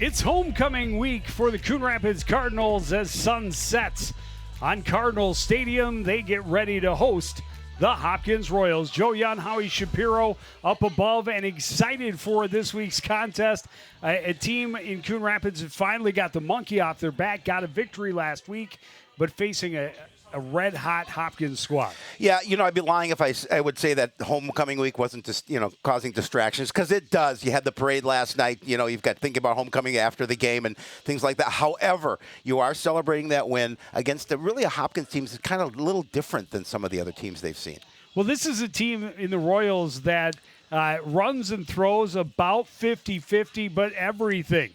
It's homecoming week for the Coon Rapids Cardinals as sun sets on Cardinal Stadium. They get ready to host the Hopkins Royals. Joe Young, Howie Shapiro up above and excited for this week's contest. A team in Coon Rapids that finally got the monkey off their back, got a victory last week, but facing a red-hot Hopkins squad. Yeah, I'd be lying if I would say that homecoming week wasn't just, causing distractions, because it does. You had the parade last night. You've got thinking about homecoming after the game and things like that. However, you are celebrating that win against a Hopkins team that's kind of a little different than some of the other teams they've seen. Well, this is a team in the Royals that runs and throws about 50-50, but everything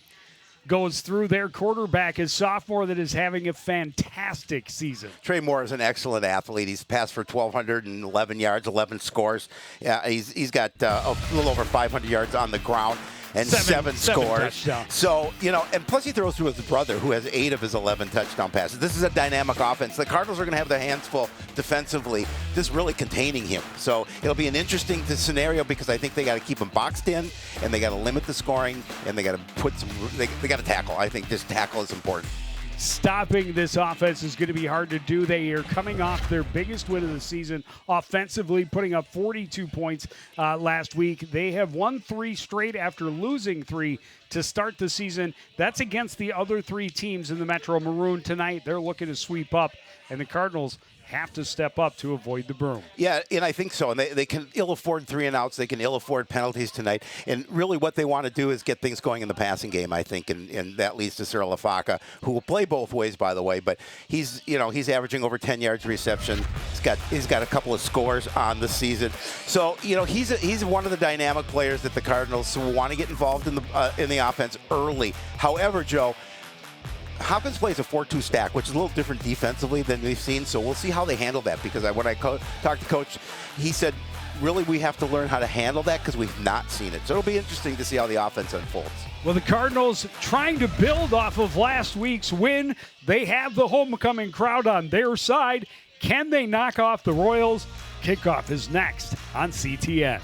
goes through their quarterback, a sophomore that is having a fantastic season. Trey Moore is an excellent athlete. He's passed for 1,211 yards, 11 scores. Yeah, he's got a little over 500 yards on the ground and seven scores. Touchdowns. So, and plus he throws to his brother, who has 8 of his 11 touchdown passes. This is a dynamic offense. The Cardinals are going to have their hands full defensively, just really containing him. So it'll be an interesting scenario, because I think they got to keep him boxed in, and they got to limit the scoring, and they got to put some. They got to tackle. I think this tackle is important. Stopping this offense is going to be hard to do. They are coming off their biggest win of the season offensively, putting up 42 points last week. They have won 3 straight after losing 3 to start the season. That's against the other 3 teams in the Metro Maroon tonight. They're looking to sweep up, and the Cardinals have to step up to avoid the broom. Yeah, and I think so. And they can ill afford 3-and-outs. They can ill afford penalties tonight. And really what they want to do is get things going in the passing game, I think. And that leads to Cyril Lafaka, who will play both ways, by the way. But he's averaging over 10 yards reception. He's got a couple of scores on the season. So, he's one of the dynamic players that the Cardinals want to get involved in the offense early. However, Joe, Hopkins plays a 4-2 stack, which is a little different defensively than we've seen, so we'll see how they handle that, because when I talked to Coach, he said, really, we have to learn how to handle that, because we've not seen it. So it'll be interesting to see how the offense unfolds. Well, the Cardinals trying to build off of last week's win. They have the homecoming crowd on their side. Can they knock off the Royals? Kickoff is next on CTN.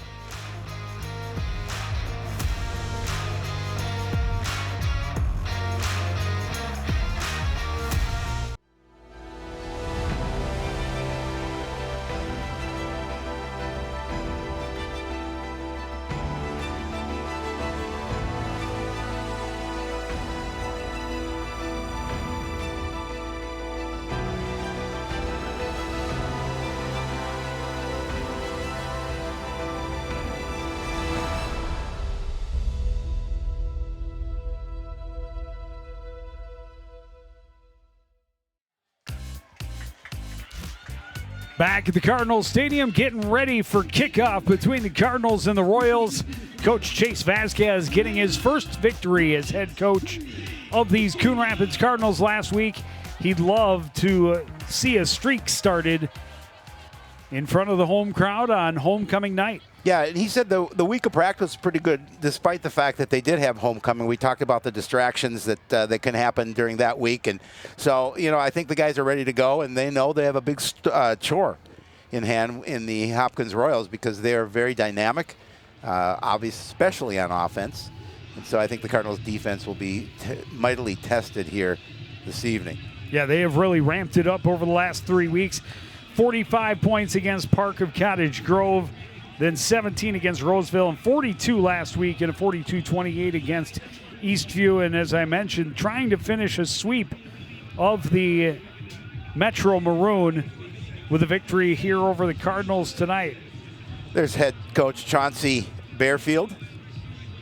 Back at the Cardinals Stadium, getting ready for kickoff between the Cardinals and the Royals. Coach Chase Vasquez getting his first victory as head coach of these Coon Rapids Cardinals last week. He'd love to see a streak started in front of the home crowd on homecoming night. Yeah, and he said the week of practice was pretty good, despite the fact that they did have homecoming. We talked about the distractions that can happen during that week. And so, I think the guys are ready to go, and they know they have a big chore in hand in the Hopkins Royals, because they are very dynamic, obviously, especially on offense. And so I think the Cardinals' defense will be mightily tested here this evening. Yeah, they have really ramped it up over the last 3 weeks. 45 points against Park of Cottage Grove, then 17 against Roseville, and 42 last week, and a 42-28 against Eastview. And as I mentioned, trying to finish a sweep of the Metro Maroon with a victory here over the Cardinals tonight. There's head coach Chauncey Bearfield,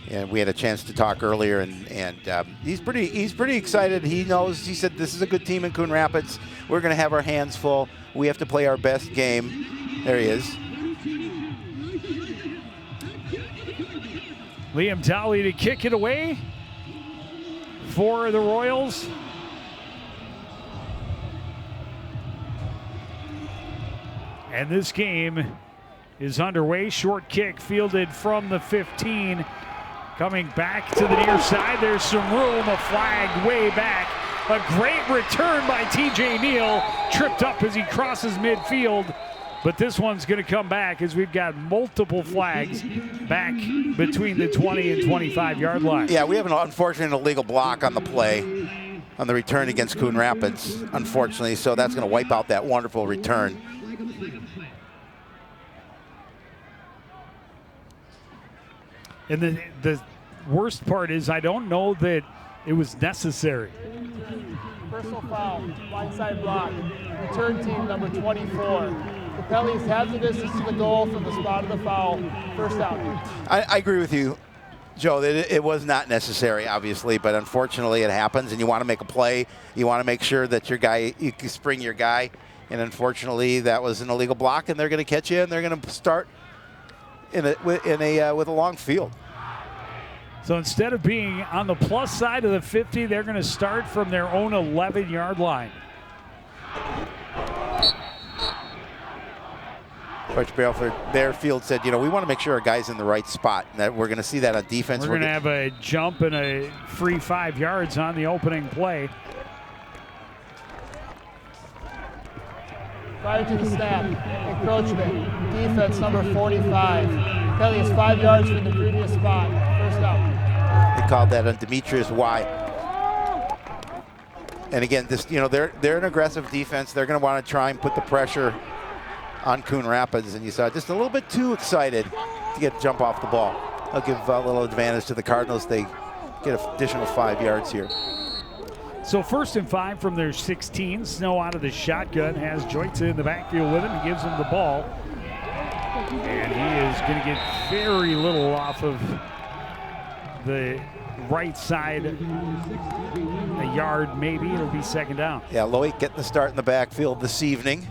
and we had a chance to talk earlier, and he's pretty excited. He knows. He said, this is a good team in Coon Rapids. We're going to have our hands full. We have to play our best game. There he is. Liam Talley to kick it away for the Royals. And this game is underway. Short kick fielded from the 15. Coming back to the near side. There's some room. A flag way back. A great return by TJ Neal. Tripped up as he crosses midfield. But this one's going to come back as we've got multiple flags back between the 20 and 25-yard line. Yeah, we have an unfortunate illegal block on the play on the return against Coon Rapids, unfortunately, so that's going to wipe out that wonderful return. And the worst part is I don't know that it was necessary. Personal foul, blindside block, return team number 24. The penalties have the distance to the goal from the spot of the foul. First down. I agree with you, Joe, that it was not necessary, obviously, but unfortunately it happens, and you want to make a play. You want to make sure that your guy, you can spring your guy, and unfortunately that was an illegal block, and they're going to catch you, and they're going to start with a long field. So instead of being on the plus side of the 50, they're going to start from their own 11-yard line. Coach Baleford, their field said, we want to make sure our guy's in the right spot. And that we're going to see that on defense. We're going to have a jump and a free 5 yards on the opening play. Prior to the snap, encroachment, defense number 45. Penalty is 5 yards from the previous spot. First down. They called that on Demetrius White. And again, this they're an aggressive defense. They're going to want to try and put the pressure on Coon Rapids, and you saw just a little bit too excited to get jump off the ball. I'll give a little advantage to the Cardinals. They get an additional 5 yards here. So 1st and 5 from their 16. Snow out of the shotgun, has Joytza in the backfield with him. He gives him the ball. And he is going to get very little off of the right side. A yard maybe. It'll be 2nd down. Yeah, Loic getting the start in the backfield this evening.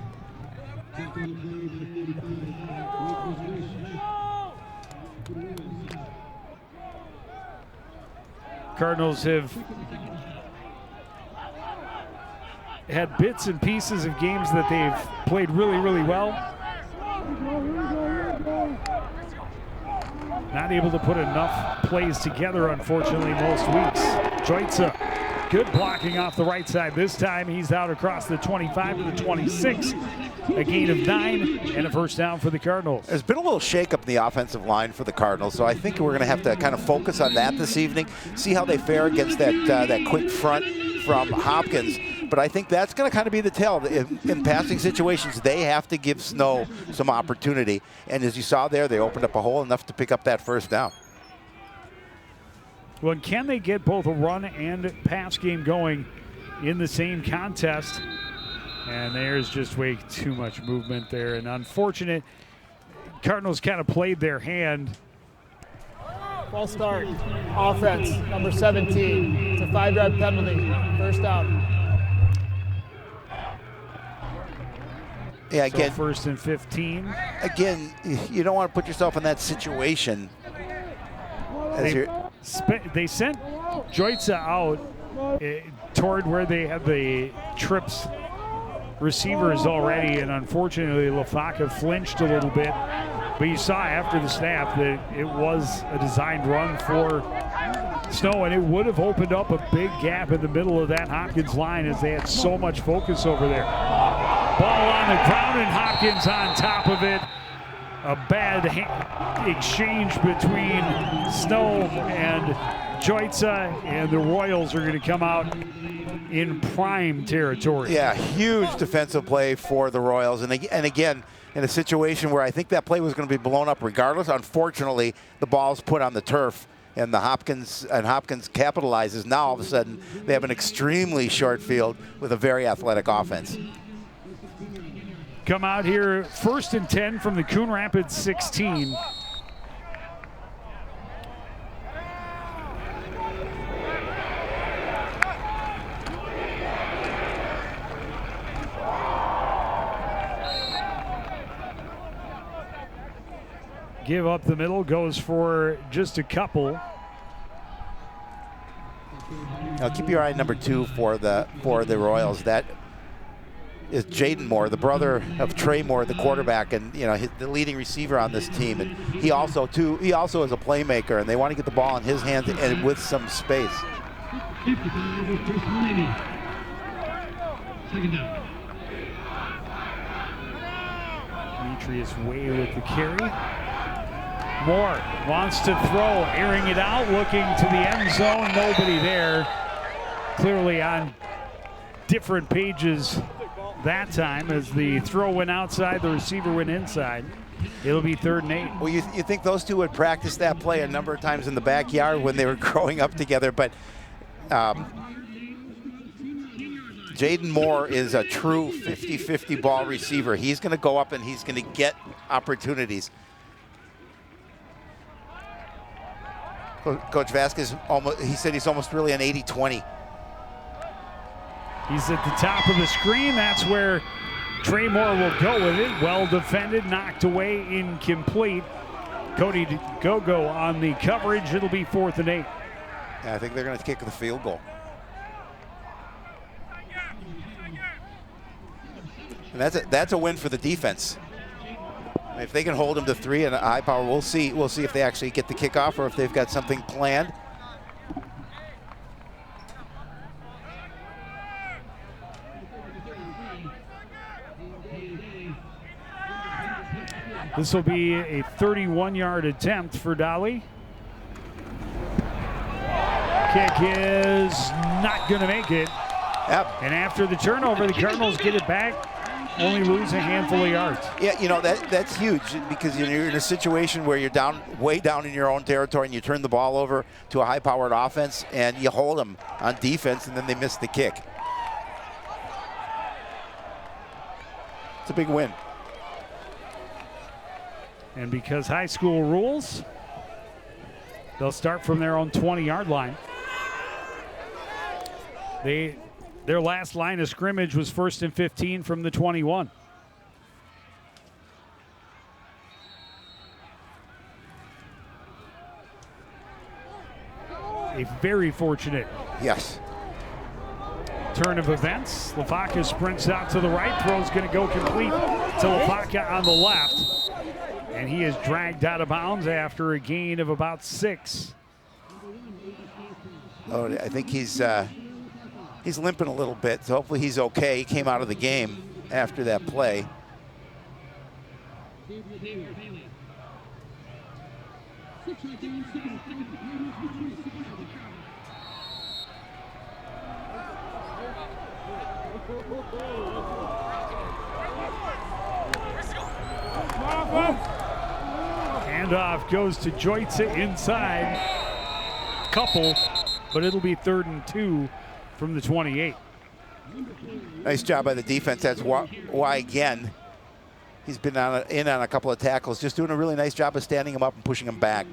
Cardinals have had bits and pieces of games that they've played really, really well. Not able to put enough plays together, unfortunately, most weeks. Joytza, good blocking off the right side. This time he's out across the 25 to the 26. A gain of 9 and a 1st down for the Cardinals. There's been a little shakeup in the offensive line for the Cardinals, so I think we're going to have to kind of focus on that this evening, see how they fare against that quick front from Hopkins. But I think that's going to kind of be the tell. In passing situations, they have to give Snow some opportunity. And as you saw there, they opened up a hole enough to pick up that 1st down. Well, can they get both a run and pass game going in the same contest? And there's just way too much movement there. And unfortunate, Cardinals kind of played their hand. False start. Offense, number 17. It's a 5-yard penalty. 1st down. Yeah, again, So 1st and 15. Again, you don't want to put yourself in that situation. They sent Joytza out toward where they have the trips receivers already, and unfortunately LaFaca flinched a little bit. But you saw after the snap that it was a designed run for Snow, and it would have opened up a big gap in the middle of that Hopkins line as they had so much focus over there. Ball on the ground and Hopkins on top of it. A bad exchange between Snow and Joytza, and the Royals are going to come out in prime territory. Yeah, huge defensive play for the Royals. And again, in a situation where I think that play was going to be blown up regardless, unfortunately, the ball's put on the turf, and Hopkins capitalizes. Now all of a sudden they have an extremely short field with a very athletic offense. Come out here 1st and 10 from the Coon Rapids 16. Give up the middle, goes for just a couple. Now keep your eye on number 2 for the Royals. That is Jaden Moore, the brother of Trey Moore, the quarterback, and the leading receiver on this team. And he also is a playmaker, and they want to get the ball in his hands and with some space. Patriots way with the carry. Moore wants to throw, airing it out, looking to the end zone. Nobody there. Clearly on different pages that time as the throw went outside, the receiver went inside. It'll be 3rd and 8. Well, you think those two would practice that play a number of times in the backyard when they were growing up together, but Jaden Moore is a true 50-50 ball receiver. He's going to go up and he's going to get opportunities. Coach Vasquez, he said he's almost really an 80-20. He's at the top of the screen. That's where Trey Moore will go with it. Well defended, knocked away, incomplete. Cody Gogo on the coverage. It'll be 4th and 8. Yeah, I think they're going to kick the field goal. And that's a win for the defense. If they can hold them to 3 and a high power, we'll see if they actually get the kickoff or if they've got something planned. This will be a 31-yard attempt for Dolly. Kick is not going to make it. Yep. And after the turnover, the Cardinals get it back, only lose a handful of yards. Yeah, you know, that's huge because you're in a situation where you're way down in your own territory and you turn the ball over to a high-powered offense and you hold them on defense and then they miss the kick. It's a big win. And because high school rules, they'll start from their own 20-yard line. Their last line of scrimmage was 1st and 15 from the 21. A very fortunate turn of events. Lafaka sprints out to the right. Throw's going to go complete to Lafaka on the left. And he is dragged out of bounds after a gain of about 6. Oh, I think he's limping a little bit, so hopefully he's okay. He came out of the game after that play. Handoff goes to Joitza inside. Couple, but it'll be 3rd and 2 from the 28. Nice job by the defense. That's why again, he's been in on a couple of tackles, just doing a really nice job of standing him up and pushing him back.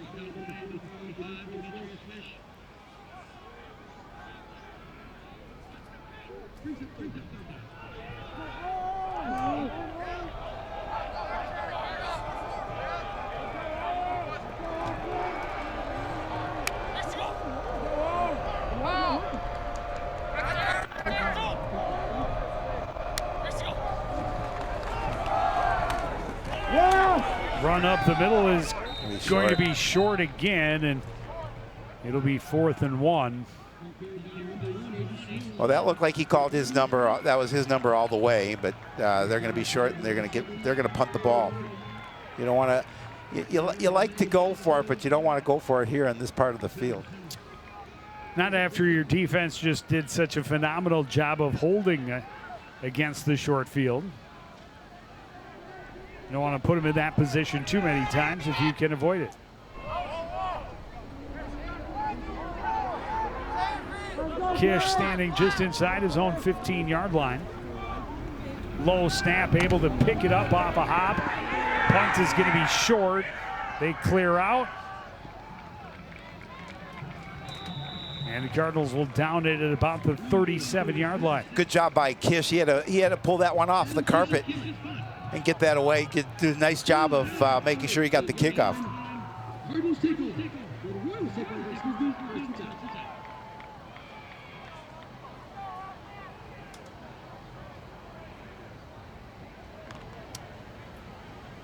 Run up the middle is going to be short again, and it'll be 4th and 1. Well, that looked like he called his number. That was his number all the way, but they're going to be short, and they're going to punt the ball. You don't want to. You like to go for it, but you don't want to go for it here in this part of the field. Not after your defense just did such a phenomenal job of holding against the short field. You don't want to put him in that position too many times if you can avoid it. Kish standing just inside his own 15-yard line. Low snap, able to pick it up off a hop. Punt is going to be short. They clear out. And the Cardinals will down it at about the 37-yard line. Good job by Kish. He had to pull that one off the carpet and get that away. Do a nice job of making sure he got the kickoff.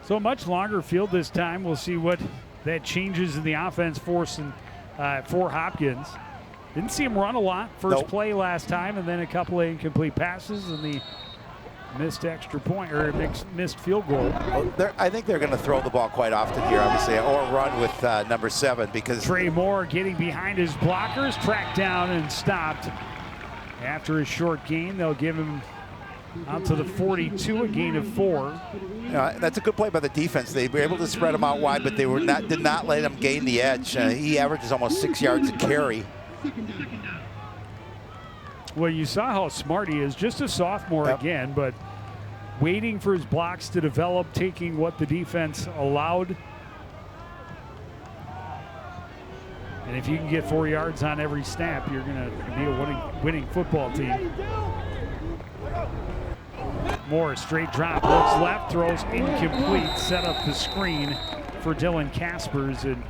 So a much longer field this time. We'll see what that changes in the offense for Hopkins. Didn't see him run a lot. First play last time, and then a couple of incomplete passes, and the missed extra point or missed field goal. Well, I think they're going to throw the ball quite often here, obviously, or run with number 7 because Trey Moore getting behind his blockers, tracked down and stopped. After a short gain, they'll give him out to the 42, a gain of 4. That's a good play by the defense. They were able to spread him out wide, but they did not let him gain the edge. He averages almost 6 yards a carry. Well, you saw how smart he is. Just a sophomore again, but waiting for his blocks to develop, taking what the defense allowed. And if you can get 4 yards on every snap, you're going to be a winning football team. Moore, straight drop, looks left, throws incomplete, set up the screen for Dylan Caspers and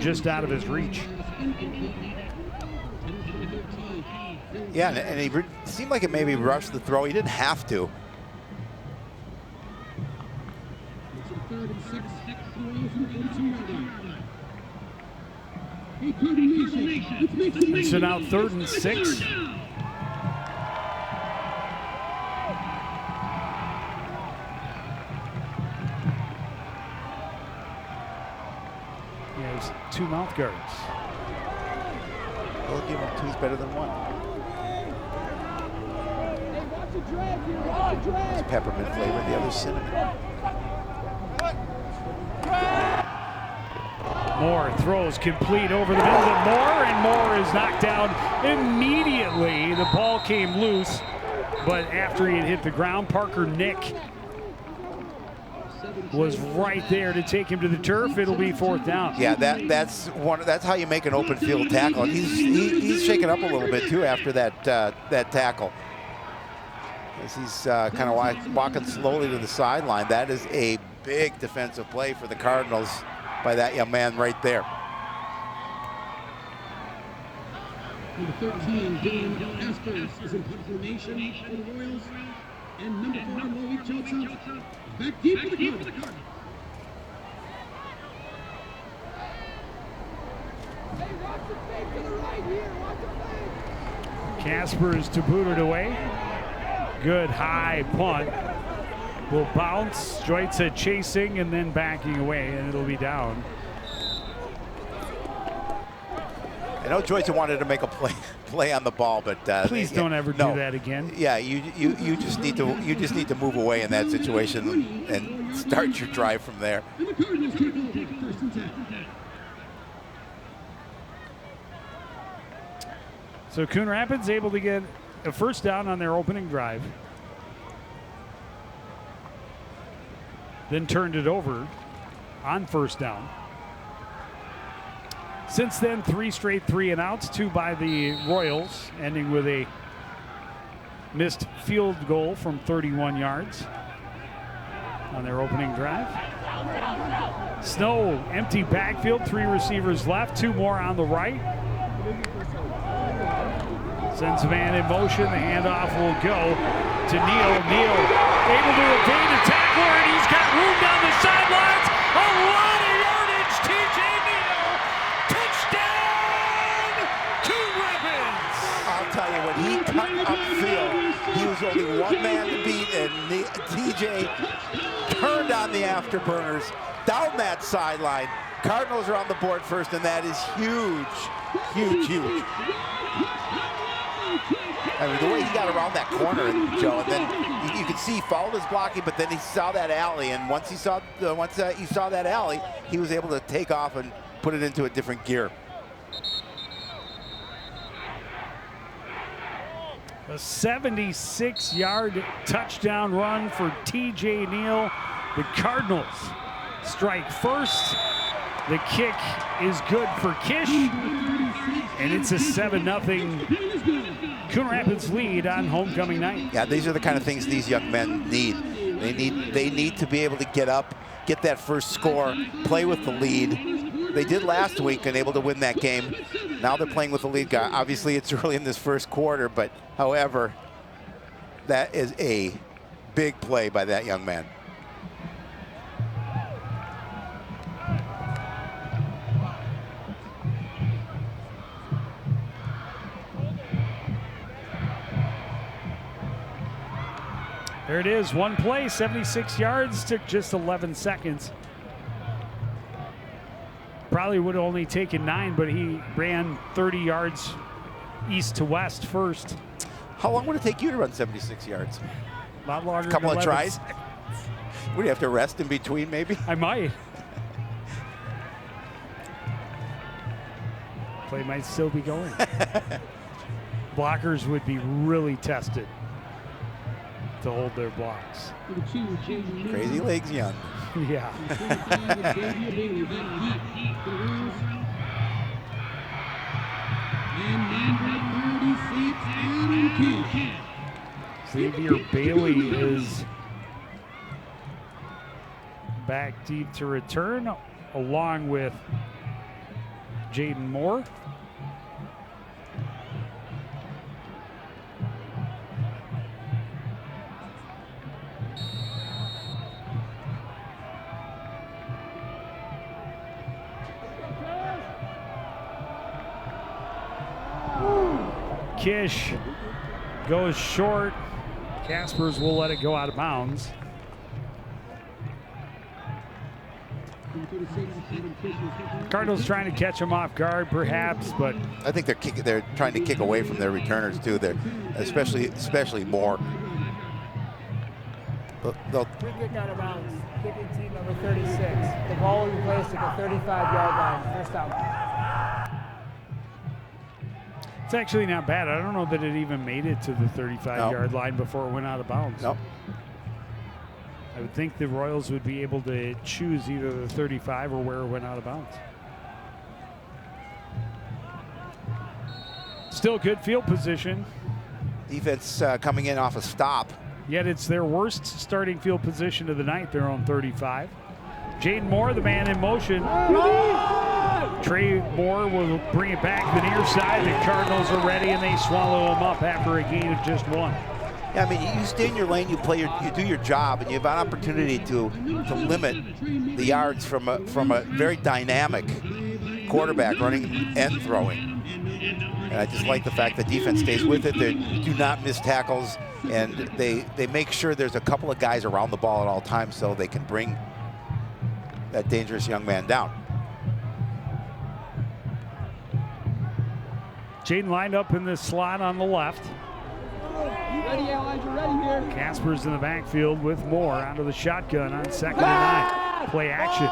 just out of his reach. Yeah, and he seemed like it maybe rushed the throw. He didn't have to. And so now 3rd and 6. He has 2 mouth guards. We'll give him 2's better than 1. It's peppermint flavor, the other cinnamon. Moore throws complete over the middle to Moore, and Moore is knocked down immediately. The ball came loose, but after he had hit the ground, Parker Nick was right there to take him to the turf. It'll be 4th down. Yeah, that's how you make an open field tackle. He's shaken up a little bit too after that tackle. As he's kind of walking slowly to the sideline. That is a big defensive play for the Cardinals by that young man right there. Number 13, Dylan Caspers is in formation for the Royals. And number 4, Malik Joseph, back deep for the Cardinals. Caspers to boot it away. Good high punt. Will bounce. Joitza chasing and then backing away, and it'll be down. I know Joyce wanted to make a play on the ball, but please don't ever do that again. Yeah, you just need to move away in that situation and start your drive from there. So Coon Rapids able to get a 1st down on their opening drive. Then turned it over on 1st down. Since then, 3 straight 3-and-outs, 2 by the Royals, ending with a missed field goal from 31 yards on their opening drive. Snow, empty backfield, 3 receivers left, 2 more on the right. Sends a man in motion, the handoff will go to Neal. Neal able to evade a tackler, and he's got room down the sidelines. A lot of yardage, TJ Neal. Touchdown, Coon Rapids. I'll tell you, when he cut upfield, he was only 1 man to beat, and TJ turned on the afterburners down that sideline. Cardinals are on the board first, and that is huge, huge, huge. I mean, the way he got around that corner, Joe, and then you could see he followed his blocking, but then he saw that alley, and once he saw that alley, he was able to take off and put it into a different gear. A 76-yard touchdown run for TJ Neal. The Cardinals strike first. The kick is good for Kish, and it's a 7-0 Coon Rapids lead on homecoming night. Yeah, these are the kind of things these young men need. They need to be able to get up, get that first score, play with the lead. They did last week and able to win that game. Now they're playing with the lead guy. Obviously, it's early in this first quarter, but however, that is a big play by that young man. There it is, one play, 76 yards, took just 11 seconds. Probably would have only taken 9, but he ran 30 yards east to west first. How long would it take you to run 76 yards? A lot longer. A couple than of 11 tries? Would you have to rest in between, maybe? I might. Play might still be going. Blockers would be really tested to hold their blocks. Crazy legs, young. Yeah. Xavier Bailey is back deep to return, along with Jaden Moore. Kish goes short. Caspers will let it go out of bounds. Cardinals trying to catch him off guard, perhaps, but I think they're trying to kick away from their returners too. They're especially Moore. They'll Free kick out of bounds. Kicking team number 36. The ball will be placed at the 35-yard line. First down. it's actually not bad. I don't know that it even made it to the 35-yard line before it went out of bounds. Nope. I would think the Royals would be able to choose either the 35 or where it went out of bounds. Still good field position. Defense coming in off a stop. Yet it's their worst starting field position of the night. They're on 35. Jaden Moore, the man in motion. Trey Moore will bring it back to the near side. The Cardinals are ready, and they swallow him up after a gain of just 1. Yeah, I mean, you stay in your lane, you do your job, and you have an opportunity to limit the yards from a very dynamic quarterback running and throwing. And I just like the fact that defense stays with it. They do not miss tackles, and they make sure there's a couple of guys around the ball at all times so they can bring that dangerous young man down. Jaden lined up in the slot on the left. Ready, Elijah, ready here. Casper's in the backfield with Moore onto the shotgun on 2nd and 9. Play action.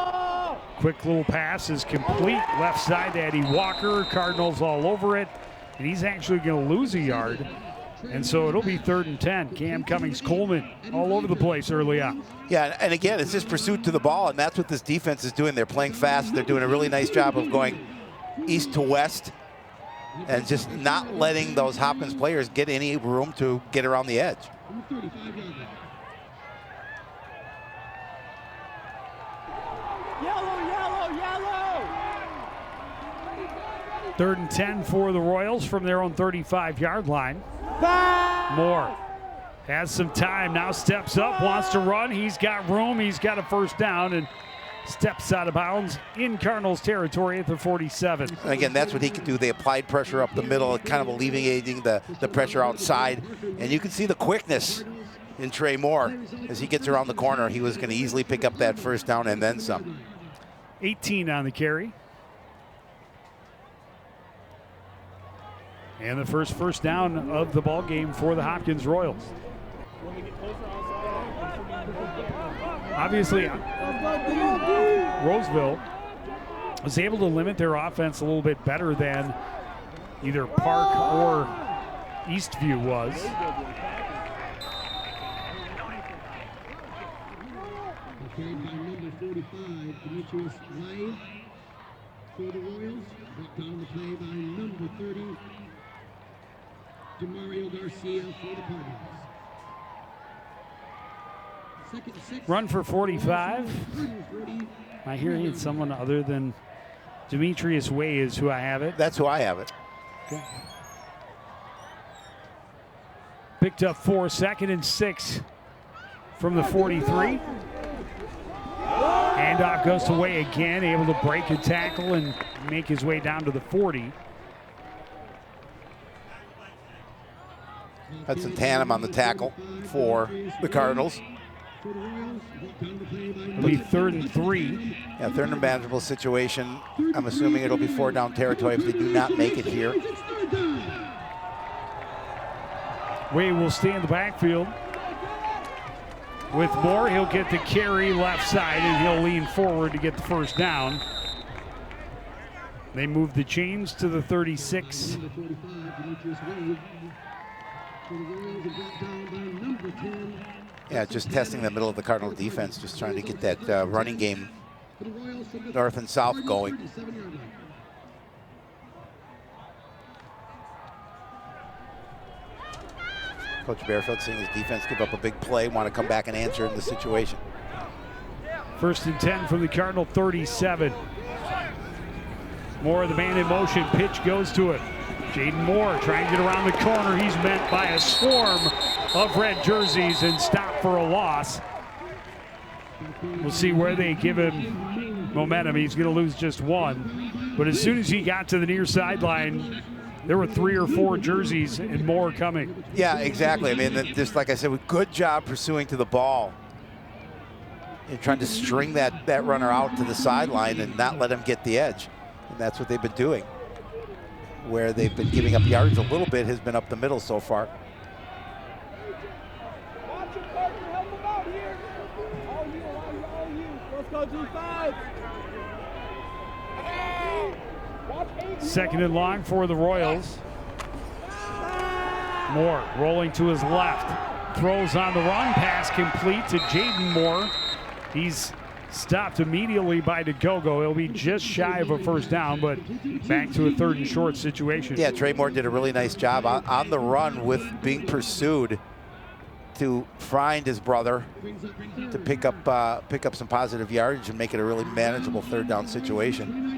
Quick little pass is complete. Left side to Eddie Walker. Cardinals all over it. And he's actually going to lose a yard. And so it'll be 3rd and 10. Cam Cummings-Coleman all over the place early on. Yeah, and again, it's just pursuit to the ball, and that's what this defense is doing. They're playing fast. They're doing a really nice job of going east to west and just not letting those Hopkins players get any room to get around the edge. Yellow, yellow, yellow. 3rd and 10 for the Royals from their own 35-yard line. Moore has some time, now steps up, wants to run. He's got room, he's got a first down, and steps out of bounds in Cardinals territory at the 47. And again, that's what he can do. They applied pressure up the middle, kind of alleviating the pressure outside. And you can see the quickness in Trey Moore. As he gets around the corner, he was going to easily pick up that first down and then some. 18 on the carry. And the first down of the ball game for the Hopkins Royals. Obviously, Roseville was able to limit their offense a little bit better than either Park or Eastview was. Carried by number 45, Demetrius Live for the Royals. Brought down the play by number 30, Demario Garcia for the Cardinals. Second and 6. Run for 45. I hear it's someone other than Demetrius Way is who I have it. That's who I have it. Okay. Picked up 4, 2nd and 6 from the 43. Handoff goes to Way again, able to break a tackle and make his way down to the 40. Hudson Tanem on the tackle. for the Cardinals. It'll be 3rd and 3. Yeah, they're in a manageable situation. I'm assuming it'll be 4 down territory if they do not make it here. Way will stay in the backfield. With Moore, he'll get the carry left side, and he'll lean forward to get the first down. They move the chains to the 36. Yeah, just testing the middle of the Cardinal defense, just trying to get that running game north and south going. Coach Barefield seeing his defense give up a big play, want to come back and answer in the situation. 1st and 10 from the Cardinal 37. Moore, the man in motion, pitch goes to it. Jaden Moore trying to get around the corner. He's met by a swarm of red jerseys and stopped for a loss. We'll see where they give him momentum. He's going to lose just 1. But as soon as he got to the near sideline, there were 3 or 4 jerseys and more coming. Yeah, exactly. I mean, just like I said, good job pursuing to the ball and trying to string that runner out to the sideline and not let him get the edge. And that's what they've been doing. Where they've been giving up yards a little bit has been up the middle so far. Second and long for the Royals. Moore rolling to his left. Throws on the run. Pass complete to Jaden Moore. He's stopped immediately by DeGogo. He'll be just shy of a first down, but back to a 3rd and short situation. Yeah, Trey Moore did a really nice job on the run with being pursued to find his brother to pick up some positive yardage and make it a really manageable 3rd down situation.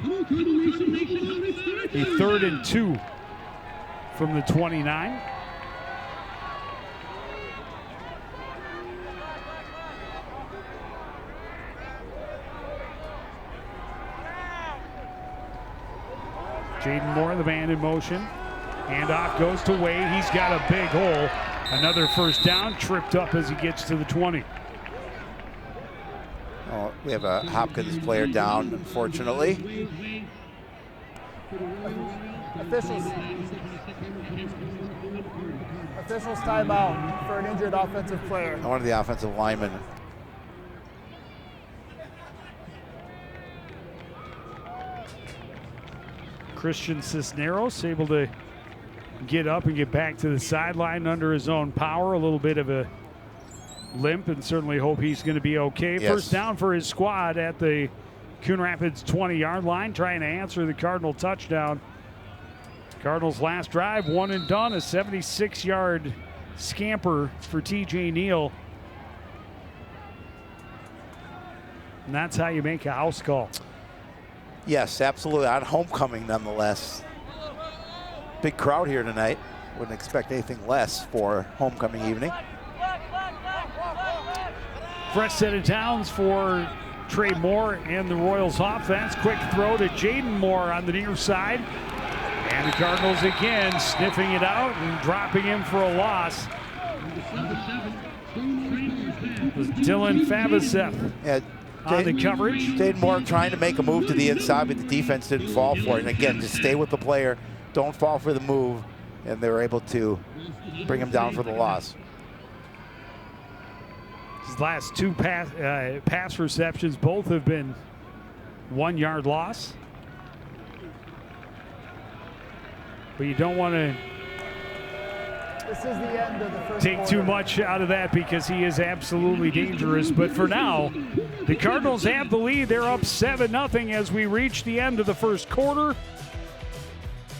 A 3rd and 2 from the 29. Jaden Moore, the man in motion. Handoff goes to Wade. He's got a big hole. Another first down, tripped up as he gets to the 20. Oh, we have a Hopkins player down, unfortunately. Officials timeout for an injured offensive player. One of the offensive linemen. Christian Cisneros able to get up and get back to the sideline under his own power. A little bit of a limp, and certainly hope he's going to be okay. Yes. First down for his squad at the Coon Rapids 20-yard line, trying to answer the Cardinal touchdown. Cardinals' last drive, 1 and done, a 76-yard scamper for TJ Neal. And that's how you make a house call. Yes, absolutely. On homecoming, nonetheless. Big crowd here tonight. Wouldn't expect anything less for homecoming evening. Fresh set of downs for Trey Moore and the Royals offense. Quick throw to Jaden Moore on the near side. And the Cardinals again sniffing it out and dropping him for a loss. It was Dylan Favaseth on the coverage. Jaden Moore trying to make a move to the inside, but the defense didn't fall for it. And again, just stay with the player. Don't fall for the move. And they were able to bring him down for the loss. His last 2 pass receptions, both have been 1-yard loss. But you don't want to This is the end of the first take quarter. too much out of that because he is absolutely dangerous. But for now, the Cardinals have the lead. They're up 7-0 as we reach the end of the first quarter.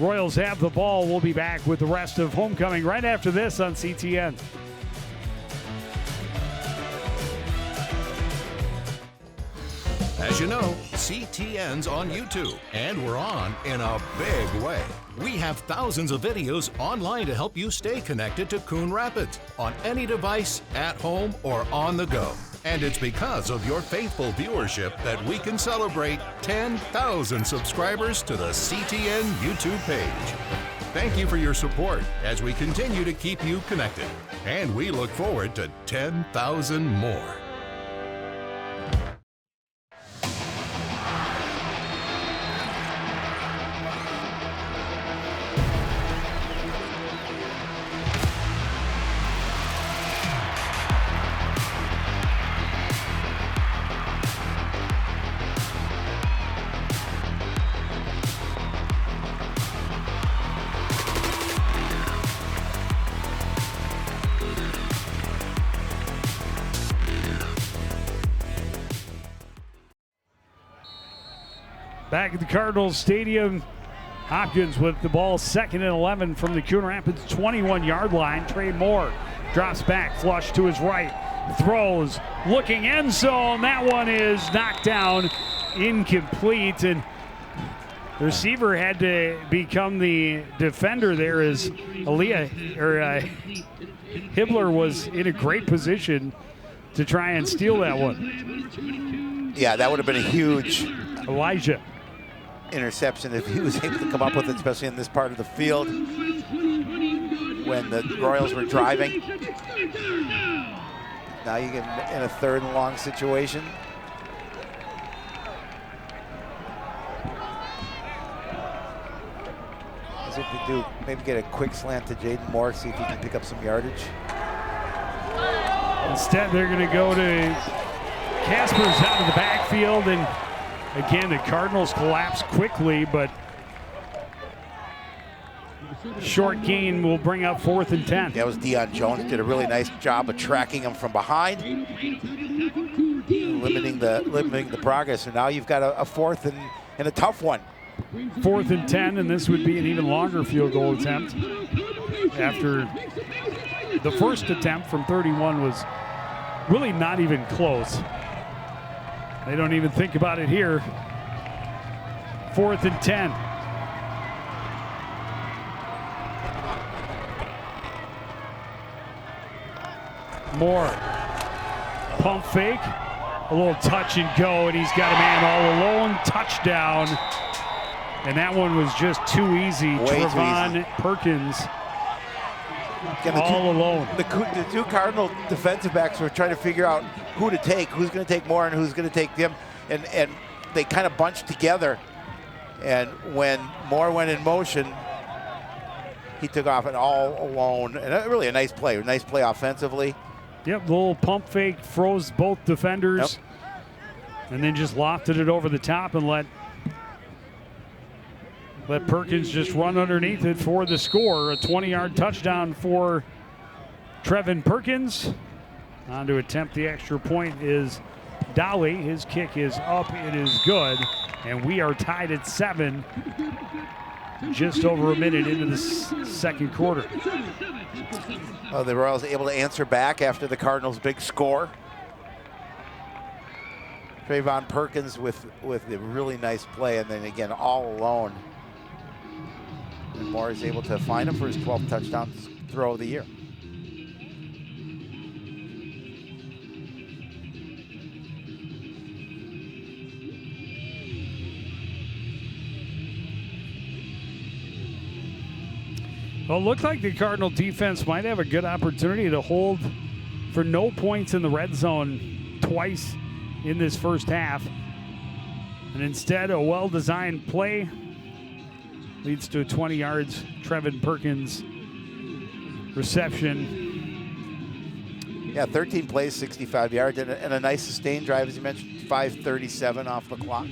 Royals have the ball. We'll be back with the rest of homecoming right after this on CTN. As you know, CTN's on YouTube, and we're on in a big way. We have thousands of videos online to help you stay connected to Coon Rapids on any device, at home, or on the go. And it's because of your faithful viewership that we can celebrate 10,000 subscribers to the CTN YouTube page. Thank you for your support as we continue to keep you connected. And we look forward to 10,000 more. Back at the Cardinals Stadium, Hopkins with the ball, 2nd and 11 from the Coon Rapids 21-yard line. Trey Moore drops back, flush to his right, throws, looking end zone. That one is knocked down, incomplete, and the receiver had to become the defender there as Hibbler was in a great position to try and steal that one. Yeah, that would have been a huge Elijah interception if he was able to come up with it, especially in this part of the field when the Royals were driving. Now you get in a 3rd and long situation. As if we do, maybe get a quick slant to Jaden Moore, see if he can pick up some yardage. Instead, they're going to go to Casper's out of the backfield, and again, the Cardinals collapse quickly, but short gain will bring up 4th and 10. That was Deion Jones, did a really nice job of tracking him from behind, limiting the progress. So now you've got a 4th and a tough one. 4th and 10, and this would be an even longer field goal attempt after the first attempt from 31 was really not even close. They don't even think about it here. 4th and 10. Moore. Pump fake. A little touch and go, and he's got a man all alone. Touchdown. And that one was just too easy. Trevon Perkins all alone. The 2 Cardinal defensive backs were trying to figure out who to take, who's going to take Moore and who's going to take them, and they kind of bunched together. And when Moore went in motion, he took off and all alone. And really a nice play offensively. Yep, the little pump fake froze both defenders, and then just lofted it over the top and let Perkins just run underneath it for the score. A 20-yard touchdown for Trevon Perkins. On to attempt the extra point is Dolly. His kick is up. It is good. And we are tied at 7. Just over a minute into the second quarter. Oh, the Royals able to answer back after the Cardinals' big score. Trevon Perkins with a really nice play, and then again all alone. And Moore is able to find him for his 12th touchdown throw of the year. Well, it looked like the Cardinal defense might have a good opportunity to hold for no points in the red zone twice in this first half. And instead, a well-designed play leads to 20 yards. Trevon Perkins reception. Yeah, 13 plays, 65 yards, and a nice sustained drive, as you mentioned, 5:37 off the clock.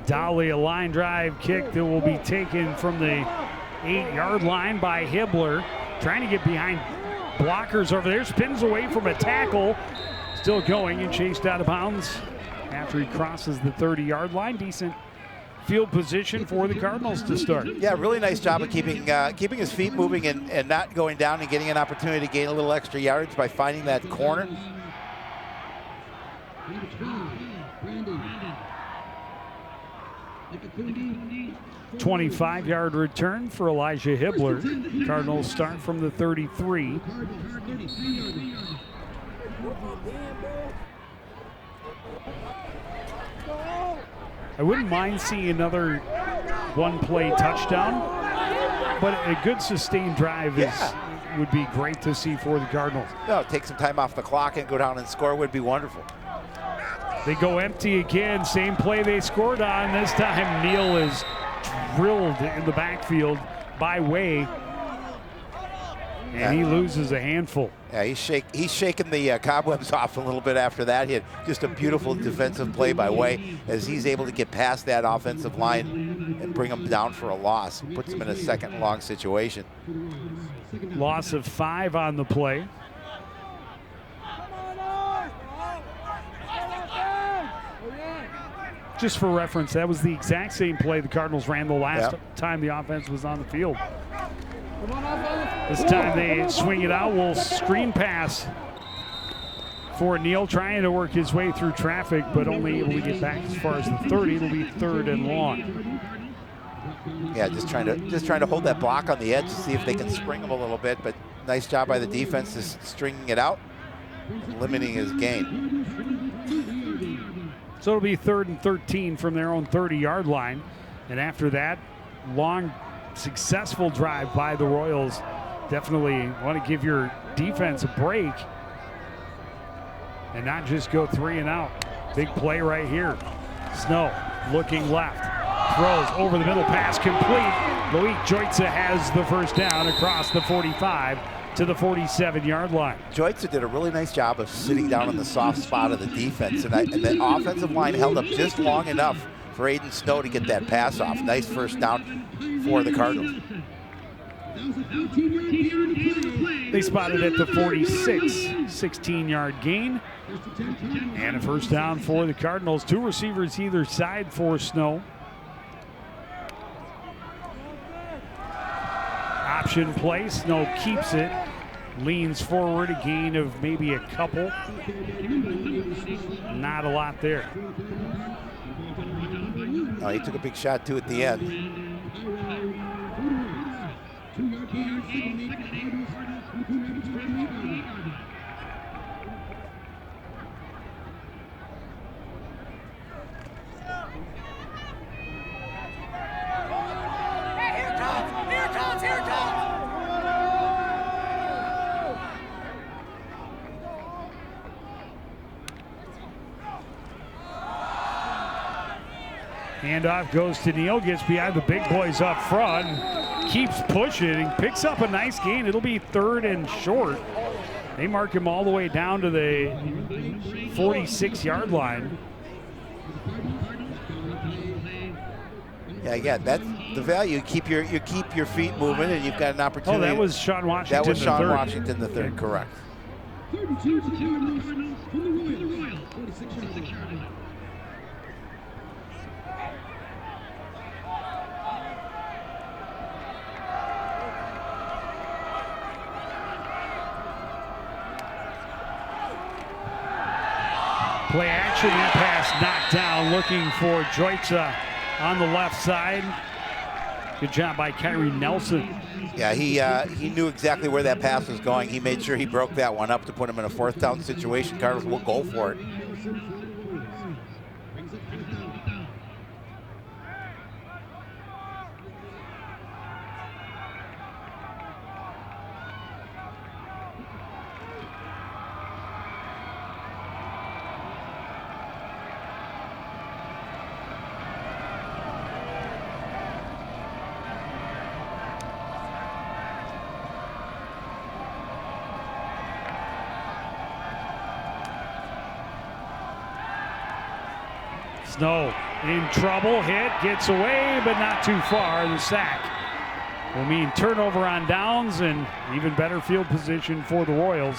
Dolly, a line drive kick that will be taken from the 8-yard line by Hibbler. Trying to get behind blockers over there. Spins away from a tackle. Still going and chased out of bounds after he crosses the 30-yard line. Decent field position for the Cardinals to start. Yeah, really nice job of keeping his feet moving and not going down and getting an opportunity to gain a little extra yardage by finding that corner. Like a 25-yard return for Elijah Hibbler. Cardinals start from the 33. Cardinals 33 yards. I wouldn't mind seeing another one-play touchdown, but a good sustained drive would be great to see for the Cardinals. No, take some time off the clock and go down and score would be wonderful. They go empty again. Same play they scored on. This time Neal is drilled in the backfield by Way, and he loses a handful. Yeah, he's shaking the cobwebs off a little bit after that. He had just a beautiful defensive play by Way as he's able to get past that offensive line and bring them down for a loss. Puts them in a second and long situation. Loss of 5 on the play. Just for reference, that was the exact same play the Cardinals ran the last time the offense was on the field. This time they swing it out. Will screen pass for Neal, trying to work his way through traffic, but only able to get back as far as the 30. It'll be 3rd and long. Yeah, just trying to hold that block on the edge to see if they can spring him a little bit. But nice job by the defense, just stringing it out, limiting his gain. So it'll be 3rd and 13 from their own 30-yard line, and after that long, successful drive by the Royals, definitely want to give your defense a break and not just go 3 and out. Big play right here. Snow looking left, throws over the middle, pass complete. Loic Joitza has the first down across the 45 to the 47-yard line. Joitza did a really nice job of sitting down in the soft spot of the defense, and the offensive line held up just long enough for Aiden Snow to get that pass off. Nice first down for the Cardinals. They spotted at the 46, 16-yard gain, and a first down for the Cardinals. 2 receivers either side for Snow. Option play, Snow keeps it, leans forward, a gain of maybe a couple. Not a lot there. Oh, he took a big shot too at the end. Here it comes. Handoff goes to Neal, gets behind the big boys up front, keeps pushing and picks up a nice gain. It'll be 3rd and short. They mark him all the way down to the 46-yard line. Yeah, again, that's the value. You keep your feet moving, and you've got an opportunity. Oh, that was Sean Washington. That was Sean the third. Washington the third, correct. 32 to the Cardinals from the Royals, 46-yard line. Play action, that pass knocked down, looking for Joitza on the left side. Good job by Kyrie Nelson. Yeah, he knew exactly where that pass was going. He made sure he broke that one up to put him in a 4th down situation. Cardinals will go for it. Snow in trouble, hit, gets away, but not too far. The sack will mean turnover on downs and even better field position for the Royals.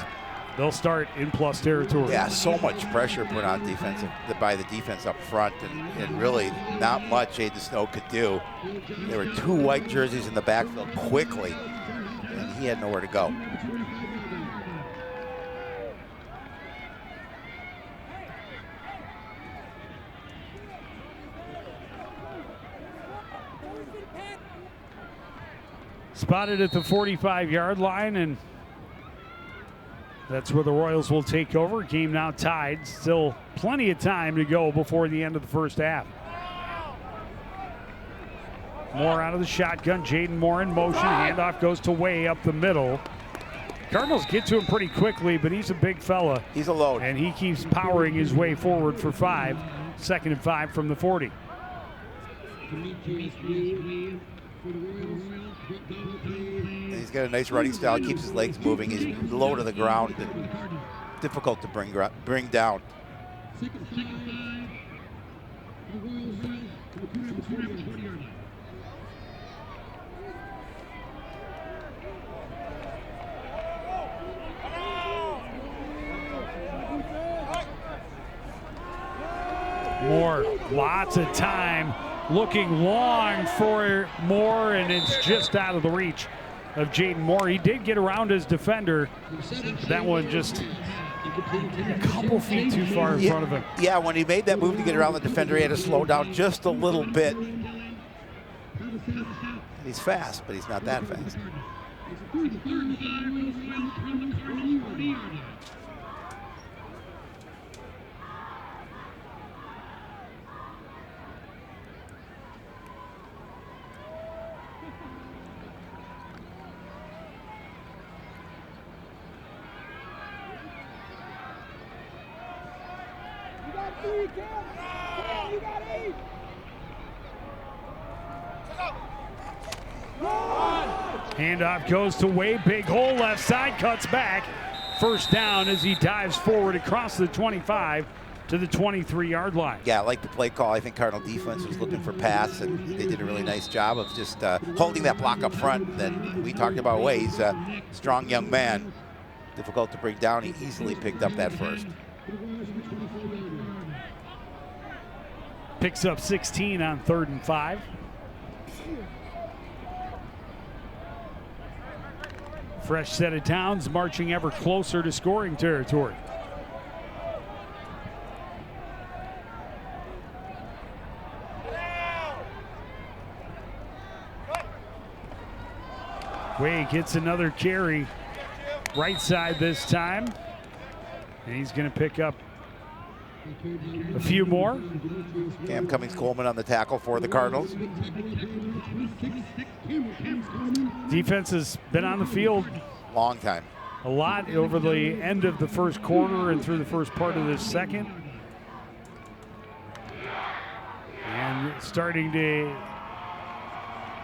They'll start in plus territory. Yeah, so much pressure put on by the defense up front, and really not much Aiden Snow could do. There were 2 white jerseys in the backfield quickly, and he had nowhere to go. Spotted at the 45-yard line, and that's where the Royals will take over. Game now tied. Still plenty of time to go before the end of the first half. Moore out of the shotgun. Jaden Moore in motion. Handoff goes to Way up the middle. Cardinals get to him pretty quickly, but he's a big fella. He's a load. And he keeps powering his way forward for 5. 2nd and 5 from the 40. And he's got a nice running style. Keeps his legs moving. He's low to the ground. And difficult to bring down. Moore, lots of time, looking long for Moore, and it's just out of the reach of Jaden Moore. He did get around his defender. That one just a couple feet too far in front of him. Yeah, when he made that move to get around the defender, he had to slow down just a little bit. He's fast, but he's not that fast. Handoff goes to Wade. Big hole left side, cuts back. First down as he dives forward across the 25 to the 23-yard line. Yeah, I like the play call. I think Cardinal defense was looking for pass, and they did a really nice job of just holding that block up front. Then we talked about Way. He's a strong young man. Difficult to bring down. He easily picked up that first. Picks up 16 on 3rd and 5. Fresh set of downs, marching ever closer to scoring territory. Way gets another carry, right side this time, and he's going to pick up a few more. Cam Cummings-Coleman on the tackle for the Cardinals. Defense has been on the field long time. A lot over the end of the first quarter and through the first part of the second. And starting to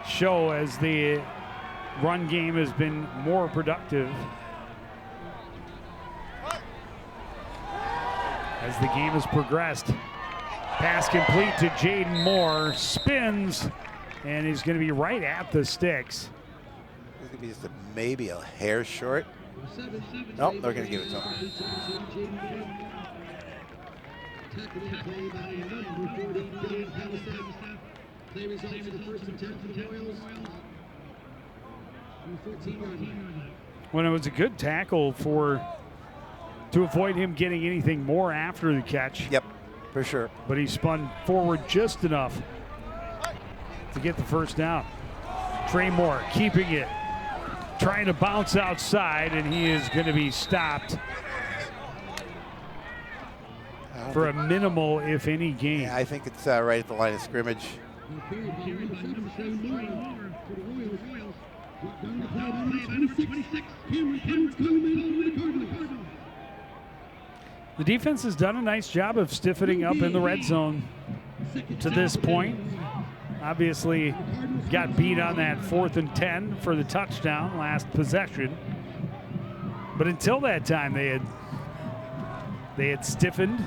show as the run game has been more productive as the game has progressed. Pass complete to Jaden Moore, spins, and he's going to be right at the sticks. It's going to be just maybe a hair short. Nope, they're going to give it to him. When it was a good tackle to avoid him getting anything more after the catch. Yep, for sure. But he spun forward just enough to get the first down. Trey Moore keeping it, trying to bounce outside, and he is going to be stopped for a minimal, if any, gain. Yeah, I think it's right at the line of scrimmage. The defense has done a nice job of stiffening up in the red zone to this point. Obviously got beat on that 4th and 10 for the touchdown last possession. But until that time, they had stiffened.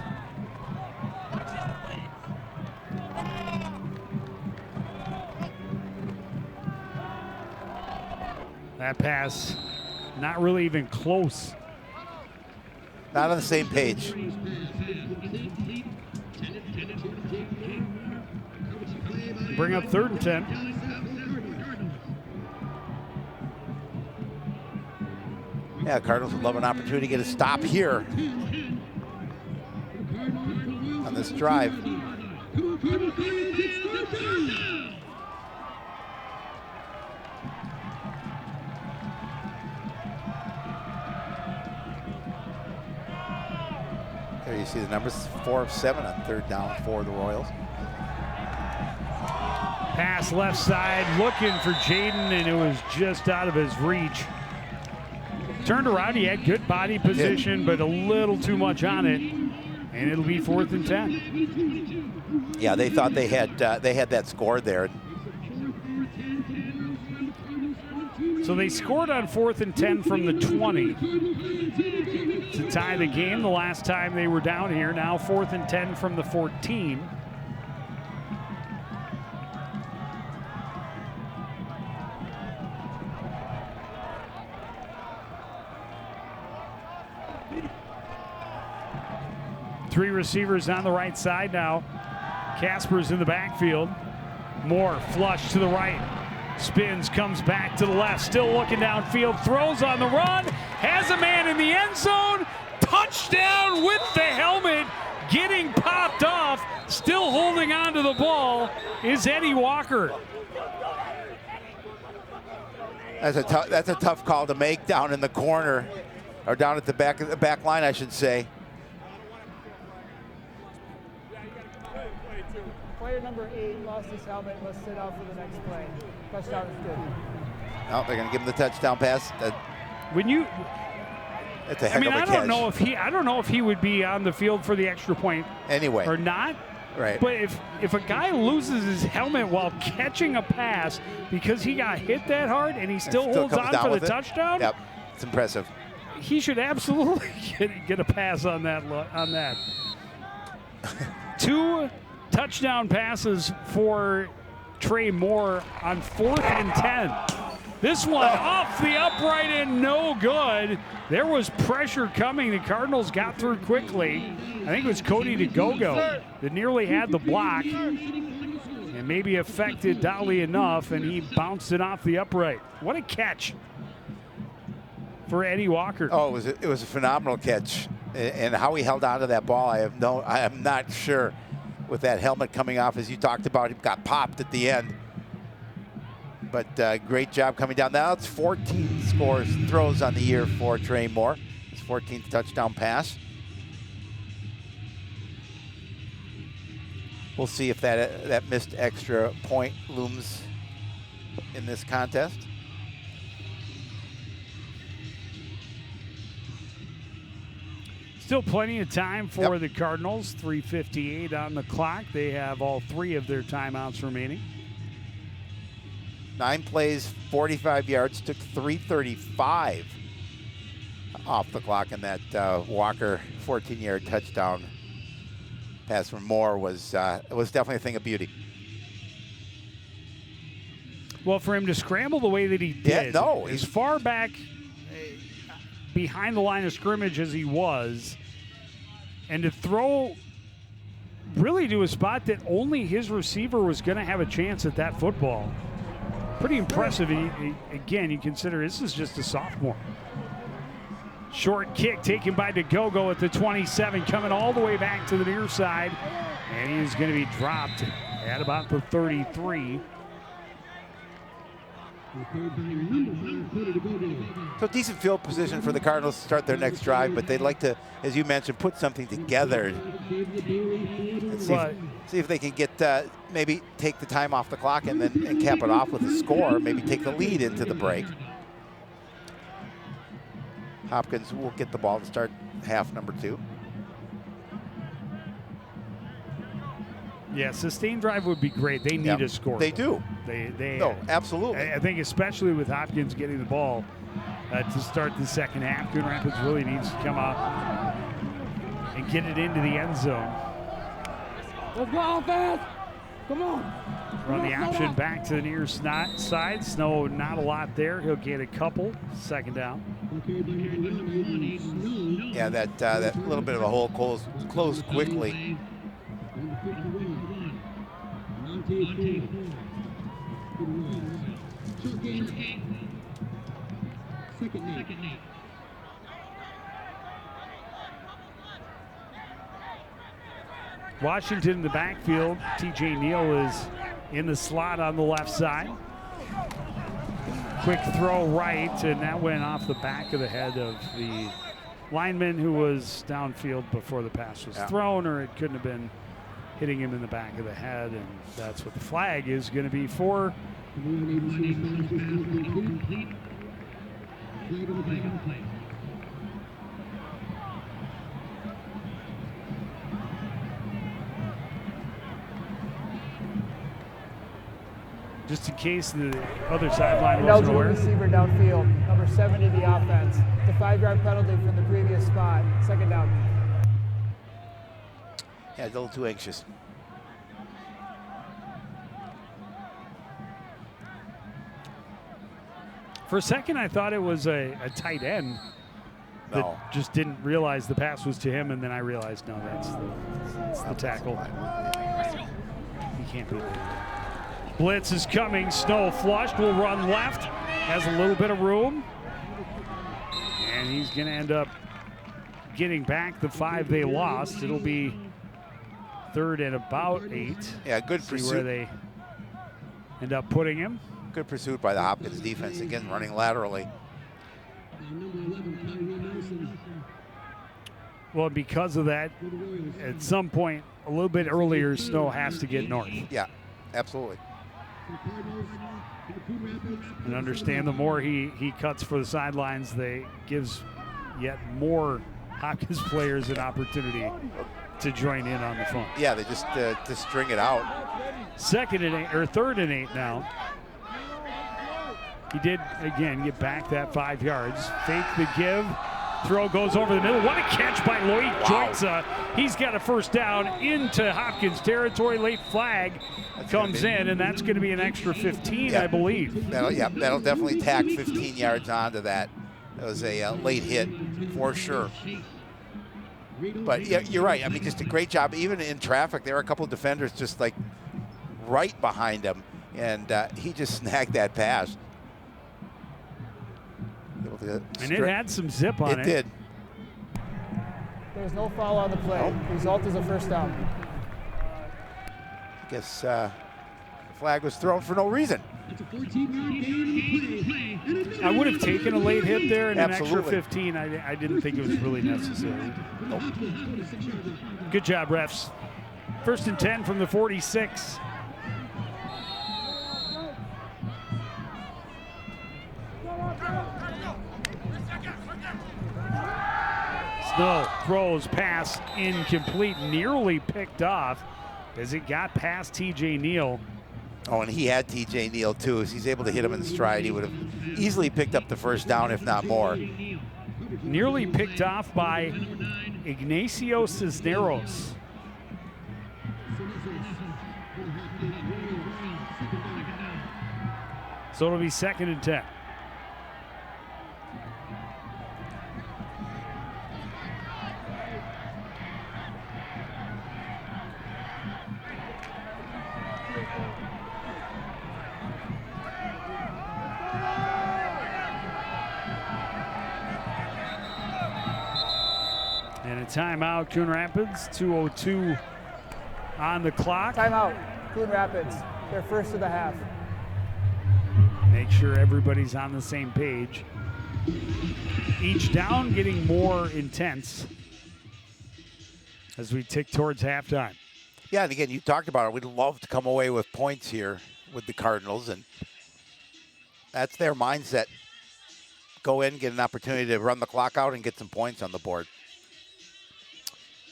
That pass, not really even close. Not on the same page. Bring up 3rd and 10. Yeah, Cardinals would love an opportunity to get a stop here on this drive. see the numbers, 4 of 7 on 3rd down for the Royals. Pass left side, looking for Jaden, and it was just out of his reach. Turned around, he had good body position, but a little too much on it, and it'll be 4th and 10. Yeah, they thought they had that score there. So they scored on 4th and 10 from the 20 to tie the game the last time they were down here. Now 4th and 10 from the 14. Three receivers on the right side now. Casper's in the backfield. Moore flush to the right. Spins, comes back to the left. Still looking downfield. Throws on the run. Has a man in the end zone. Touchdown with the helmet. Getting popped off. Still holding on to the ball is Eddie Walker. That's a tough call to make down in the corner, or down at the back line, I should say. Player number 8 lost his helmet, must sit out for the next play. Touchdown is good. Oh, they're going to give him the touchdown pass. That's a heck of a catch. I don't know if he would be on the field for the extra point anyway or not. Right. But if a guy loses his helmet while catching a pass because he got hit that hard and he still holds on for the touchdown, yep, it's impressive. He should absolutely get a pass on that. 2 touchdown passes for Trey Moore on 4th and 10. This one off the upright and no good. There was pressure coming. The Cardinals got through quickly. I think it was Cody DeGogo that nearly had the block and maybe affected Dolly enough, and he bounced it off the upright. What a catch for Eddie Walker. Oh, it was a phenomenal catch, and how he held on to that ball, I am not sure. With that helmet coming off, as you talked about, he got popped at the end. But great job coming down. Now it's 14 throws on the year for Trey Moore. His 14th touchdown pass. We'll see if that missed extra point looms in this contest. Still plenty of time for the Cardinals. 3:58 on the clock. They have all 3 of their timeouts remaining. 9 plays, 45 yards, took 3:35 off the clock, and that Walker 14-yard touchdown pass from Moore was definitely a thing of beauty. Well, for him to scramble the way that he did, as far back behind the line of scrimmage as he was, and to throw really to a spot that only his receiver was going to have a chance at that football. Pretty impressive. Again, you consider this is just a sophomore. Short kick taken by DeGogo at the 27, coming all the way back to the near side, and he's going to be dropped at about the 33. So decent field position for the Cardinals to start their next drive, but they'd like to, as you mentioned, put something together and see if they can get maybe take the time off the clock and cap it off with a score, maybe take the lead into the break. Hopkins will get the ball to start half number 2. Yeah, sustained drive would be great. They need a score. They do. No, absolutely. I think especially with Hopkins getting the ball to start the second half, Coon Rapids really needs to come out and get it into the end zone. Let's go fast. Come on. Run the option back to the near side. Snow, not a lot there. He'll get a couple. Second down. Yeah, that little bit of a hole closed quickly. Washington in the backfield. TJ Neal is in the slot on the left side. Quick throw right, and that went off the back of the head of the lineman who was downfield before the pass was thrown, or it couldn't have been hitting him in the back of the head, and that's what the flag is going to be for. Just in case the other sideline wasn't aware. Receiver downfield, number 70, the offense. It's a 5-yard penalty from the previous spot. Second down. Yeah, a little too anxious. For a second, I thought it was a tight end that just didn't realize the pass was to him, and then I realized, no, that's the tackle. He can't be there. Blitz is coming. Snow flushed. Will run left. Has a little bit of room. And he's going to end up getting back the 5 they lost. It'll be 3rd and about 8. Yeah, good See pursuit. where they end up putting him. Good pursuit by the Hopkins defense. Again, running laterally. Well, because of that, at some point, a little bit earlier, Snow has to get north. Yeah, absolutely. And understand the more he cuts for the sidelines, they gives yet more Hopkins players an opportunity to join in on the fun. Yeah, they just to string it out. 2nd and 8 or 3rd and 8 now. He did again get back that 5 yards. Fake the give. Throw goes over the middle. What a catch by Lloyd Joitza. He's got a first down into Hopkins territory. Late flag comes in, and that's going to be an extra 15, I believe. That'll definitely tack 15 yards onto that. That was a late hit for sure. But yeah, you're right. I mean, just a great job. Even in traffic, there were a couple of defenders just like right behind him, and he just snagged that pass. And it had some zip on it. It did. There's no foul on the play. Result is a first down. I guess flag was thrown for no reason. I would have taken a late hit there and Absolutely. an extra 15. I didn't think it was really necessary. Nope. Good job, refs. 1st and 10 from the 46. Snow throws, pass incomplete, nearly picked off as it got past TJ Neal. Oh, and he had TJ Neal too. As he's able to hit him in stride, he would have easily picked up the first down, if not more. Nearly picked off by Ignacio Cisneros. So it'll be 2nd and 10. And a timeout, Coon Rapids, 2:02 on the clock. Timeout, Coon Rapids. They're first of the half. Make sure everybody's on the same page. Each down getting more intense as we tick towards halftime. Yeah, and again, you talked about it. We'd love to come away with points here with the Cardinals, and that's their mindset. Go in, get an opportunity to run the clock out and get some points on the board.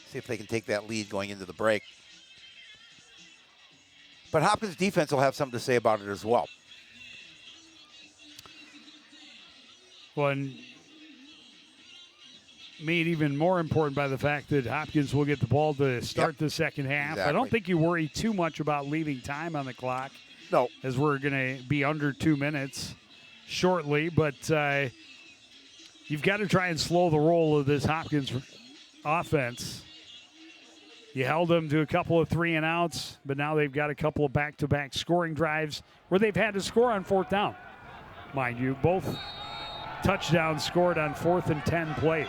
See if they can take that lead going into the break. But Hopkins' defense will have something to say about it as well. Well, and made even more important by the fact that Hopkins will get the ball to start the second half. Exactly. I don't think you worry too much about leaving time on the clock. No. As we're going to be under 2 minutes shortly, but you've got to try and slow the roll of this Hopkins offense. You held them to a couple of 3 and outs, but now they've got a couple of back-to-back scoring drives where they've had to score on 4th down. Mind you, both touchdowns scored on 4th and 10 plays.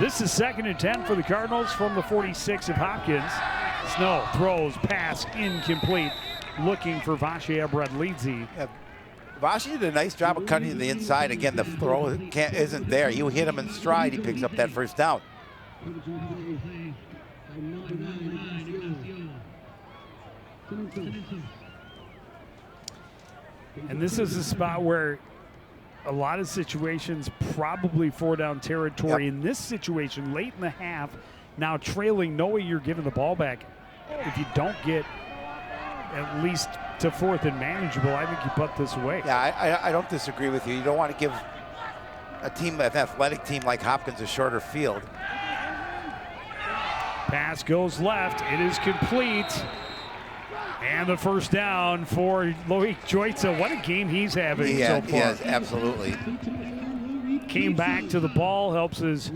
This is 2nd and 10 for the Cardinals from the 46 of Hopkins. Snow throws, pass incomplete, looking for Vache Abradlidze. Washington did a nice job of cutting to the inside. Again, the throw isn't there. You hit him in stride, he picks up that first down. And this is a spot where a lot of situations probably 4-down territory. Yep. In this situation, late in the half, now trailing, knowing you're giving the ball back. If you don't get at least to 4th and manageable, I think you put this away. Yeah, I don't disagree with you. You don't want to give a team, an athletic team like Hopkins, a shorter field. Pass goes left. It is complete. And the first down for Loic Joitza. What a game he's having so far. Yes, absolutely. Came back to the ball, helps his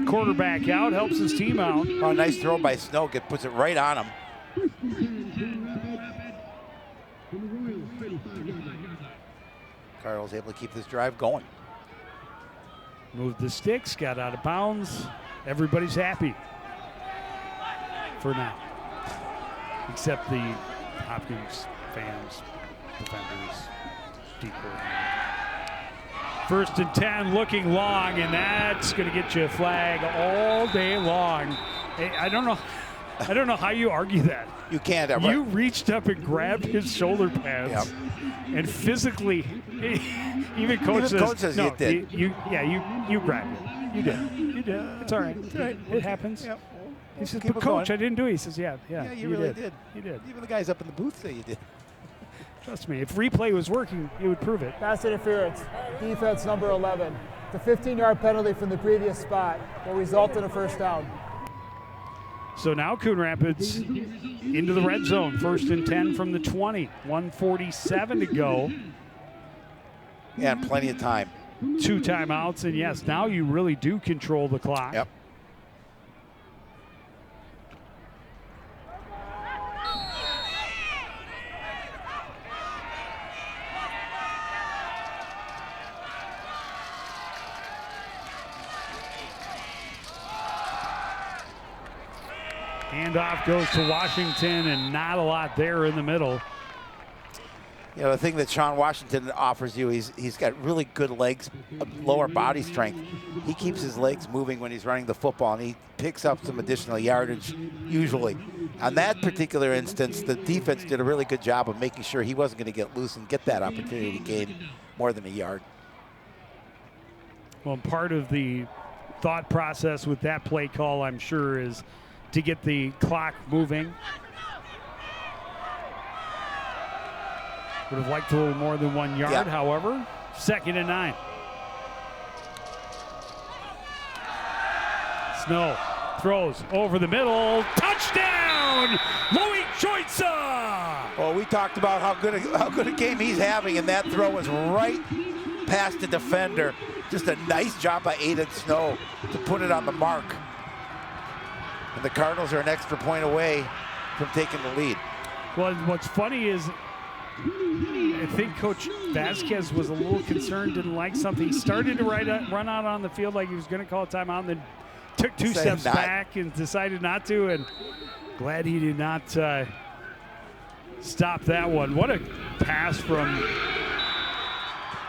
quarterback out, helps his team out. Oh, nice throw by Snow. Puts it right on him. Cardinals able to keep this drive going. Moved the sticks, got out of bounds. Everybody's happy for now, except the Hopkins fans, defenders, deep coordinator. 1st and 10, looking long, and that's going to get you a flag all day long. I don't know how you argue that. You can't. You reached up and grabbed his shoulder pads, and physically, even coach says, no, you did. You grabbed it. You did. It's all right. It happens. Yep. He says, but coach, I didn't do it. He says, yeah, you really did. You did. Even the guys up in the booth say you did. Trust me, if replay was working, it would prove it. Pass interference, defense number 11. The 15-yard penalty from the previous spot will result in a first down. So now Coon Rapids into the red zone. 1st and 10 from the 20. 1:47 to go. Yeah, and plenty of time. 2 timeouts, and yes, now you really do control the clock. Yep. Handoff goes to Washington, and not a lot there in the middle. You know, the thing that Sean Washington offers you, he's got really good legs, lower body strength. He keeps his legs moving when he's running the football, and he picks up some additional yardage usually. On that particular instance, the defense did a really good job of making sure he wasn't going to get loose and get that opportunity to gain more than a yard. Well, part of the thought process with that play call, I'm sure, is to get the clock moving. Would have liked a little more than 1 yard, however. 2nd and 9. Snow throws over the middle. Touchdown! Loic Joitza! Well, we talked about how good a game he's having, and that throw was right past the defender. Just a nice job by Aiden Snow to put it on the mark. And the Cardinals are an extra point away from taking the lead. Well, what's funny is I think Coach Vasquez was a little concerned, didn't like something. He started to run out on the field like he was going to call a timeout, and then took 2 steps back and decided not to. And glad he did not stop that one. What a pass from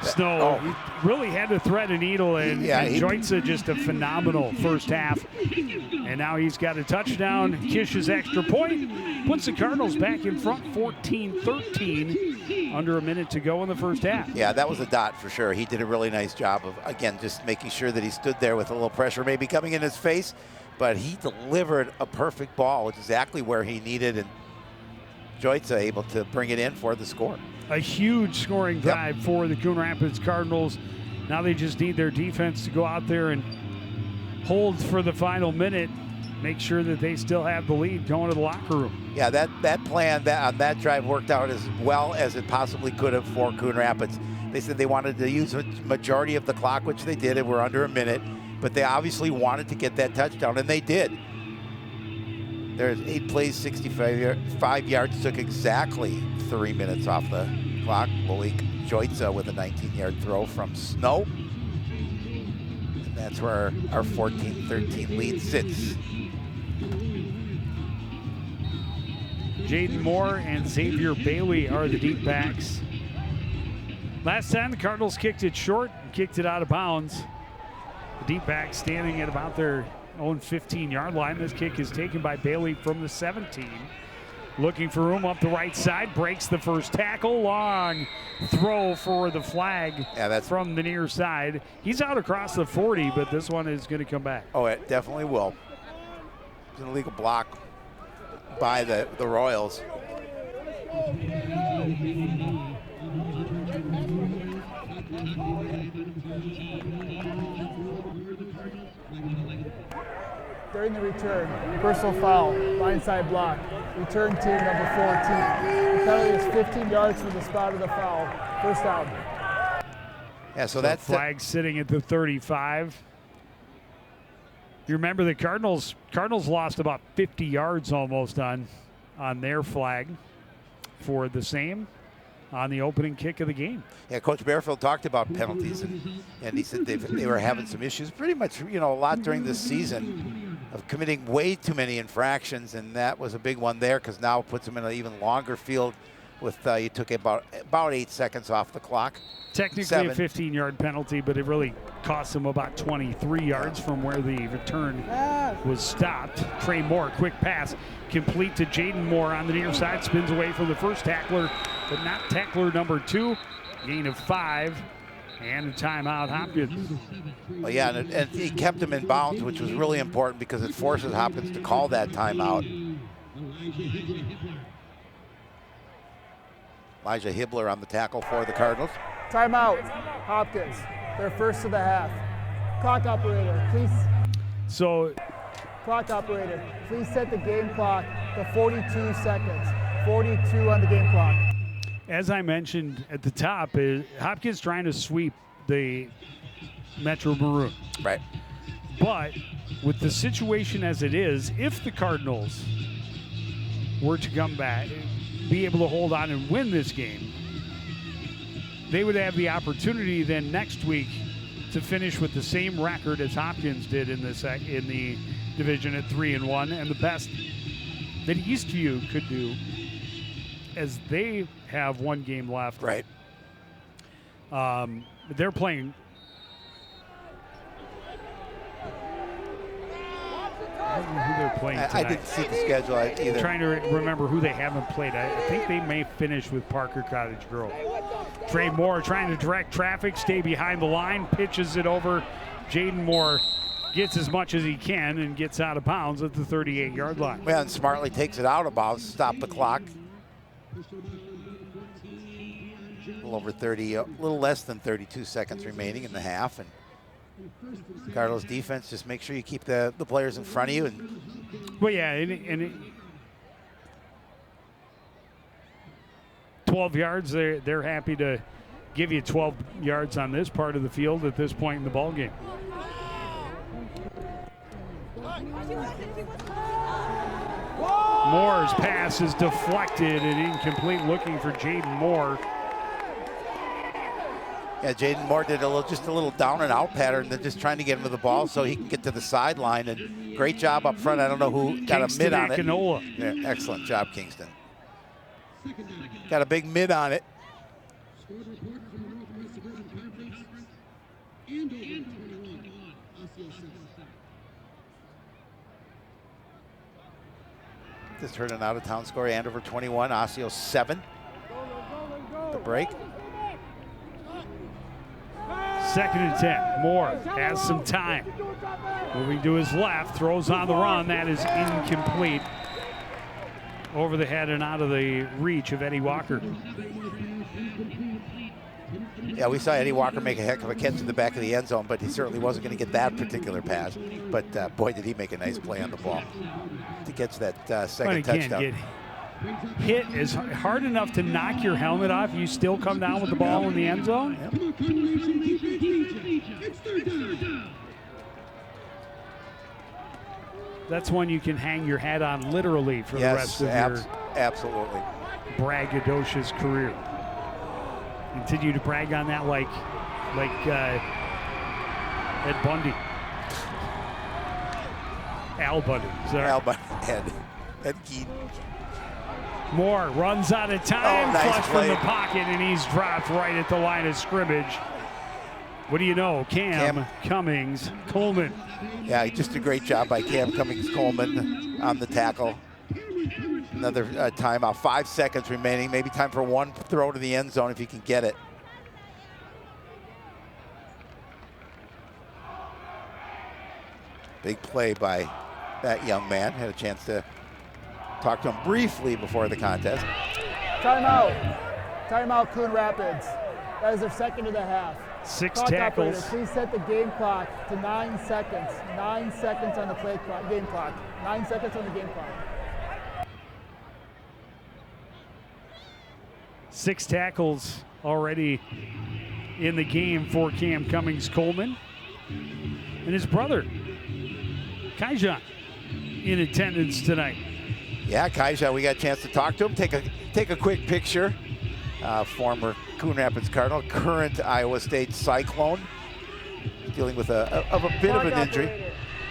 Snow. He really had to thread a needle, and Joitza just a phenomenal first half. And now he's got a touchdown. Kish's extra point puts the Cardinals back in front, 14-13, under a minute to go in the first half. Yeah, that was a dot for sure. He did a really nice job of, again, just making sure that he stood there with a little pressure maybe coming in his face, but he delivered a perfect ball exactly where he needed, and Joitza able to bring it in for the score. A huge scoring drive for the Coon Rapids Cardinals. Now they just need their defense to go out there and hold for the final minute, make sure that they still have the lead going to the locker room. Yeah, that plan on that drive worked out as well as it possibly could have for Coon Rapids. They said they wanted to use a majority of the clock, which they did, and we're under a minute, but they obviously wanted to get that touchdown, and they did. There's 8 plays, 65 yards, took exactly 3 minutes off the clock. Loic Joitza with a 19-yard throw from Snow. And that's where our 14-13 lead sits. Jaden Moore and Xavier Bailey are the deep backs. Last time the Cardinals kicked it short and kicked it out of bounds. The deep back standing at about their own 15-yard line. This kick is taken by Bailey from the 17. Looking for room up the right side, breaks the first tackle. Long throw for the flag from the near side. He's out across the 40, but this one is going to come back. Oh, it definitely will. It's an illegal block by the Royals. During the return, personal foul, blindside block. Return team number 14. The penalty is 15 yards from the spot of the foul. First down. Yeah, so that's flag sitting at the 35. You remember the Cardinals lost about 50 yards almost on their flag for the same on the opening kick of the game. Yeah, Coach Bearfield talked about penalties, and he said they were having some issues pretty much, a lot during this season of committing way too many infractions, and that was a big one there because now it puts them in an even longer field with you took about 8 seconds off the clock. Technically a 15-yard penalty, but it really cost them about 23 yards from where the return was stopped. Trey Moore, quick pass, complete to Jaden Moore on the near side, spins away from the first tackler, but not tackler number 2. Gain of 5, and a timeout, Hopkins. Well, yeah, and he kept him in bounds, which was really important because it forces Hopkins to call that timeout. Elijah Hibbler on the tackle for the Cardinals. Timeout, Hopkins. They're first of the half. Clock operator, please. Clock operator, please set the game clock to 42 seconds. 42 on the game clock. As I mentioned at the top, Hopkins trying to sweep the Metro Maroon. Right. But with the situation as it is, if the Cardinals were to come back, be able to hold on and win this game, they would have the opportunity then next week to finish with the same record as Hopkins did in the division at 3-1, and the best that Eastview could do, as they have one game left. Right. They're playing. I don't know who they're playing tonight. I didn't see the schedule either. I'm trying to remember who they haven't played. I think they may finish with Parker Cottage Grove. Trey Moore trying to direct traffic, stay behind the line, pitches it over. Jaden Moore gets as much as he can and gets out of bounds at the 38-yard line. Well, and smartly takes it out of bounds, stop the clock. A little less than 32 seconds remaining in the half, and Cardinals defense, just make sure you keep the players in front of you. Well, yeah, 12 yards, they're happy to give you 12 yards on this part of the field at this point in the ball game. Moore's pass is deflected and incomplete, looking for Jaden Moore. Yeah, Jaden Moore did just a little down and out pattern, then just trying to get him to the ball so he can get to the sideline. And great job up front. I don't know who got Kingston a mid on it. Akinola. Yeah, excellent job, Kingston. Got a big mid on it. Just heard an out-of-town score. Andover 21, Osseo 7. The break. 2nd and 10. Moore has some time. Moving to his left, throws on the run. That is incomplete. Over the head and out of the reach of Eddie Walker. Yeah, we saw Eddie Walker make a heck of a catch in the back of the end zone, but he certainly wasn't going to get that particular pass. But boy, did he make a nice play on the ball to catch that second touchdown. Hit is hard enough to knock your helmet off. You still come down with the ball in the end zone. Yep. That's one you can hang your hat on literally for the rest of your absolutely braggadocious career. Continue to brag on that like Ed Bundy. Al Bundy. Sorry. Al Bundy. Ed Gein. Moore runs out of time, nice flush from play. the pocket, and he's dropped right at the line of scrimmage. What do you know? Cam Cummings Coleman. Yeah, just a great job by Cam Cummings Coleman on the tackle. Another timeout, 5 seconds remaining. Maybe time for one throw to the end zone if you can get it. Big play by that young man. Had a chance to talk to him briefly before the contest. Timeout. Timeout, Coon Rapids. That is their second of the half. 6 Clock tackles. operator, please set the game clock to 9 seconds. 9 seconds on the play clock, game clock. 9 seconds on the game clock. 6 tackles already in the game for Cam Cummings Coleman. And his brother, Kaijan, in attendance tonight. Yeah, Kaijan, we got a chance to talk to him. Take a quick picture. Former Coon Rapids Cardinal, current Iowa State Cyclone, dealing with a bit of an injury.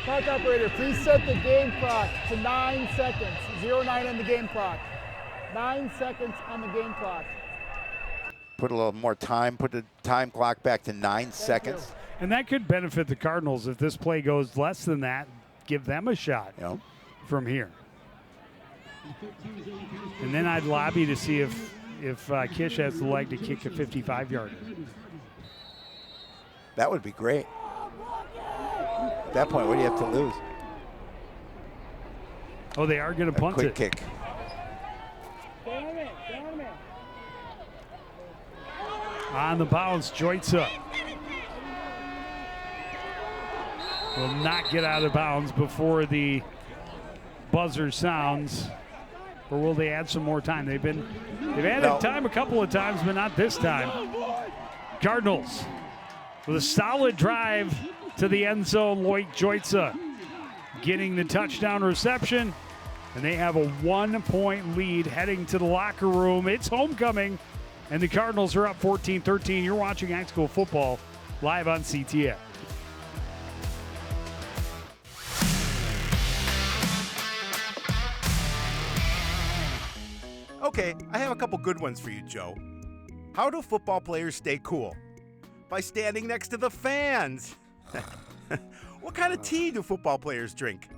Clock operator, please set the game clock to 9 seconds. 0-9 on the game clock. 9 seconds on the game clock. Put a little more time, put the time clock back to 9 seconds. And that could benefit the Cardinals if this play goes less than that. Give them a shot from here. And then I'd lobby to see if Kish has the leg to kick a 55-yarder. That would be great. At that point, what do you have to lose? Oh, they are going to punt quick it. Kick. On the bounce, Joitza will not get out of bounds before the buzzer sounds. Or will they add some more time? They've added time a couple of times, but not this time. Cardinals with a solid drive to the end zone. Loic Joitza getting the touchdown reception, and they have a 1-point lead heading to the locker room. It's homecoming, and the Cardinals are up 14-13. You're watching high school football live on CTN. Okay, I have a couple good ones for you, Joe. How do football players stay cool? By standing next to the fans. What kind of tea do football players drink?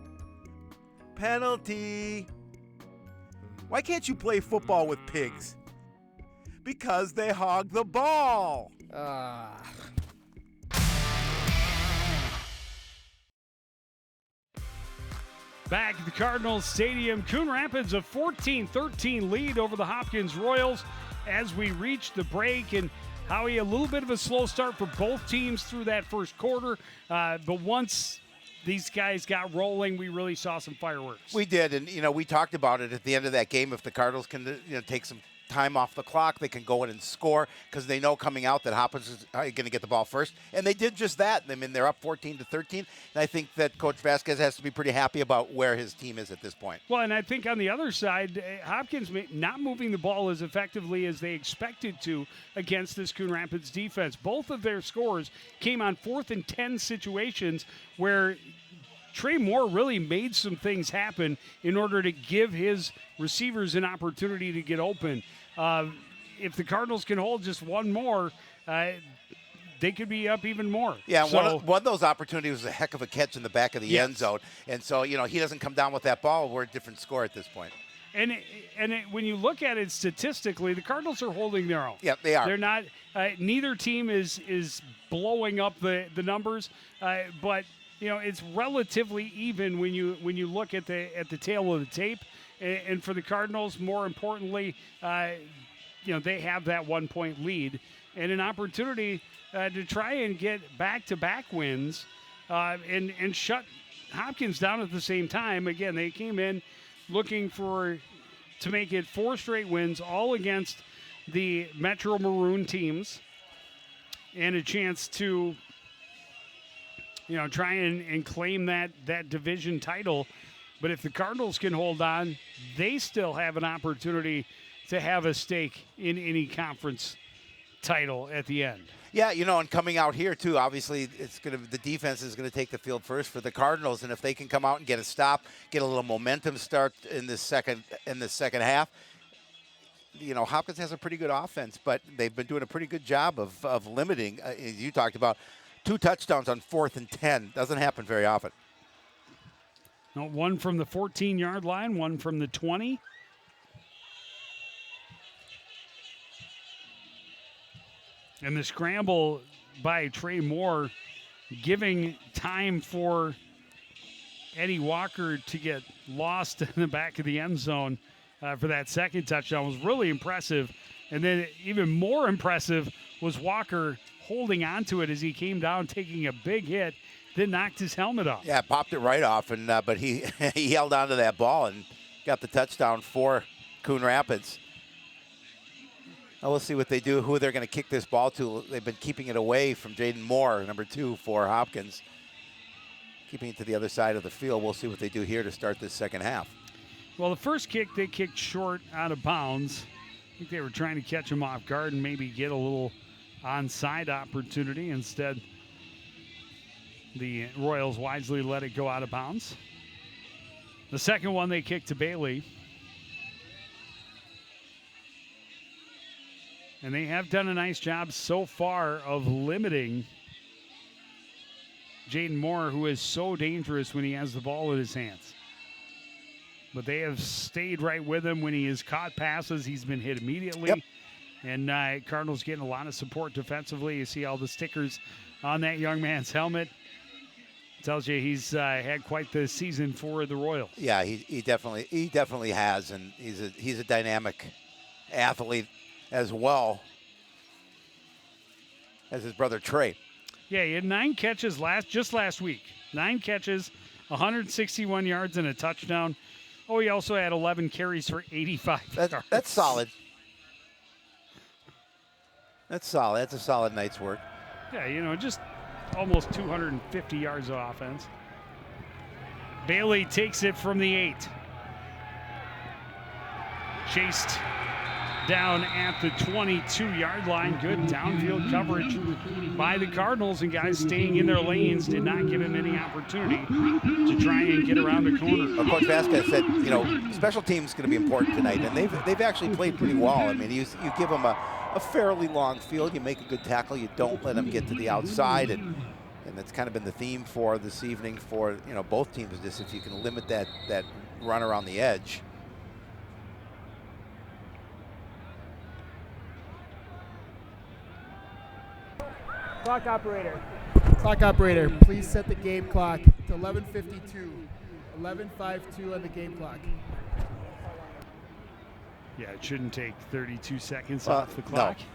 Penalty. Why can't you play football with pigs? Because they hog the ball. Back at the Cardinals Stadium, Coon Rapids a 14-13 lead over the Hopkins Royals as we reach the break. And Howie, a little bit of a slow start for both teams through that first quarter. But once these guys got rolling, we really saw some fireworks. We did, and we talked about it at the end of that game. If the Cardinals can take some time off the clock, they can go in and score because they know coming out that Hopkins is going to get the ball first, and they did just that. I mean, they're up 14-13, and I think that Coach Vasquez has to be pretty happy about where his team is at this point. Well, and I think on the other side, Hopkins not moving the ball as effectively as they expected to against this Coon Rapids defense. Both of their scores came on 4th and 10 situations where Trey Moore really made some things happen in order to give his receivers an opportunity to get open. If the Cardinals can hold just one more, they could be up even more. Yeah, one of those opportunities was a heck of a catch in the back of the end zone. And so, he doesn't come down with that ball, we're a different score at this point. And when you look at it statistically, the Cardinals are holding their own. Yeah, they are. They're not. Neither team is blowing up the numbers, but it's relatively even when you look at the tail of the tape. And for the Cardinals, more importantly, they have that 1-point lead and an opportunity to try and get back-to-back wins and shut Hopkins down at the same time. Again, they came in looking to make it 4 straight wins, all against the Metro Maroon teams, and a chance to try and claim that division title. But if the Cardinals can hold on, they still have an opportunity to have a stake in any conference title at the end. Yeah, and coming out here too, obviously the defense is going to take the field first for the Cardinals, and if they can come out and get a stop, get a little momentum start in the second half, you know, Hopkins has a pretty good offense, but they've been doing a pretty good job of limiting. As you talked about, 2 touchdowns on 4th and 10. Doesn't happen very often. No, one from the 14-yard line, one from the 20. And the scramble by Trey Moore, giving time for Eddie Walker to get lost in the back of the end zone for that second touchdown, was really impressive. And then even more impressive was Walker holding onto it as he came down, taking a big hit, then knocked his helmet off. Yeah, popped it right off, and but he he held onto that ball and got the touchdown for Coon Rapids. Now we'll see what they do, who they're going to kick this ball to. They've been keeping it away from Jaden Moore, number 2 for Hopkins. Keeping it to the other side of the field. We'll see what they do here to start this second half. Well, the first kick, they kicked short out of bounds. I think they were trying to catch him off guard and maybe get a little onside opportunity. Instead, the Royals wisely let it go out of bounds. The second one, they kicked to Bailey. And they have done a nice job so far of limiting Jaden Moore, who is so dangerous when he has the ball in his hands. But they have stayed right with him. When he has caught passes, he's been hit immediately. Yep. And Cardinals getting a lot of support defensively. You see all the stickers on that young man's helmet. Tells you he's had quite the season for the Royals. Yeah, he definitely has, and he's a dynamic athlete as well as his brother Trey. Yeah, he had 9 catches just last week. 9 catches, 161 yards and a touchdown. Oh, he also had 11 carries for 85 yards. That's solid. That's solid. That's a solid night's work. Yeah, you know, just almost 250 yards of offense. Bailey takes it from the 8. Chased down at the 22-yard line. Good downfield coverage by the Cardinals, and guys staying in their lanes did not give him any opportunity to try and get around the corner. Well, Coach Vasquez said, you know, special teams is going to be important tonight, and they've actually played pretty well. I mean, you give them a fairly long field, you make a good tackle, you don't let them get to the outside, and that's kind of been the theme for this evening for, you know, both teams. Just if you can limit that run around the edge. Clock operator. Clock operator, please set the game clock to 11:52. 11:52 on the game clock. Yeah, it shouldn't take 32 seconds off the clock. No.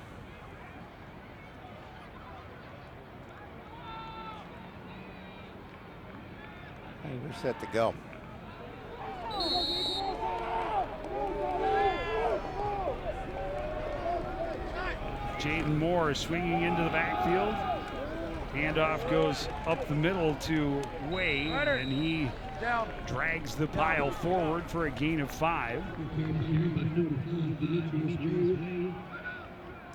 Hey, we're set to go. Jaden Moore swinging into the backfield. Handoff goes up the middle to Way, and he drags the pile forward for a gain of 5.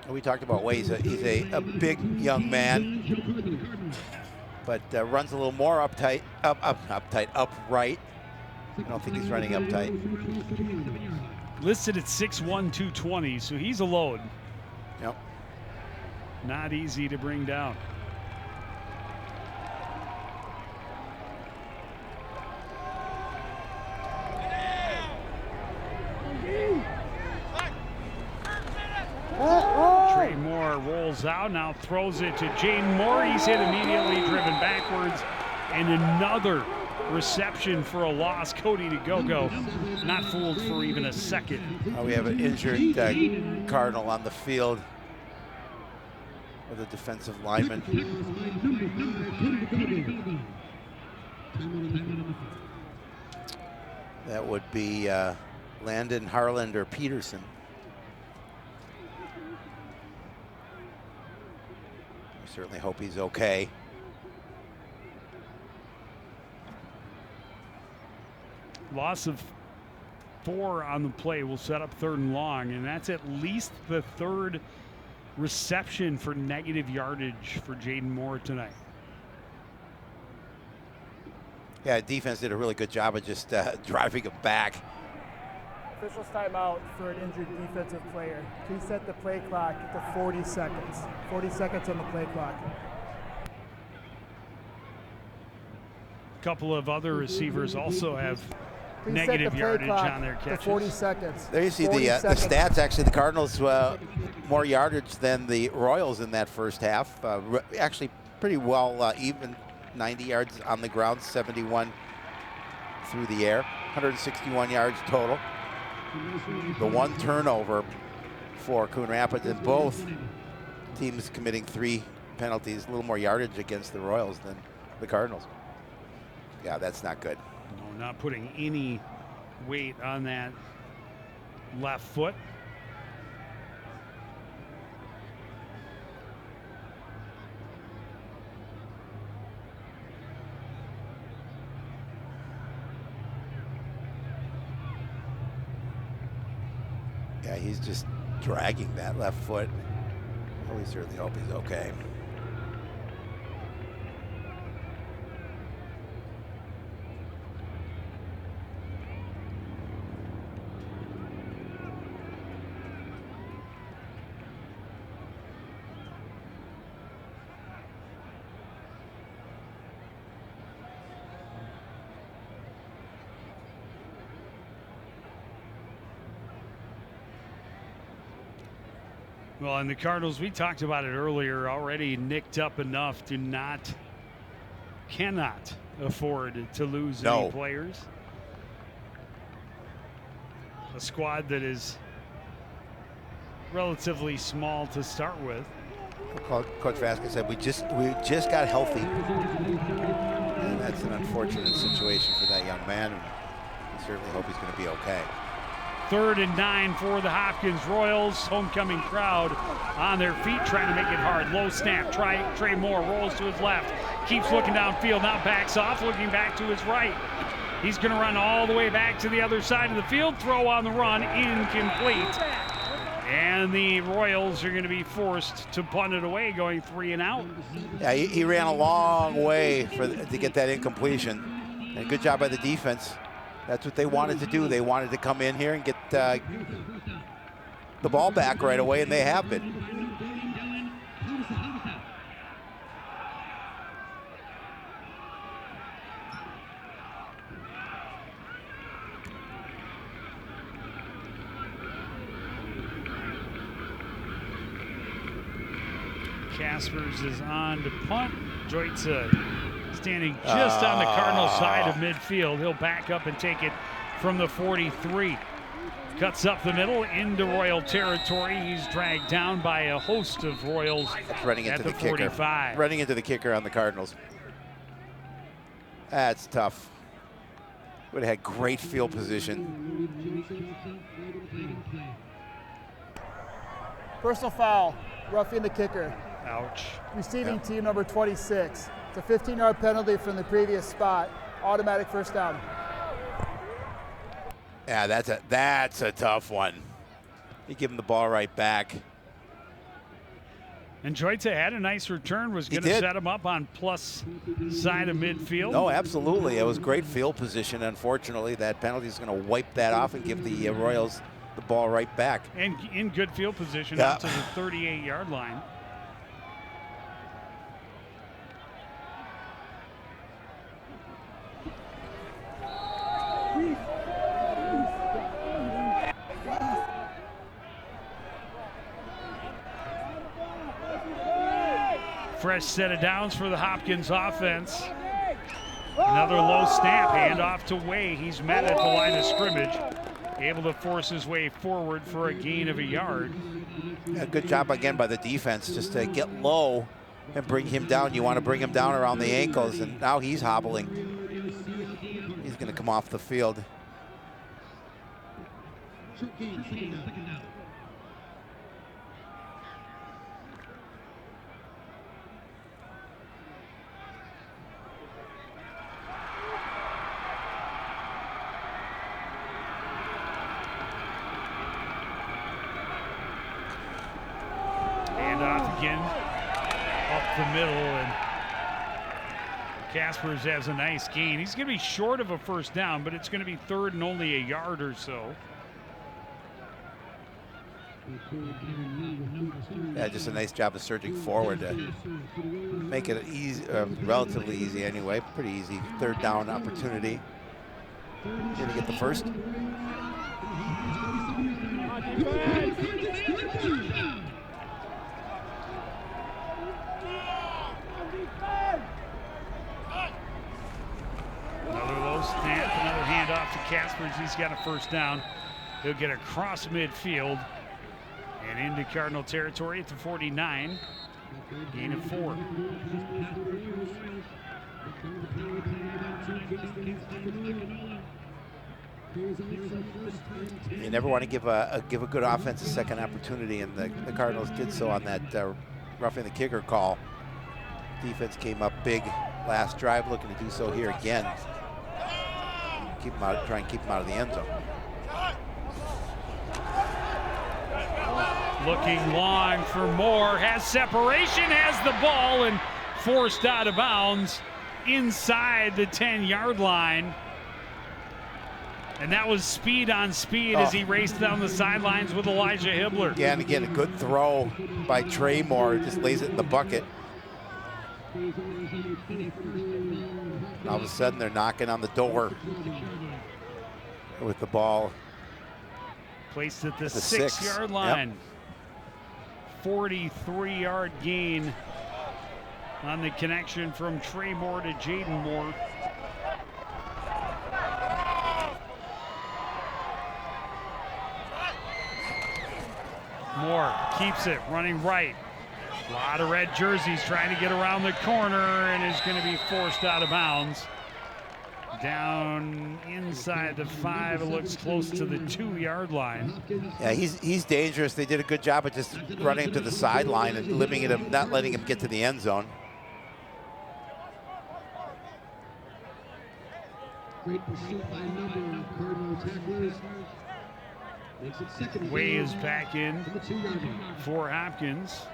We talked about Way. He's a big young man, but runs a little more upright. I don't think he's running uptight. Listed at 6'1", 220, so he's a load. Yep. Not easy to bring down. Trey Moore rolls out, now throws it to Jaden Moore. He's hit immediately, driven backwards, and another reception for a loss. Cody to go. Not fooled for even a second. We have an injured Cardinal on the field with a defensive lineman. That would be Landon Harland or Peterson. We certainly hope he's okay. Loss of 4 on the play will set up 3rd and long, and that's at least the 3rd reception for negative yardage for Jaden Moore tonight. Yeah, defense did a really good job of just driving him back. Officials timeout for an injured defensive player. Please set the play clock to 40 seconds. 40 seconds on the play clock. A couple of other receivers also have Please negative set the play yardage clock on their to catches. 40 seconds. There you see 40 the seconds. stats. Actually, the Cardinals more yardage than the Royals in that first half. Actually, pretty well even. 90 yards on the ground, 71 through the air, 161 yards total. The one turnover for Coon Rapids, and both teams committing 3 penalties, a little more yardage against the Royals than the Cardinals. Yeah, that's not good. No, not putting any weight on that left foot. Yeah, he's just dragging that left foot. Well, we certainly hope he's okay. Well, and the Cardinals, we talked about it earlier, already nicked up enough to cannot afford to lose any players. A squad that is relatively small to start with. Coach Vasquez said we just got healthy, and that's an unfortunate situation for that young man. And we certainly hope he's going to be okay. 3rd and 9 for the Hopkins Royals. Homecoming crowd on their feet trying to make it hard. Low snap. Trey Moore rolls to his left. Keeps looking downfield. Now backs off, looking back to his right. He's going to run all the way back to the other side of the field. Throw on the run. Incomplete. And the Royals are going to be forced to punt it away, going 3 and out. Yeah, he ran a long way to get that incompletion. And good job by the defense. That's what they wanted to do. They wanted to come in here and get the ball back right away, and they have been. Kaspers is on to punt. Joitza standing just on the Cardinal side of midfield. He'll back up and take it from the 43. Cuts up the middle into Royal territory. He's dragged down by a host of Royals running into at the the kicker. 45. Running into the kicker on the Cardinals. That's tough. Would have had great field position. Personal foul, roughing the kicker. Ouch. Receiving team number 26. It's a 15-yard penalty from the previous spot. Automatic first down. Yeah, that's a tough one. You give him the ball right back. And Joitza had a nice return, was going to set him up on plus side of midfield. No, absolutely. It was great field position. Unfortunately, that penalty is going to wipe that off and give the Royals the ball right back. And in good field position up to the 38-yard line. Fresh set of downs for the Hopkins offense. Another low snap, handoff to Way. He's met at the line of scrimmage, able to force his way forward for a gain of a yard. Yeah, good job again by the defense just to get low and bring him down. You want to bring him down around the ankles, and now he's hobbling. He's going to come off the field. Again, up the middle, and Kaspers has a nice gain. He's going to be short of a first down, but it's going to be 3rd and only a yard or so. Yeah, just a nice job of surging forward to make it easy, relatively easy anyway. Pretty easy third down opportunity. Here to get the first. Another handoff to Kaspers. He's got a first down. He'll get across midfield and into Cardinal territory at the 49. Gain of 4. You never want to give a good offense a second opportunity, and the Cardinals did so on that roughing the kicker call. Defense came up big last drive, looking to do so here again. Keep him out, try and keep him out of the end zone. Looking long for Moore, has separation, has the ball, and forced out of bounds inside the 10-yard line. And that was speed on speed as he raced down the sidelines with Elijah Hibbler. Yeah, and again, a good throw by Trey Moore, just lays it in the bucket. All of a sudden, they're knocking on the door with the ball. Placed at the 6-yard line. Yep. 43-yard gain on the connection from Trey Moore to Jaden Moore. Moore keeps it, running right. A lot of red jerseys trying to get around the corner and is going to be forced out of bounds. Down inside the 5, it looks close to the 2-yard line. Yeah, he's dangerous. They did a good job of just running him to the sideline and limiting him, not letting him get to the end zone. Great pursuit by a number of Cardinal tacklers. Makes it second. Way is back in for Hopkins.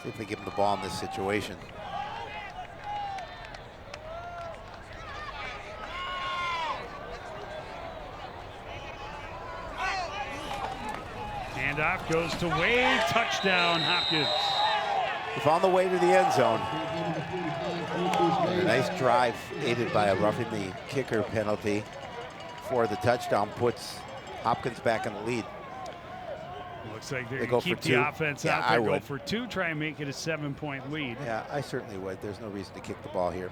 See if they give him the ball in this situation. Handoff goes to Wade, touchdown Hopkins. He found the way to the end zone. A nice drive aided by a roughing the kicker penalty for the touchdown puts Hopkins back in the lead. Looks like they're going to keep the offense out there, go for 2, try and make it a 7-point lead. Yeah, I certainly would. There's no reason to kick the ball here.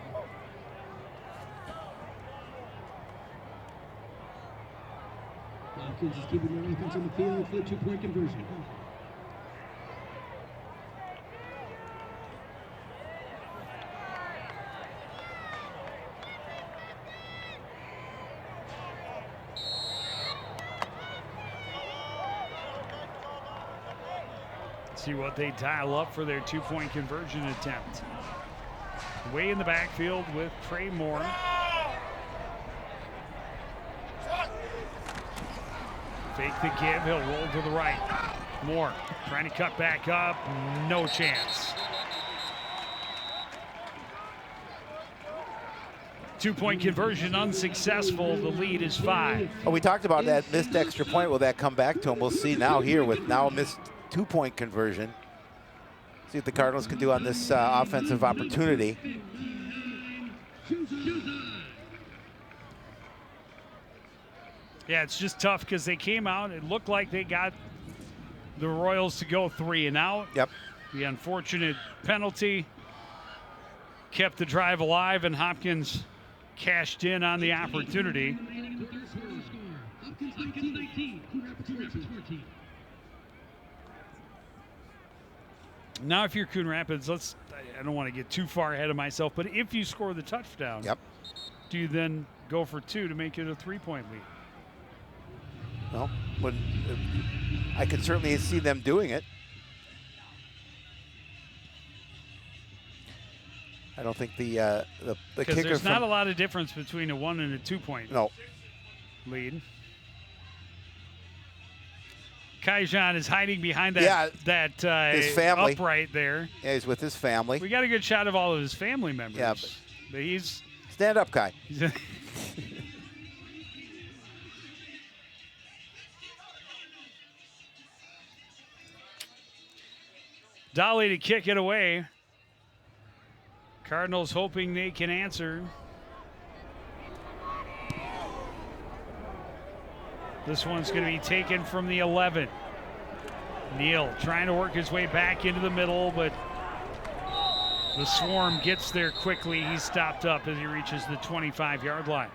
Hopkins is keeping their offense on the field for a 2-point conversion. See what they dial up for their 2-point conversion attempt. Way in the backfield with Trey Moore. Fake the give, he'll roll to the right. Moore trying to cut back up, no chance. 2-point conversion unsuccessful, the lead is 5. Oh, we talked about that missed extra point. Will that come back to him? We'll see now here with now a missed 2-point conversion. See what the Cardinals can do on this offensive opportunity. Yeah, it's just tough because they came out. It looked like they got the Royals to go 3 and out. Yep. The unfortunate penalty kept the drive alive, and Hopkins cashed in on the opportunity. Now, if you're Coon Rapids, I don't want to get too far ahead of myself, but if you score the touchdown, yep, do you then go for 2 to make it a 3-point lead? Well, I could certainly see them doing it. I don't think the kicker. There's not a lot of difference between a 1 and a 2-point lead. Kaijan is hiding behind that his family upright there. Yeah, he's with his family. We got a good shot of all of his family members. Yeah, but he's stand up, Kai. Dolly to kick it away. Cardinals hoping they can answer. This one's going to be taken from the 11. Neal trying to work his way back into the middle, but the Swarm gets there quickly. He's stopped up as he reaches the 25-yard line.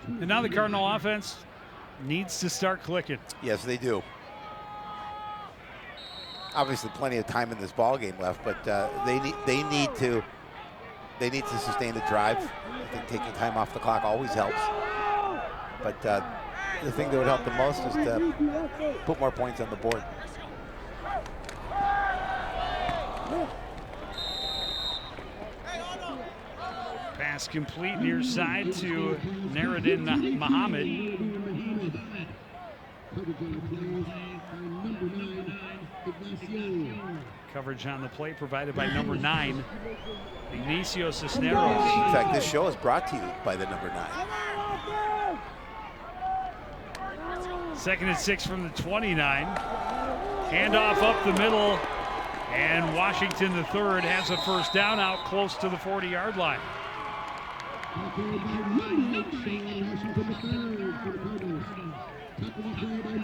And now the Cardinal offense needs to start clicking. Yes, they do. Obviously, plenty of time in this ball game left, but they need to sustain the drive. I think taking time off the clock always helps. But the thing that would help the most is to put more points on the board. Pass complete near side to Naradin Muhammad. Coverage on the play provided by number 9, Ignacio Cisneros. In fact, this show is brought to you by the number 9. 2nd and 6 from the 29. Handoff up the middle, and Washington, the third, has a first down out close to the 40-yard line.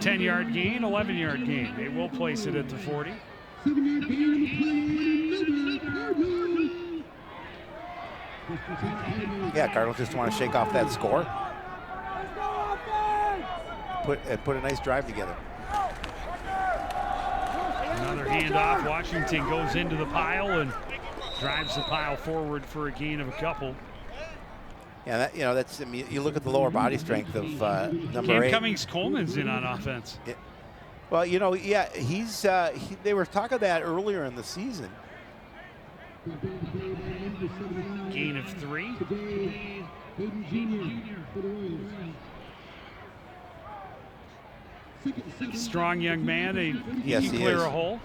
10-yard gain, 11-yard gain. They will place it at the 40. Yeah, Cardinals just want to shake off that score. Put a nice drive together. Another handoff. Washington goes into the pile and drives the pile forward for a gain of a couple. Yeah, that's. I mean, you look at the lower body strength of number 8. Cummings Coleman's in on offense. Yeah. Well, yeah, they were talking that earlier in the season. Gain of 3. Strong young man. He can clear a hole.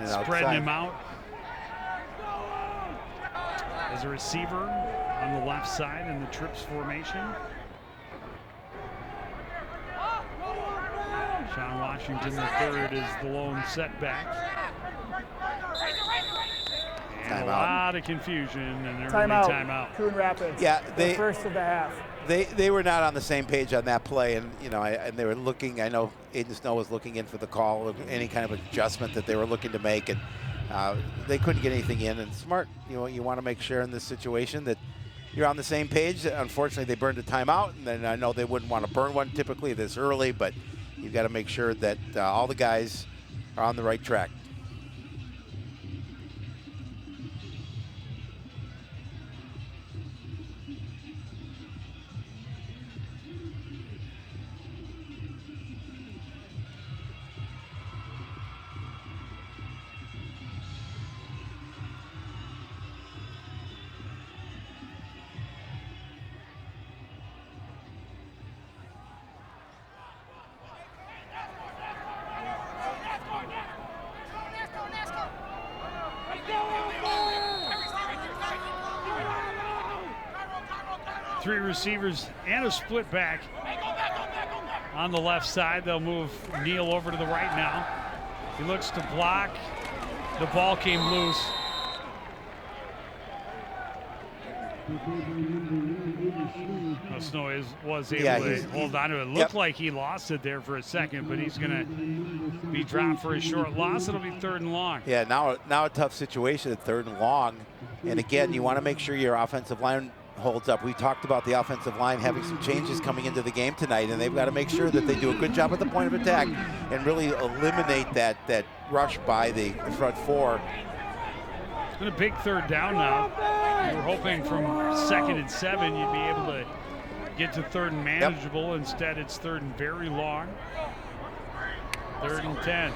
Spreading him out. As a receiver on the left side in the trips formation. Sean Washington, the third, is the lone setback. And a lot of confusion and an early timeout. Coon Rapids. Yeah, the first of the half. They were not on the same page on that play, and and they were looking. I know Aiden Snow was looking in for the call, any kind of adjustment that they were looking to make, and they couldn't get anything in. And smart, you want to make sure in this situation that you're on the same page. Unfortunately, they burned a timeout, and then I know they wouldn't want to burn one typically this early, but you've got to make sure that all the guys are on the right track. Three receivers and a split back on the left side. They'll move Neal over to the right now. He looks to block. The ball came loose. Snow was able to hold on to it. It looked like he lost it there for a second, but he's going to be dropped for a short loss. It'll be 3rd and long. Yeah, now a tough situation at 3rd and long. And again, you want to make sure your offensive line holds up. We talked about the offensive line having some changes coming into the game tonight, and they've got to make sure that they do a good job at the point of attack and really eliminate that rush by the front four. It's been a big 3rd down now. You were hoping from 2nd and 7 you'd be able to get to 3rd and manageable. Yep. Instead, it's 3rd and very long. 3rd and 10.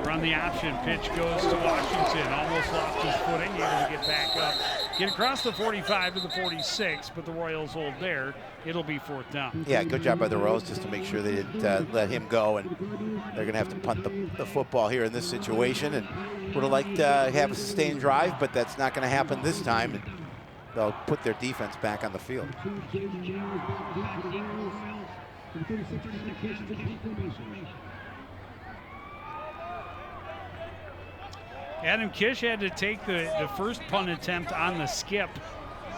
Run the option. Pitch goes to Washington. Almost lost his footing. Able to get back up get across the 45 to the 46, but the Royals hold there. It'll be 4th down. Yeah, good job by the Royals just to make sure they didn't let him go, and they're going to have to punt the football here in this situation, and would have liked to have a sustained drive, but that's not going to happen this time. And they'll put their defense back on the field. Adam Kish had to take the first punt attempt on the skip.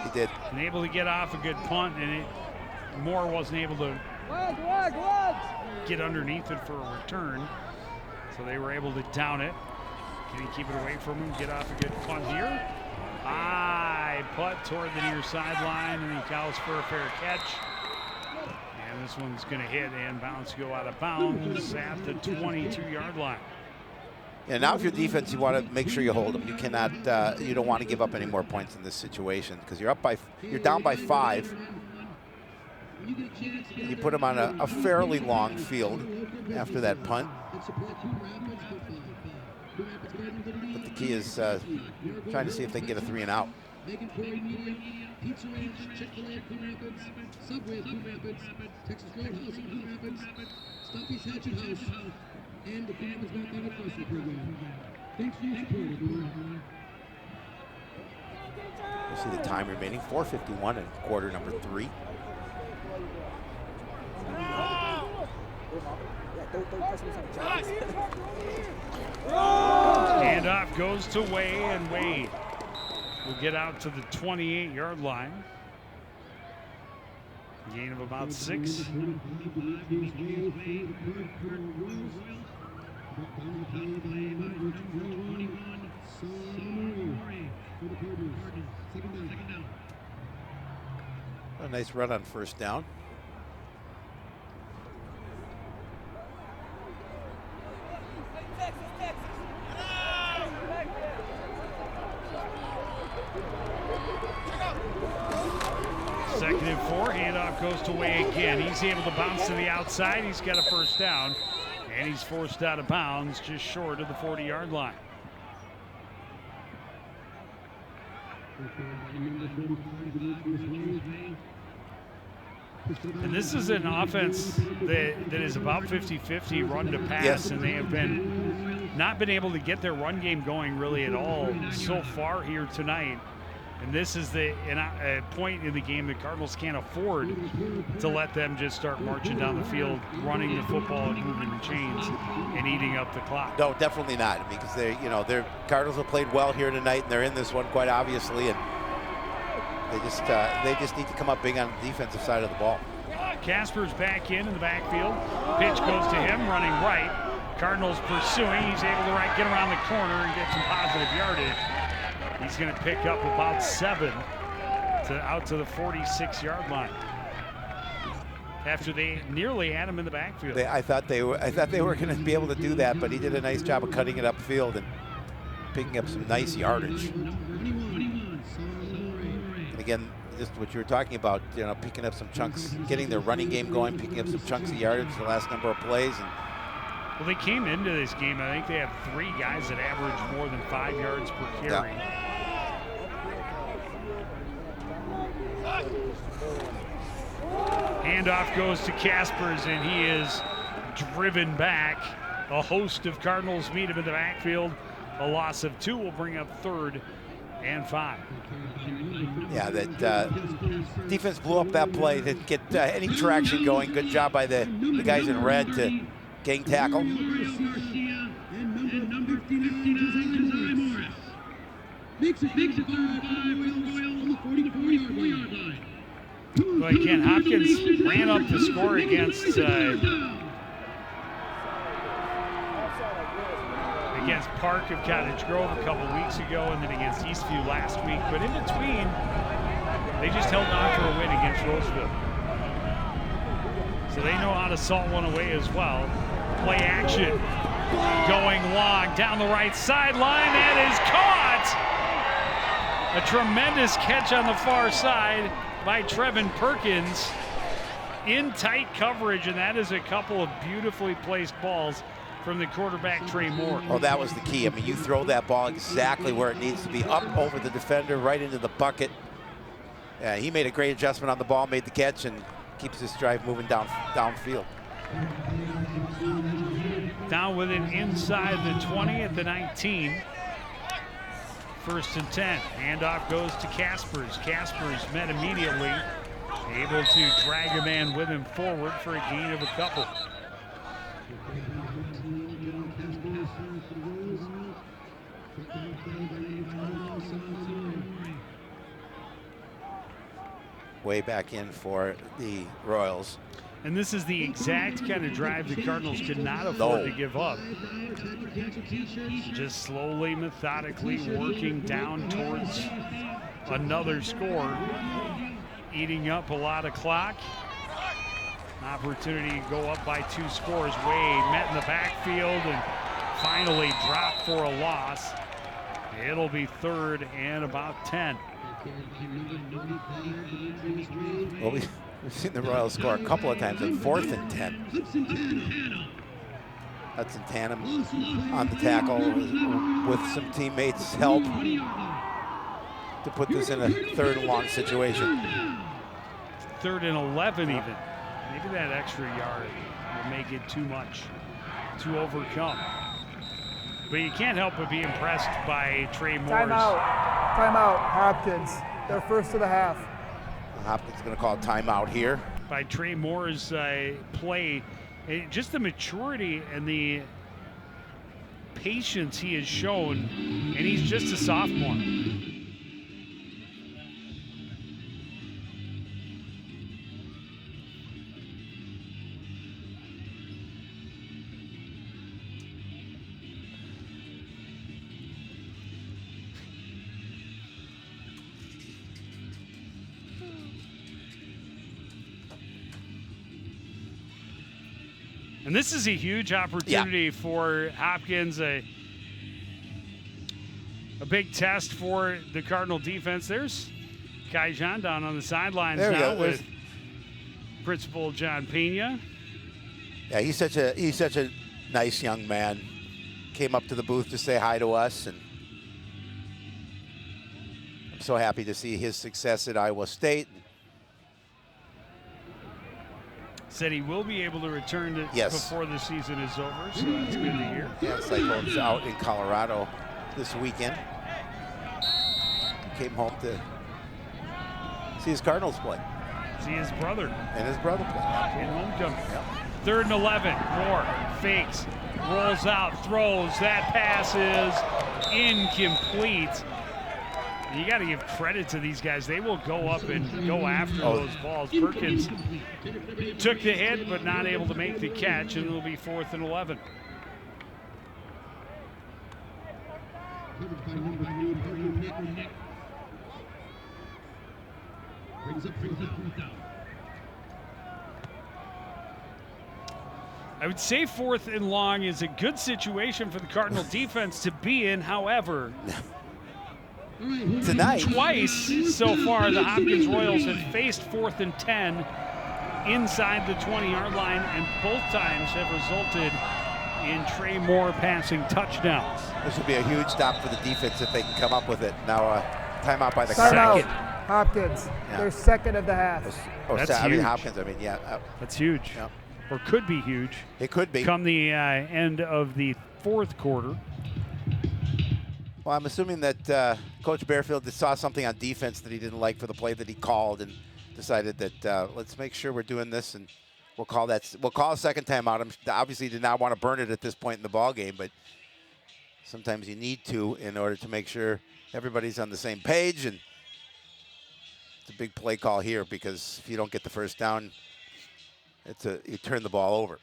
He did. And able to get off a good punt, and Moore wasn't able to get underneath it for a return. So they were able to down it. Can he keep it away from him? Get off a good punt here. High putt toward the near sideline, and he counts for a fair catch. And this one's going to hit and bounce, go out of bounds at the 22-yard line. Yeah, now if you're defense, you want to make sure you hold them. You cannot, you don't want to give up any more points in this situation because you're down by 5. You put them on a fairly long field after that punt. But the key is trying to see if they can get a 3 and out. Pizza Ranch, Chick-fil-A, Coon Rapids, Subway, Coon Rapids, Texas Roadhouse in Coon Rapids, Stumpy's Hatchet House, and the Coon Rapids Backpacker Crossing Program. Thanks for your support, everyone. You see the time remaining, 4:51 in quarter number 3. Handoff goes to Way, and Wade will get out to the 28-yard line. Gain of about 6. A nice run on 1st down. Second and 4, handoff goes to Way again. He's able to bounce to the outside. He's got a 1st down, and he's forced out of bounds just short of the 40-yard line. And this is an offense that is about 50-50 run to pass, yes. And they have not been able to get their run game going really at all so far here tonight. And this is a point in the game the Cardinals can't afford to let them just start marching down the field, running the football and moving the chains and eating up the clock. No, definitely not, because their Cardinals have played well here tonight, and they're in this one quite obviously, and they just need to come up big on the defensive side of the ball. Casper's back in the backfield. Pitch goes to him, running right. Cardinals pursuing. He's able to get around the corner and get some positive yardage. He's going to pick up about 7 out to the 46-yard line. After they nearly had him in the backfield. I thought they were going to be able to do that, but he did a nice job of cutting it upfield and picking up some nice yardage. And again, just what you were talking about, picking up some chunks, getting their running game going, picking up some chunks of yardage the last number of plays. Well, they came into this game, I think they have 3 guys that average more than 5 yards per carry. Yeah. Handoff goes to Caspers, and he is driven back. A host of Cardinals meet him in the backfield. A loss of 2 will bring up 3rd and 5. Yeah, that defense blew up that play. Didn't get any traction going. Good job by the guys in red to gang tackle. Well, again, Hopkins ran up the score against Park of Cottage Grove a couple weeks ago, and then against Eastview last week. But in between, they just held on for a win against Roseville. So they know how to salt one away as well. Play action, going long down the right sideline. That is caught. A tremendous catch on the far side by Trevin Perkins in tight coverage, and that is a couple of beautifully placed balls from the quarterback, Trey Moore. Oh, that was the key. I mean, you throw that ball exactly where it needs to be, up over the defender, right into the bucket. Yeah, he made a great adjustment on the ball, made the catch, and keeps this drive moving downfield. Down with it inside the 20 at the 19. 1st and 10. Handoff goes to Caspers. Caspers met immediately. Able to drag a man with him forward for a gain of a couple. Way back in for the Royals. And this is the exact kind of drive the Cardinals could not afford to give up. Just slowly, methodically working down towards another score, eating up a lot of clock. Opportunity to go up by 2 scores. Wade met in the backfield and finally dropped for a loss. It'll be 3rd and about 10. Well, we've seen the Royals score a couple of times on 4th and 10. Hudson Tannen on the tackle with some teammates' help to put this in a 3rd and long situation. 3rd and 11 even. Maybe that extra yard will make it too much to overcome. But you can't help but be impressed by Trey Moore's. Timeout, Hopkins. They're 1st of the half. Hopkins going to call a timeout here. By Trey Moore's play, just the maturity and the patience he has shown, and he's just a sophomore. And this is a huge opportunity for Hopkins, a big test for the Cardinal defense. There's Kai Jean down on the sidelines now with Principal John Pena. Yeah, he's such a nice young man. Came up to the booth to say hi to us, and I'm so happy to see his success at Iowa State. Said he will be able to return to before the season is over, so that's good to hear. Yeah, Cyclone's out in Colorado this weekend. Came home to see his Cardinals play. See his brother. And his brother play. In homecoming. 3rd and 11. Moore fakes, rolls out, throws. That pass is incomplete. You got to give credit to these guys. They will go up and go after those balls. Perkins took the hit, but not able to make the catch, and it'll be 4th and 11. I would say 4th and long is a good situation for the Cardinal defense to be in. However, tonight, twice so far, the Hopkins Royals have faced 4th and 10 inside the 20-yard line, and both times have resulted in Trey Moore passing touchdowns. This would be a huge stop for the defense if they can come up with it. Now, timeout by the Timeout, Hopkins. Yeah. They're 2nd of the half. That's huge. I mean, Hopkins, That's huge. Yeah. Or could be huge. It could be. Come the end of the 4th quarter. Well, I'm assuming that Coach Bearfield saw something on defense that he didn't like for the play that he called, and decided that let's make sure we're doing this, and we'll call a 2nd timeout. Obviously, did not want to burn it at this point in the ball game, but sometimes you need to in order to make sure everybody's on the same page. And it's a big play call here, because if you don't get the 1st down, you turn the ball over.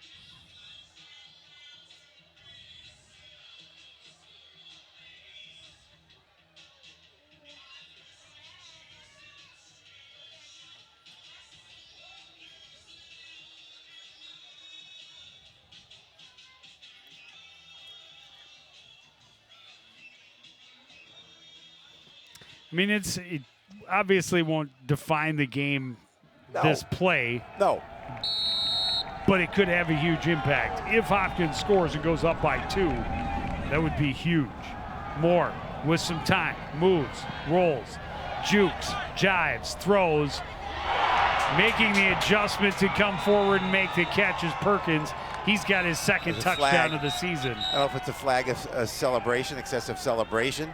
I mean, it obviously won't define the game, this play. No. but it could have a huge impact. If Hopkins scores and goes up by 2, that would be huge. Moore with some time, moves, rolls, jukes, jives, throws, making the adjustment to come forward and make the catch is Perkins. He's got his second touchdown of the season. I don't know if it's a flag of a celebration, excessive celebration.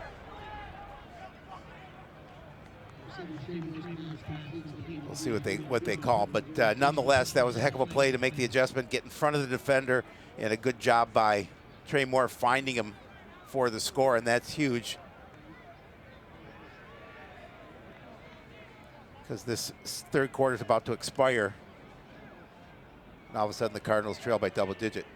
We'll see what they call, but nonetheless, that was a heck of a play to make the adjustment, get in front of the defender, and a good job by Trey Moore finding him for the score, and that's huge. Because this third quarter is about to expire. And all of a sudden, the Cardinals trail by double digit.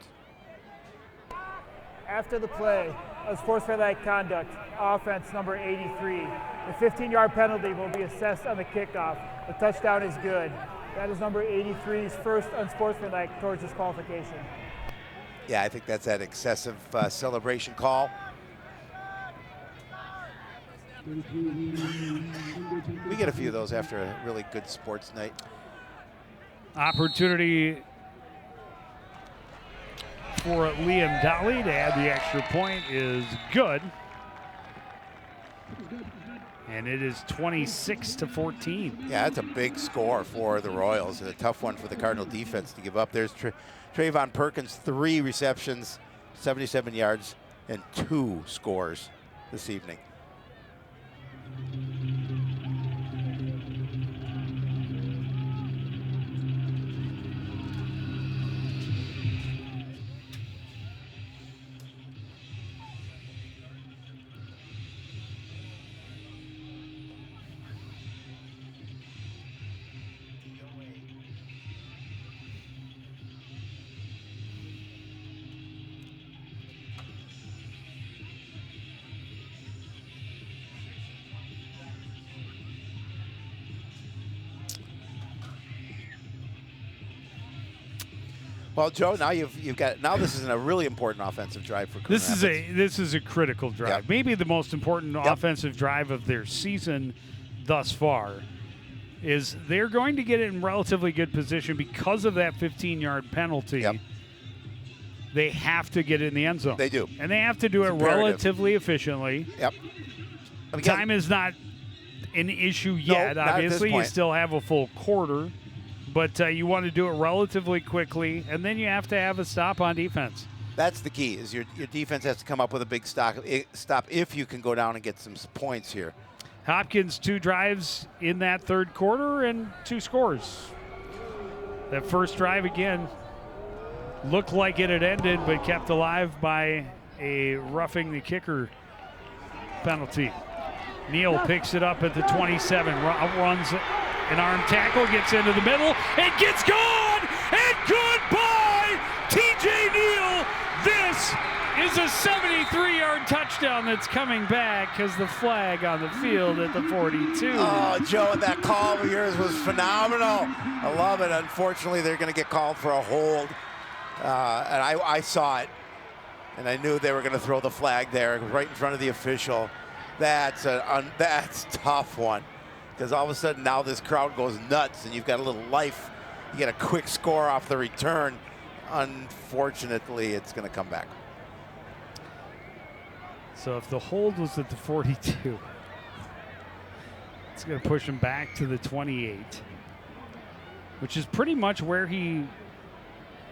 After the play, unsportsmanlike conduct, offense number 83. The 15-yard penalty will be assessed on the kickoff. The touchdown is good. That is number 83's first unsportsmanlike towards disqualification. Yeah, I think that's that excessive celebration call. We get a few of those after a really good sports night. Opportunity for Liam Dolly to add the extra point is good. And it is 26-14. Yeah, that's a big score for the Royals and a tough one for the Cardinal defense to give up. There's Trayvon Perkins, 3 receptions, 77 yards, and 2 scores this evening. Well, Joe, now you've got this is a really important offensive drive for Coon Rapids. This is a critical drive. Yep. Maybe the most important offensive drive of their season thus far. Is they're going to get it in relatively good position because of that 15-yard penalty. Yep. They have to get it in the end zone. They do. And they have to do it relatively efficiently. Yep. Time is not an issue yet. Not at this Obviously, you point. still have a full quarter. But you want to do it relatively quickly, and then you have to have a stop on defense. That's the key, is your defense has to come up with a big stop if you can go down and get some points here. Hopkins 2 drives in that third quarter and 2 scores. That first drive, again, looked like it had ended, but kept alive by a roughing the kicker penalty. Neal picks it up at the 27, runs an arm tackle, gets into the middle, and gets gone! And goodbye, TJ Neal! This is a 73-yard touchdown that's coming back because the flag on the field at the 42. Oh, Joe, that call of yours was phenomenal. I love it. Unfortunately, they're going to get called for a hold. And I saw it, and I knew they were going to throw the flag there right in front of the official. That's a tough one. Because all of a sudden now this crowd goes nuts and you've got a little life. You get a quick score off the return. Unfortunately, it's going to come back. So if the hold was at the 42, it's going to push him back to the 28, which is pretty much where he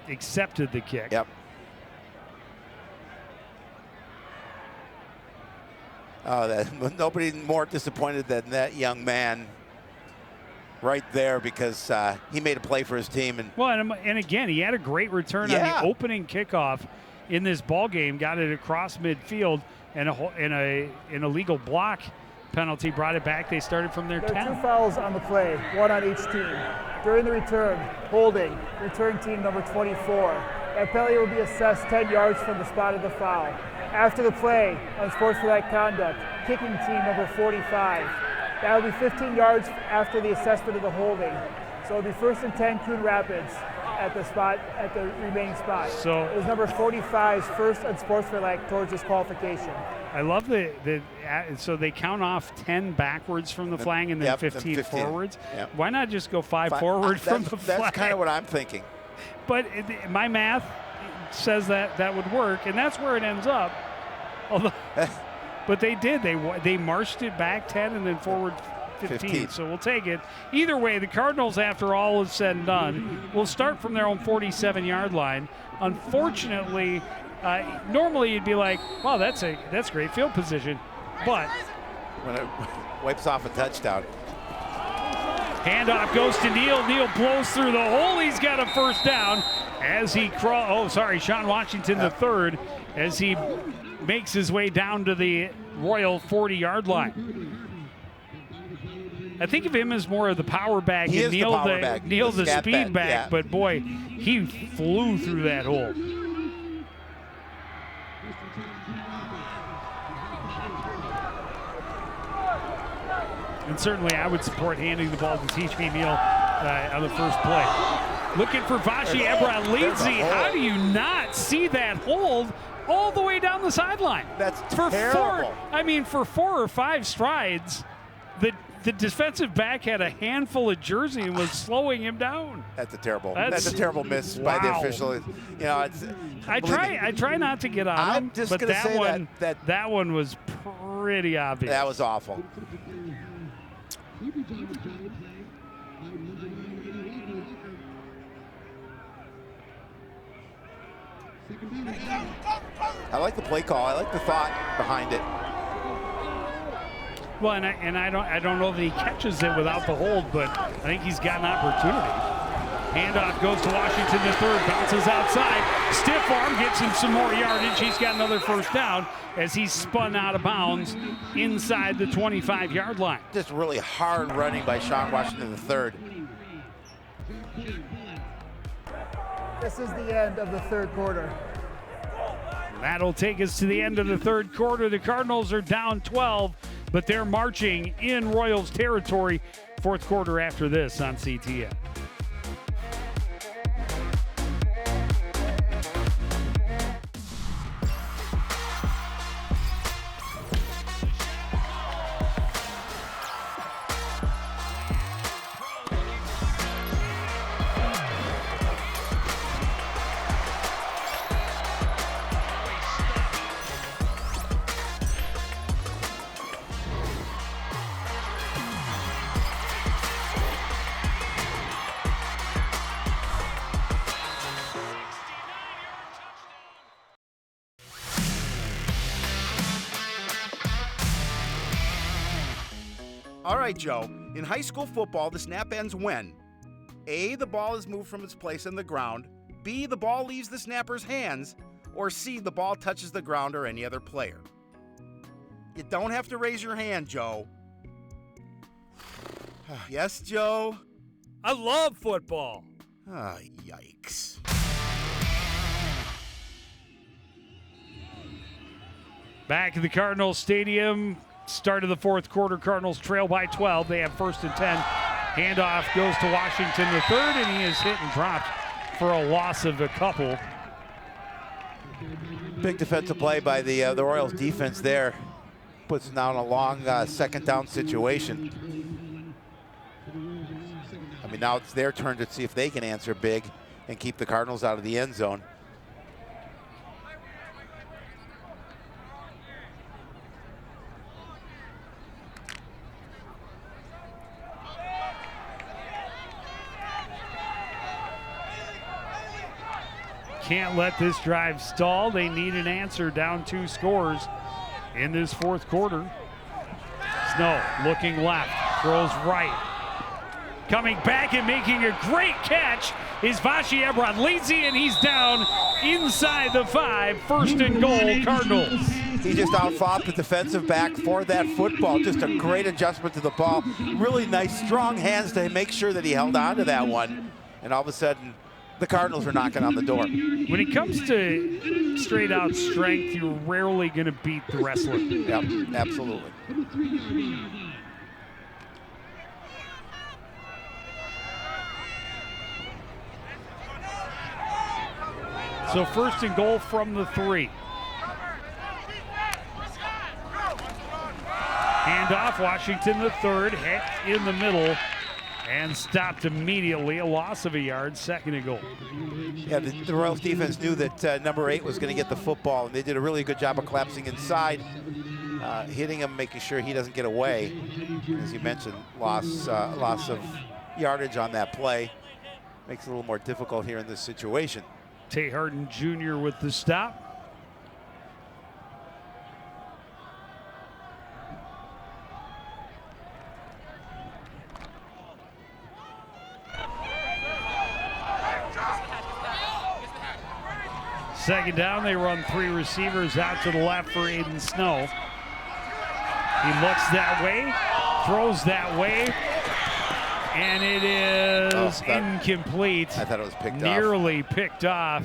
accepted the kick. Yep. Nobody more disappointed than that young man right there because he made a play for his team. And again, he had a great return on the opening kickoff in this ball game. Got it across midfield, and an illegal block penalty brought it back. They started from their 10. There are 2 fouls on the play, 1 on each team. During the return, holding, return team number 24. That penalty will be assessed 10 yards from the spot of the foul. After the play, unsportsmanlike conduct, kicking team number 45. That will be 15 yards after the assessment of the holding. So it'll be 1st and 10 Coon Rapids at the remaining spot. So it was number 45's first unsportsmanlike towards disqualification. I love so they count off 10 backwards from the flag and then 15 forwards. Yep. Why not just go 5 forward from the flag? That's kind of what I'm thinking. but my math says that would work, and that's where it ends up. Although, but they did. They marched it back 10 and then forward 15. So we'll take it. Either way, the Cardinals, after all is said and done, will start from their own 47-yard line. Unfortunately, normally you'd be like, "Wow, that's great field position," but when it wipes off a touchdown. Handoff goes to Neal. Neal blows through the hole. He's got a first down as he Sean Washington the third, as he makes his way down to the Royal 40-yard line. I think of him as more of the power back and Neal the speed back, yeah. But boy, he flew through that hole. And certainly I would support handing the ball to TJ Neal on the first play. Looking for Vashi Ebrahimlidze. How do you not see that hold all the way down the sideline? That's for terrible. For 4 or 5 strides, the defensive back had a handful of jersey and was slowing him down. That's a terrible miss by the official. You know, I try not to get on him, just but gonna that say one that one was pretty obvious. That was awful. I like the play call. I like the thought behind it. Well, and I don't know that he catches it without the hold, but I think he's got an opportunity. Handoff goes to Washington the third, bounces outside. Stiff arm gets him some more yardage. He's got another first down as he's spun out of bounds inside the 25-yard line. Just really hard running by Sean Washington the third. This is the end of the third quarter. That'll take us to the end of the third quarter. The Cardinals are down 12, but they're marching in Royals territory. Fourth quarter after this on CTN. All right, Joe. In high school football, the snap ends when A, the ball is moved from its place on the ground, B, the ball leaves the snapper's hands, or C, the ball touches the ground or any other player. You don't have to raise your hand, Joe. Yes, Joe? I love football. Ah, yikes. Back at the Cardinals Stadium, start of the fourth quarter, Cardinals trail by 12. They have first and 10. Handoff goes to Washington the third, and he is hit and dropped for a loss of a couple. Big defensive play by the Royals defense there. Puts down a long second down situation. I mean, now it's their turn to see if they can answer big and keep the Cardinals out of the end zone. Can't let this drive stall. They need an answer, down 2 scores in this fourth quarter. Snow looking left, throws right. Coming back and making a great catch is Vashi Ebrahimlidze, and he's down inside the 5. First and goal, Cardinals. He just outfought the defensive back for that football. Just a great adjustment to the ball. Really nice, strong hands to make sure that he held on to that one. And all of a sudden, the Cardinals are knocking on the door. When it comes to straight out strength, you're rarely going to beat the wrestler. Yep, absolutely. So first and goal from the 3. Handoff, Washington the third, hit in the middle And stopped immediately, a loss of a yard, second and goal. Yeah, the Royals defense knew that number 8 was going to get the football, and they did a really good job of collapsing inside, hitting him, making sure he doesn't get away. As you mentioned, loss of yardage on that play. Makes it a little more difficult here in this situation. Tay Harden Jr. with the stop. Second down, they run 3 receivers out to the left for Aiden Snow. He looks that way, throws that way, and it is incomplete. I thought it was picked off. Nearly picked off.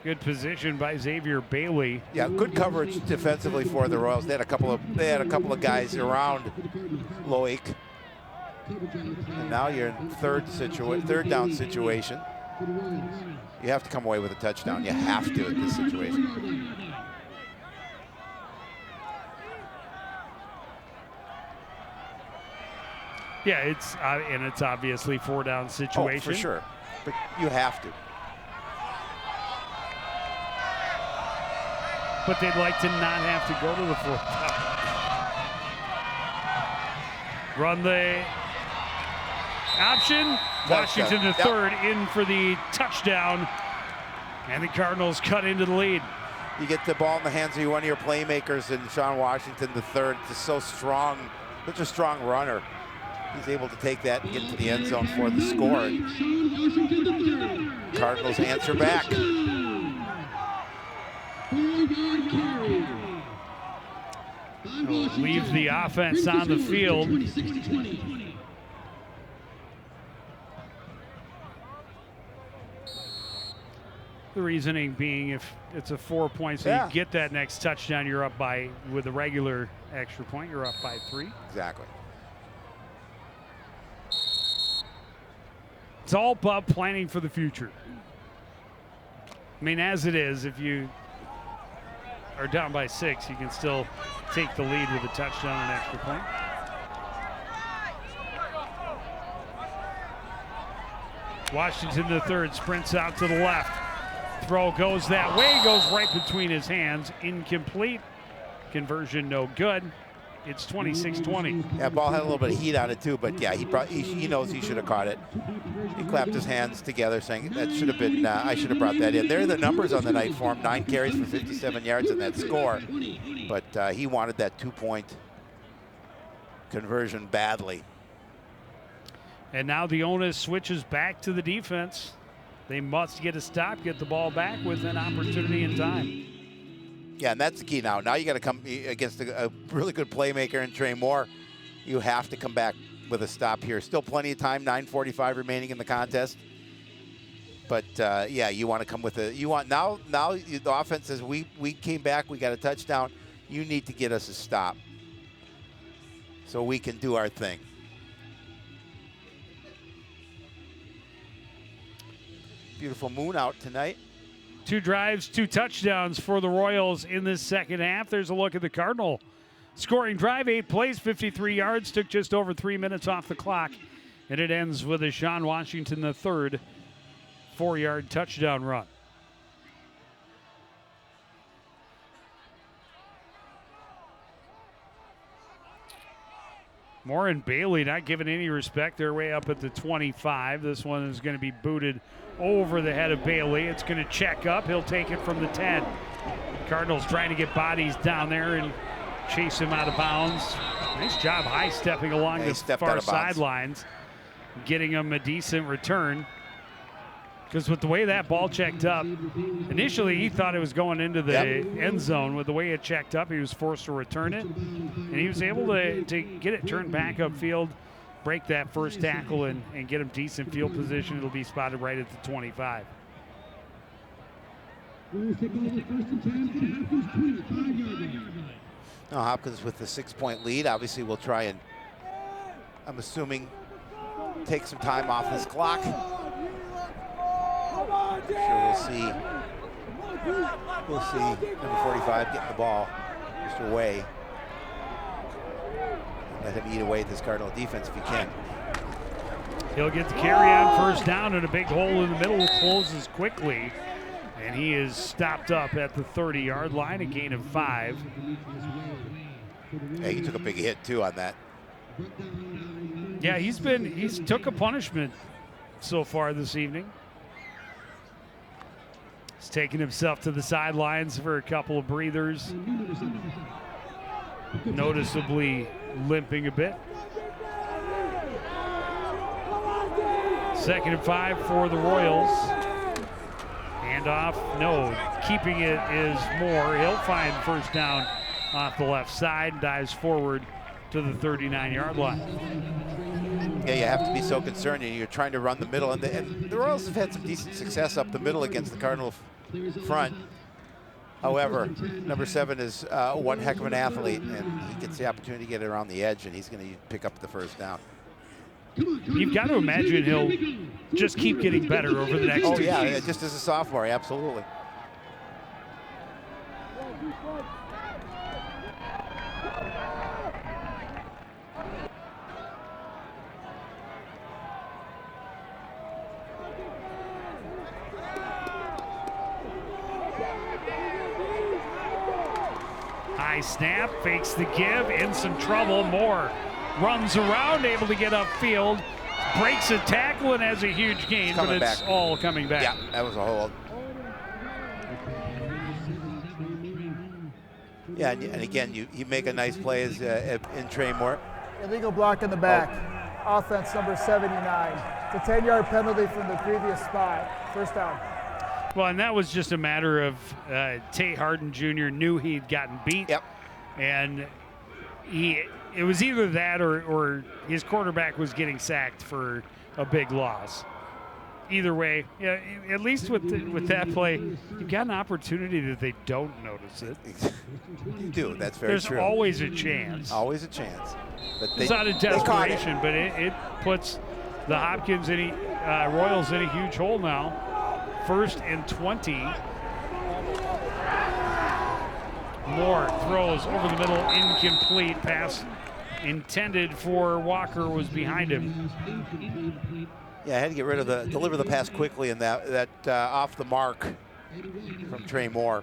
Good position by Xavier Bailey. Yeah, good coverage defensively for the Royals. They had a couple of guys around Loic. And now you're in third down situation. You have to come away with a touchdown. You have to in this situation. Yeah, it's obviously 4-down situation. Oh, for sure. But you have to. But they'd like to not have to go to the 4th down. Run the option. Washington the third in for the touchdown. And the Cardinals cut into the lead. You get the ball in the hands of one of your playmakers, and Sean Washington the third, just so strong, such a strong runner. He's able to take that and get to the end zone for the score. Cardinals answer back. Leave the offense on the field. The reasoning being, if it's a 4 points, so you get that next touchdown, you're up by, with a regular extra point, you're up by 3. Exactly. It's all about planning for the future. I mean, as it is, if you are down by 6, you can still take the lead with a touchdown and extra point. Washington the third sprints out to the left. Throw goes that way, goes right between his hands. Incomplete. Conversion no good. It's 26-20. Yeah, ball had a little bit of heat on it too, but yeah, he knows he should have caught it. He clapped his hands together saying that should have been, I should have brought that in. There are the numbers on the night for him, 9 carries for 57 yards in that score. But he wanted that 2-point conversion badly. And now the onus switches back to the defense. They must get a stop, get the ball back with an opportunity in time. Yeah, and that's the key now. Now you got to come against a really good playmaker in Trey Moore. You have to come back with a stop here. Still plenty of time, 9:45 remaining in the contest. But yeah, you want to come with a. You want now the offense says we came back, we got a touchdown. You need to get us a stop so we can do our thing. Beautiful moon out tonight. 2 drives, 2 touchdowns for the Royals in this second half. There's a look at the Cardinal scoring drive. 8 plays, 53 yards, took just over 3 minutes off the clock. And it ends with a Sean Washington III 4-yard touchdown run. Moore and Bailey not giving any respect. They're way up at the 25. This one is going to be booted over the head of Bailey. It's going to check up. He'll take it from the 10. Cardinals trying to get bodies down there and chase him out of bounds. Nice job high-stepping along the far sidelines, getting him a decent return. Because with the way that ball checked up, initially he thought it was going into the end zone. With the way it checked up, he was forced to return it. And he was able to get it turned back upfield, break that first tackle, and get him decent field position. It'll be spotted right at the 25. Now Hopkins with the 6-point lead. Obviously we'll try and, I'm assuming, take some time off this clock. I'm sure we'll see number 45 getting the ball just away. Let him eat away at this Cardinal defense if he can. He'll get the carry on first down, and a big hole in the middle closes quickly. And he is stopped up at the 30-yard line, a gain of 5. Yeah, he took a big hit too on that. Yeah, he's took a punishment so far this evening. He's taken himself to the sidelines for a couple of breathers. Noticeably limping a bit. 2nd and 5 for the Royals. Handoff, no, keeping it is Moore. He'll find first down off the left side, dives forward to the 39-yard line. Yeah, you have to be so concerned, and you're trying to run the middle, and the Royals have had some decent success up the middle against the Cardinal front. However, number 7 is one heck of an athlete, and he gets the opportunity to get it around the edge, and he's going to pick up the first down. You've got to imagine he'll just keep getting better over the next 2 Oh yeah, years. just as a sophomore, absolutely. High snap, fakes the give, in some trouble. Moore runs around, able to get upfield, breaks a tackle and has a huge gain, but it's all coming back. Yeah, that was a hold. Yeah, and again, you make a nice play as in Trey Moore. Illegal block in the back. Offense number 79. It's a 10-yard penalty from the previous spot. First down. Well, and that was just a matter of Tate Harden Jr. knew he'd gotten beat. Yep. And it was either that or his quarterback was getting sacked for a big loss. Either way, yeah, at least with that play, you got an opportunity that they don't notice it. You do. That's very There's true. There's always a chance. Always a chance. But it's out of desperation, but it puts the Hopkins Royals in a huge hole now. 1st and 20. Moore throws over the middle, incomplete. Pass intended for Walker was behind him. Yeah, I had to get rid of deliver the pass quickly, and that off the mark from Trey Moore.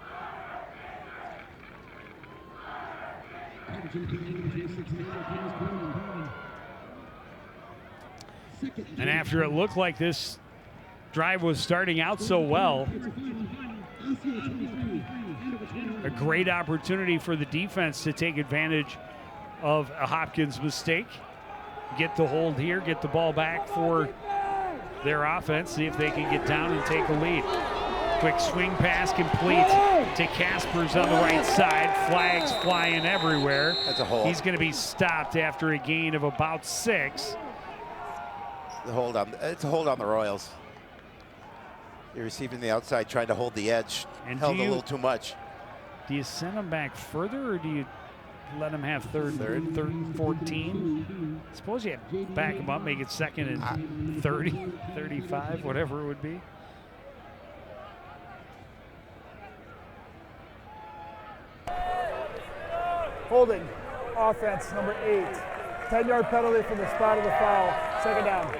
And after it looked like this drive was starting out so well, a great opportunity for the defense to take advantage of a Hopkins mistake. Get the hold here, get the ball back for their offense, see if they can get down and take a lead. Quick swing pass complete to Caspers on the right side. Flags flying everywhere. That's a hold. He's going to be stopped after a gain of about 6. It's a hold on the Royals. You're receiving the outside, trying to hold the edge. And held a little too much. Do you send him back further, or do you let him have third and 14? Suppose you back him up, make it 2nd and 30, 35, whatever it would be. Holding. Offense number 8. 10-yard penalty from the spot of the foul. 2nd down.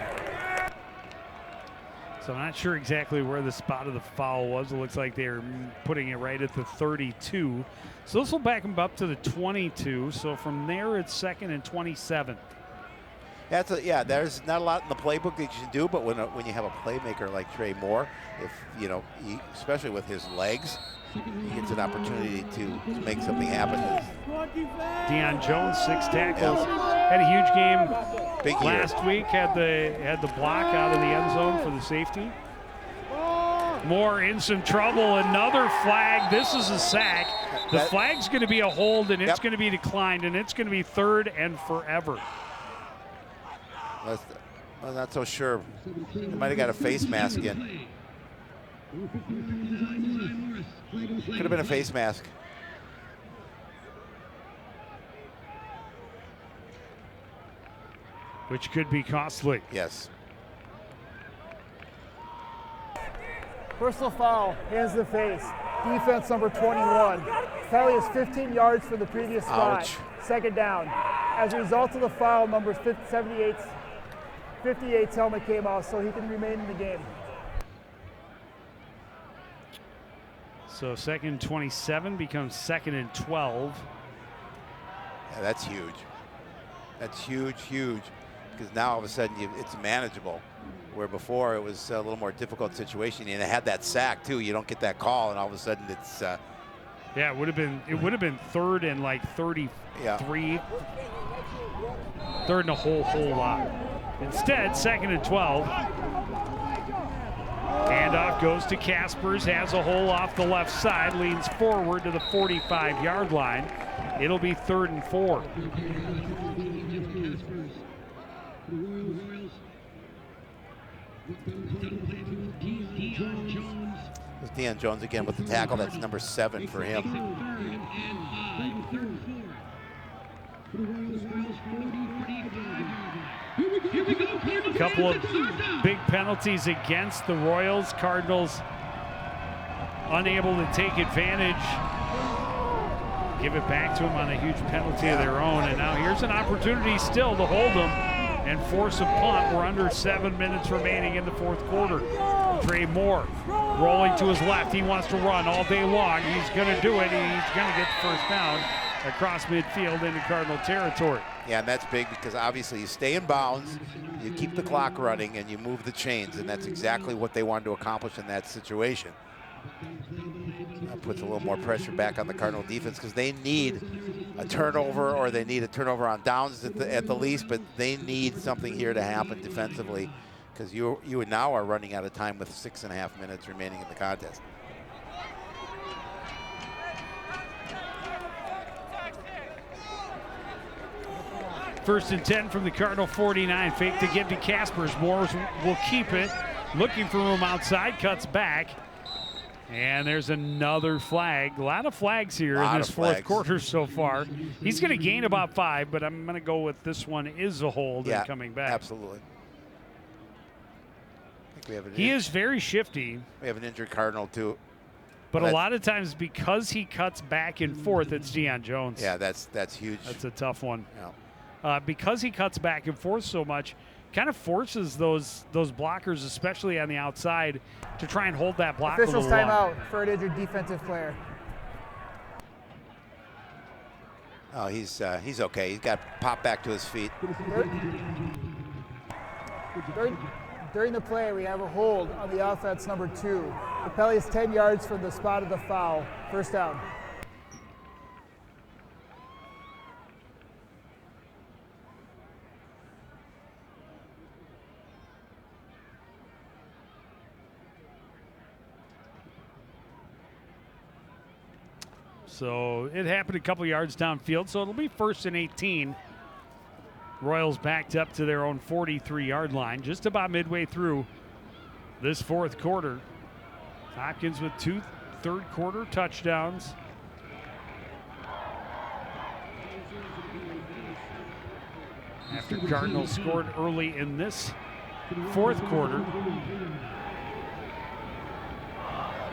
So I'm not sure exactly where the spot of the foul was. It looks like they're putting it right at the 32. So this will back them up to the 22. So from there, it's 2nd and 27. There's not a lot in the playbook that you can do, but when you have a playmaker like Trey Moore, especially with his legs, he gets an opportunity to make something happen. Deion Jones, 6 tackles, had a huge game. Big last week. Had the block out of the end zone for the safety. Moore in some trouble. Another flag. This is a sack. The flag's going to be a hold, and it's going to be declined, and it's going to be 3rd and forever. I'm not so sure. They might have got a face mask in. Could have been a face mask. Which could be costly. Yes. Personal foul, hands to the face. Defense number 21. Penalty is 15 yards from the previous spot. Ouch. 2nd down. As a result of the foul, number 78 58's helmet came off, so he can remain in the game. So 2nd and 27 becomes 2nd and 12. Yeah, that's huge. That's huge, huge. Because now all of a sudden it's manageable. Where before it was a little more difficult situation, and it had that sack too. You don't get that call, and all of a sudden it's. Yeah, it would have been 3rd and like 33. Yeah. 3rd and a whole lot. Instead, 2nd and 12. Handoff goes to Kaspers, has a hole off the left side, leans forward to the 45-yard line. It'll be 3rd and 4. It's Deion Jones again with the tackle. That's number 7 for him. A couple of big penalties against the Royals. Cardinals unable to take advantage. Give it back to them on a huge penalty of their own. And now here's an opportunity still to hold them and force a punt. We're under 7 minutes remaining in the 4th quarter. Trey Moore rolling to his left. He wants to run all day long. He's going to do it. He's going to get the first down across midfield into Cardinal territory. Yeah, and that's big because obviously you stay in bounds, you keep the clock running, and you move the chains, and that's exactly what they wanted to accomplish in that situation. That puts a little more pressure back on the Cardinal defense because they need a turnover, or they need a turnover on downs at the least, but they need something here to happen defensively because you now are running out of time with 6.5 minutes remaining in the contest. First and 10 from the Cardinal 49. Fake to give to Kaspers. Moore will keep it. Looking for room outside. Cuts back. And there's another flag. A lot of flags here in this 4th quarter so far. He's going to gain about 5, but I'm going to go with this one is a hold and coming back. Absolutely. I think we have he is very shifty. We have an injured Cardinal too. But a lot of times because he cuts back and forth, it's Deion Jones. Yeah, that's huge. That's a tough one. Yeah. Because he cuts back and forth so much, kind of forces those blockers, especially on the outside, to try and hold that block. Officials a little timeout for an injured defensive player. Oh, he's okay. He's got popped back to his feet. During the play, we have a hold on the offense, number 2. The penalty is 10 yards from the spot of the foul. First down. So it happened a couple yards downfield, so it'll be 1st and 18. Royals backed up to their own 43-yard line, just about midway through this 4th quarter. Hopkins with 2 third-quarter touchdowns. After Cardinals scored early in this 4th quarter.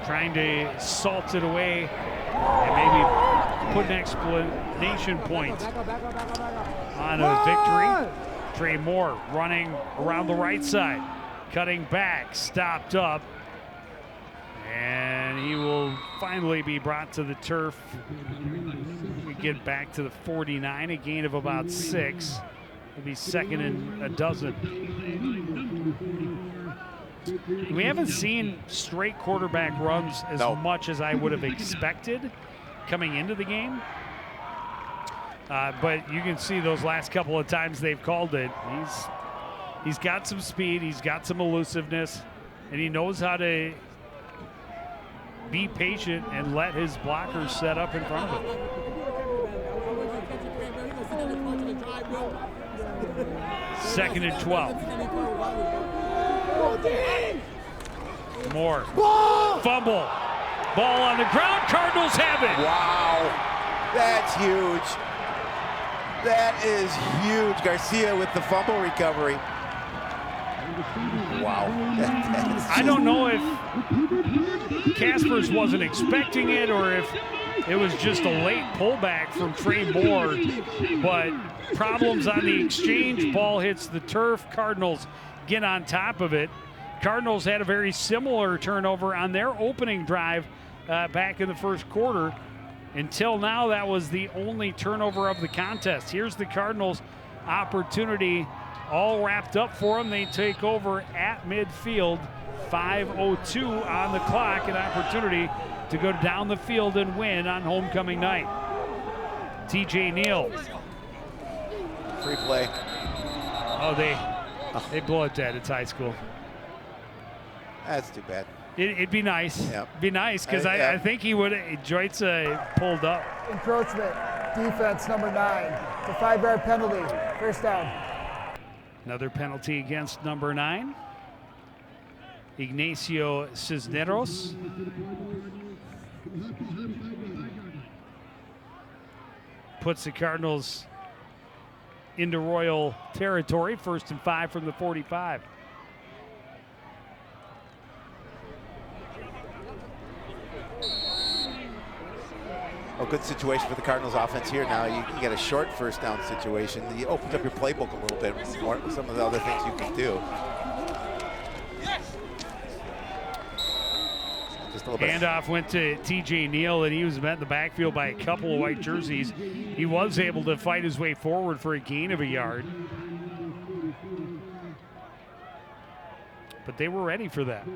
Trying to salt it away and maybe put an explanation point on a victory. Trey Moore running around the right side, cutting back, stopped up, and he will finally be brought to the turf. We get back to the 49, a gain of about 6. It'll be 2nd and a dozen. We haven't seen straight quarterback runs as much as I would have expected coming into the game. But you can see those last couple of times they've called it. He's got some speed, he's got some elusiveness, and he knows how to be patient and let his blockers set up in front of him. 2nd and 12. Moore. Fumble. Ball on the ground. Cardinals have it. Wow. That's huge. That is huge. Garcia with the fumble recovery. Wow. I don't know if Kaspers wasn't expecting it or if It was just a late pullback from Trey Moore, but problems on the exchange. Ball hits the turf. Cardinals get on top of it. Cardinals had a very similar turnover on their opening drive back in the first quarter. Until now, that was the only turnover of the contest. Here's the Cardinals' opportunity, all wrapped up for them. They take over at midfield. 5:02 on the clock, an opportunity to go down the field and win on homecoming night. TJ Neal. Free play. Oh, they blow it dead. It's high school. That's too bad. It'd be nice. Yep. It'd be nice because I think he would. Joitza pulled up. Encroachment, defense number 9. It's a 5-yard penalty. First down. Another penalty against number 9. Ignacio Cisneros. Puts the Cardinals into Royal territory. 1st and 5 from the 45. A good situation for the Cardinals offense here. Now you get a short first down situation. You opened up your playbook a little bit more, some of the other things you can do. Just a little bit. Handoff went to TJ Neal, and he was met in the backfield by a couple of white jerseys. He was able to fight his way forward for a gain of a yard. But they were ready for that.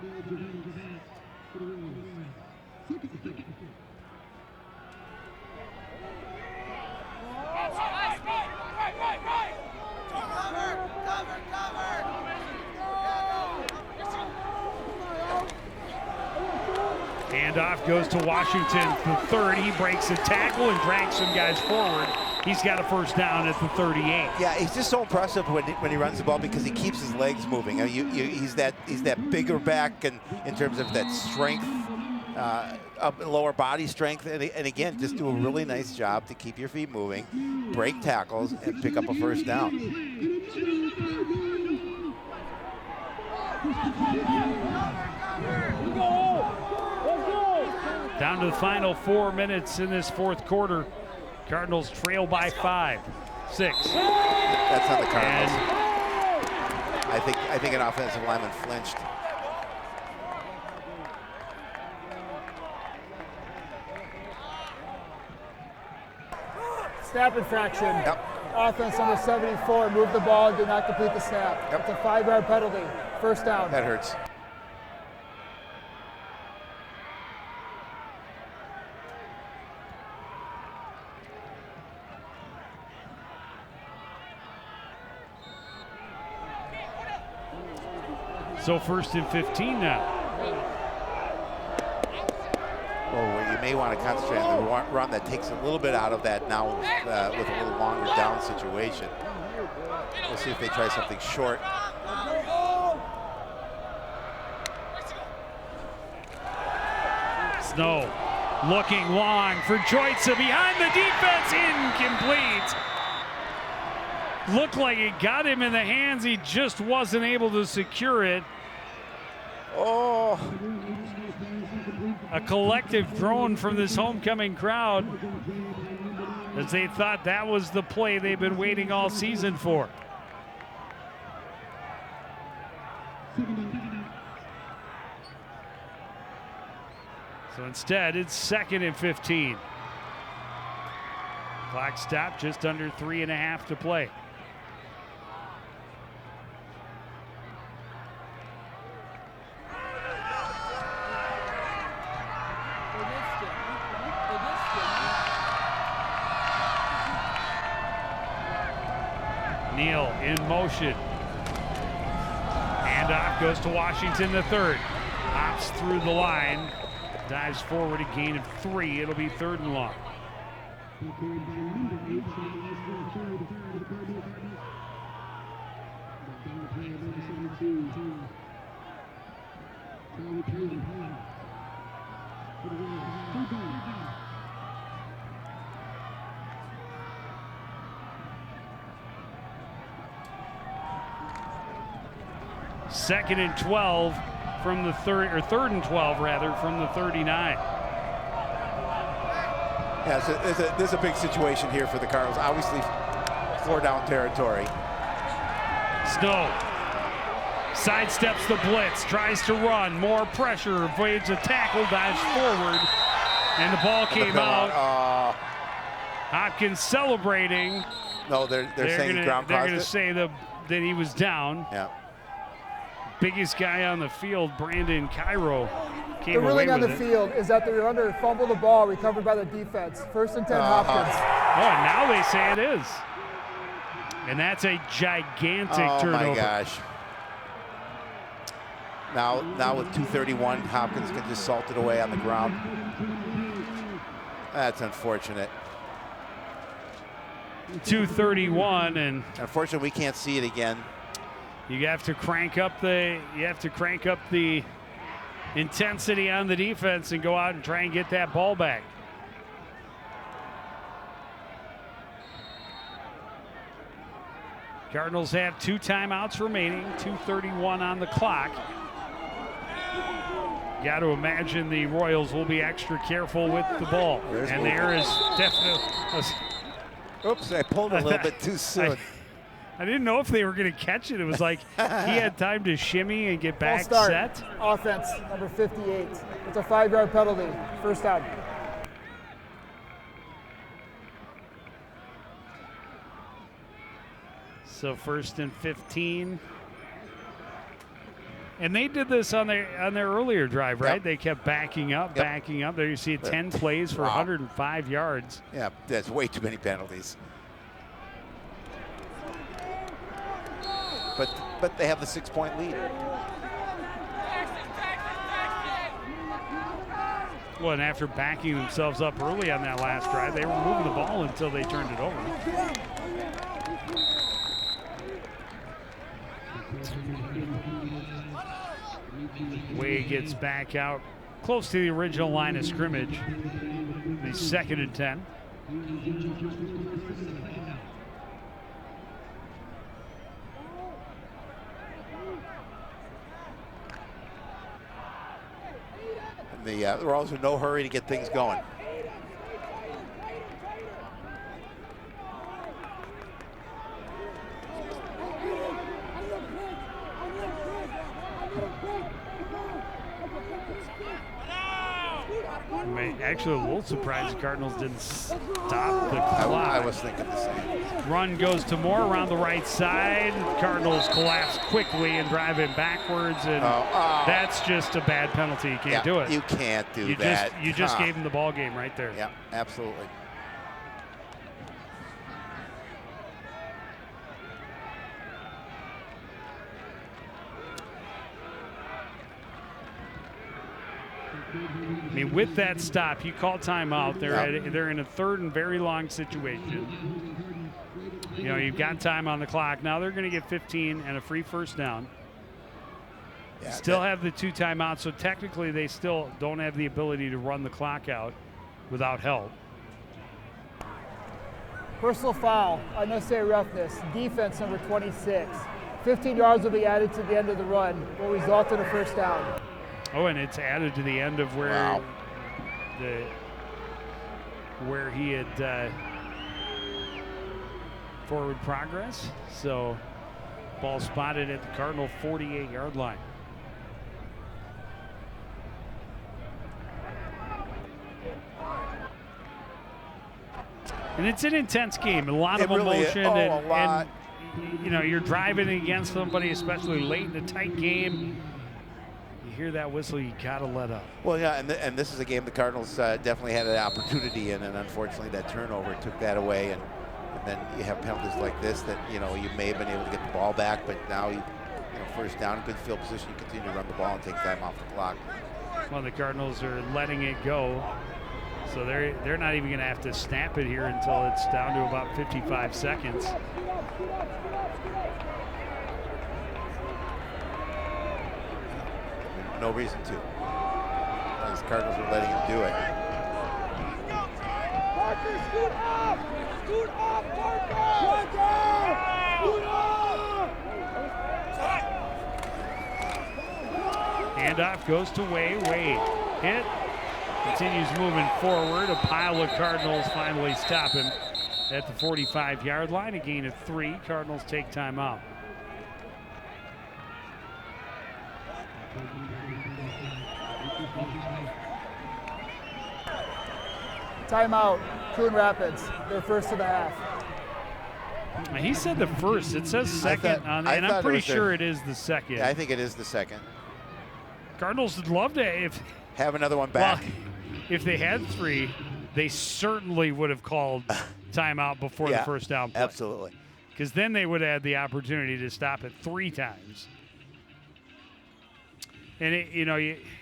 Handoff goes to Washington, the 3rd. He breaks a tackle and drags some guys forward. He's got a first down at the 38. Yeah, he's just so impressive when he runs the ball because he keeps his legs moving. He's that bigger back, and in terms of that strength, up lower body strength, and again, just do a really nice job to keep your feet moving, break tackles, and pick up a first down. Down to the final 4 minutes in this 4th quarter. Cardinals trail by 5, 6. That's not the Cardinals. I think an offensive lineman flinched. Snap infraction. Yep. Offense number 74 moved the ball and did not complete the snap. Yep. It's a 5-yard penalty. First down. That hurts. So 1st and 15 now. Well, you may want to concentrate on the run that takes a little bit out of that now with a little longer down situation. We'll see if they try something short. Snow looking long for Joitza behind the defense, incomplete. Looked like it got him in the hands. He just wasn't able to secure it. Oh. A collective groan from this homecoming crowd as they thought that was the play they've been waiting all season for. So instead, it's 2nd and 15. Clock stopped, just under 3.5 to play. Neal in motion. Handoff goes to Washington, the 3rd. Hops through the line. Dives forward, a gain of 3. It'll be 3rd and long. Second and 12 from the 3rd, or 3rd and 12 rather, from the 39. Yeah, so there's a big situation here for the Cardinals. Obviously, 4-down territory. Snow sidesteps the blitz, tries to run, more pressure, avoids a tackle, dives forward, and the ball came out. Hopkins celebrating. No, they're saying they're ground going caused to it. say that he was down. Yeah. Biggest guy on the field, Brandon Cairo, came The away ruling on with the it. field is that the runner fumbled the ball, recovered by the defense. 1st and 10 Hopkins. Oh, and now they say it is. And that's a gigantic turnover. Oh my gosh. Now with 2:31, Hopkins can just salt it away on the ground. That's unfortunate. 2:31, and unfortunately we can't see it again. You have to crank up the intensity on the defense and go out and try and get that ball back. Cardinals have 2 timeouts remaining, 2:31 on the clock. Got to imagine the Royals will be extra careful with the ball. And there is definitely. Oops, I pulled a little bit too soon. I didn't know if they were going to catch it. It was like he had time to shimmy and get back set. Offense, number 58. It's a 5-yard penalty. 1st down. So 1st and 15. And they did this on their earlier drive, right? Yep. They kept backing up. There you see 10 plays for 105 yards. Yeah, that's way too many penalties. But they have the 6-point lead. Well, and after backing themselves up early on that last drive, they were moving the ball until they turned it over. Wade gets back out close to the original line of scrimmage. The 2nd and 10. The Royals are in no hurry to get things going. Actually, a little surprised the Cardinals didn't stop the clock. I was thinking the same. Run goes to Moore around the right side. Cardinals collapse quickly and drive him backwards, and that's just a bad penalty. You can't do it. You can't do that. You just gave him the ball game right there. Yeah, absolutely. I mean, with that stop, you call timeout. They're in a 3rd and very long situation. You know, you've got time on the clock. Now they're going to get 15 and a free 1st down. Yeah, still have the 2 timeouts, so technically they still don't have the ability to run the clock out without help. Personal foul, unnecessary roughness, defense number 26. 15 yards will be added to the end of the run, will result in a 1st down. Oh, and it's added to the end of where where he had forward progress. So ball spotted at the Cardinal 48-yard line. And it's an intense game, a lot of emotion, and you know, you're driving against somebody, especially late in a tight game. You hear that whistle, you gotta let up. Well, yeah, and this is a game the Cardinals definitely had an opportunity in, and unfortunately that turnover took that away. And then you have penalties like this that, you know, you may have been able to get the ball back, but now you know, 1st down, good field position, you continue to run the ball and take time off the clock. Well, the Cardinals are letting it go, so they're not even going to have to snap it here until it's down to about 55 seconds. No reason to. As Cardinals are letting him do it. Parker, scoot up! Scoot up, Parker! Scoot up! Handoff goes to Wade. Wade hit. Continues moving forward. A pile of Cardinals finally stop him at the 45-yard line. A gain of 3. Cardinals take timeout. Timeout, Coon Rapids. Their first of the half. He said the first. It says second on it, and I'm pretty sure it is the second. Yeah, I think it is the second. Cardinals would love to have another one back. Well, if they had 3, they certainly would have called timeout before the first down play. Absolutely. Because then they would have had the opportunity to stop it 3 times. And,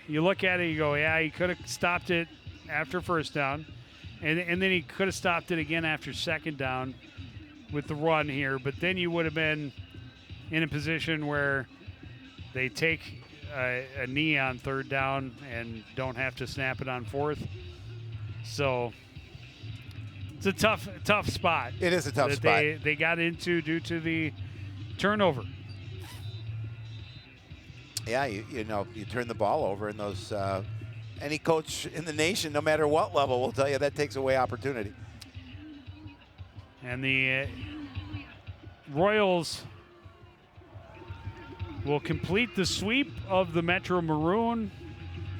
you look at it, you go, yeah, he could have stopped it after first down. And then he could have stopped it again after second down with the run here. But then you would have been in a position where they take a knee on third down and don't have to snap it on fourth. So it's a tough spot. It is a tough spot. They got into due to the turnover. Yeah, you turn the ball over, and those any coach in the nation, no matter what level, will tell you that takes away opportunity. And the Royals will complete the sweep of the Metro Maroon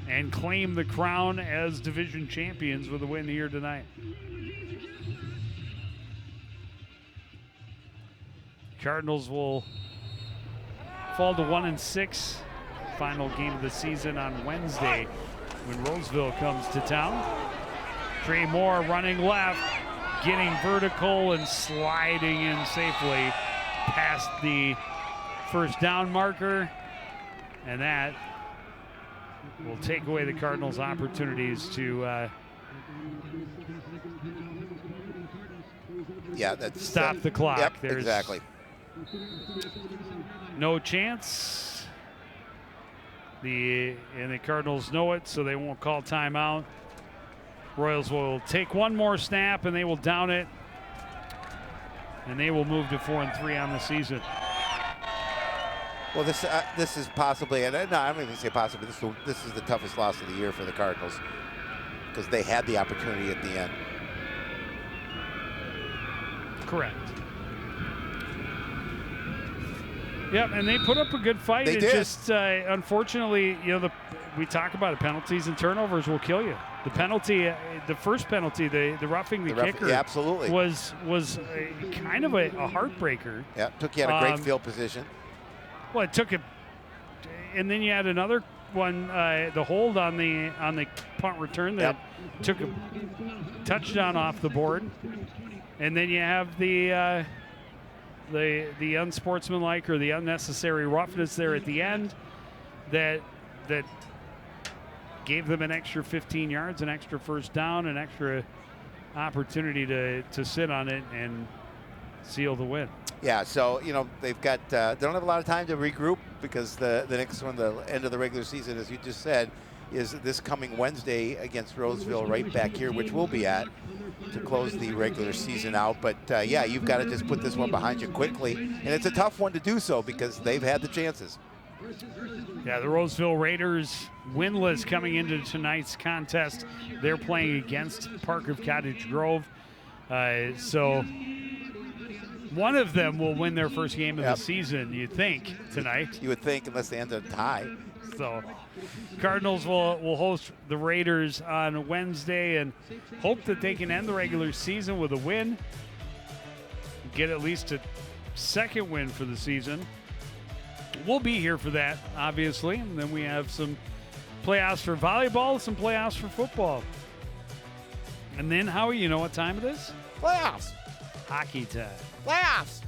and claim the crown as division champions with a win here tonight. Cardinals will fall to 1-6. Final game of the season on Wednesday when Roseville comes to town. Trey Moore running left, getting vertical and sliding in safely past the first down marker, and that will take away the Cardinals' opportunities to stop the clock. Yep, There's exactly. No chance. The Cardinals know it, so they won't call timeout. Royals will take one more snap, and they will down it, and they will move to 4-3 on the season. Well, this is possibly, and no, I'm not even say possibly. This is the toughest loss of the year for the Cardinals because they had the opportunity at the end. Correct. Yep, and they put up a good fight. They it did. Just unfortunately, we talk about it. Penalties and turnovers will kill you. The penalty, the first penalty, the roughing the kicker, yeah, absolutely, was kind of a heartbreaker. Yeah, took you out of great field position. Well, it took it, and then you had another one, the hold on the punt return that took a touchdown off the board, and then you have the unsportsmanlike or the unnecessary roughness there at the end that gave them an extra 15 yards, an extra first down, an extra opportunity to sit on it and seal the win. Yeah, so they've got they don't have a lot of time to regroup because the next one, the end of the regular season, as you just said, is this coming Wednesday against Roseville right back here, which we'll be at to close the regular season out. But yeah, you've got to just put this one behind you quickly, and it's a tough one to do so because they've had the chances. Yeah, the Roseville Raiders winless coming into tonight's contest. They're playing against Park of Cottage Grove. So one of them will win their first game of the season, you'd think, tonight. You would think, unless they end a tie. So Cardinals will host the Raiders on Wednesday and hope that they can end the regular season with a win. Get at least a second win for the season. We'll be here for that, obviously. And then we have some playoffs for volleyball, some playoffs for football. And then, Howie, you know what time it is? Playoffs. Hockey time. Playoffs.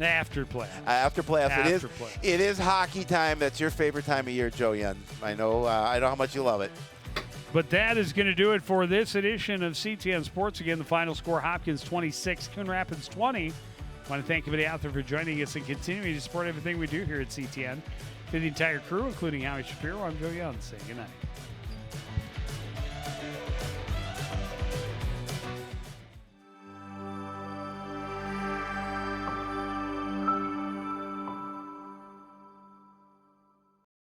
After playoffs. After playoffs. After playoffs. It is hockey time. That's your favorite time of year, Joe Young. I know how much you love it. But that is going to do it for this edition of CTN Sports. Again, the final score, Hopkins 26, Coon Rapids 20. I want to thank everybody out there for joining us and continuing to support everything we do here at CTN. To the entire crew, including Howie Shapiro, I'm Joe Young, saying good night.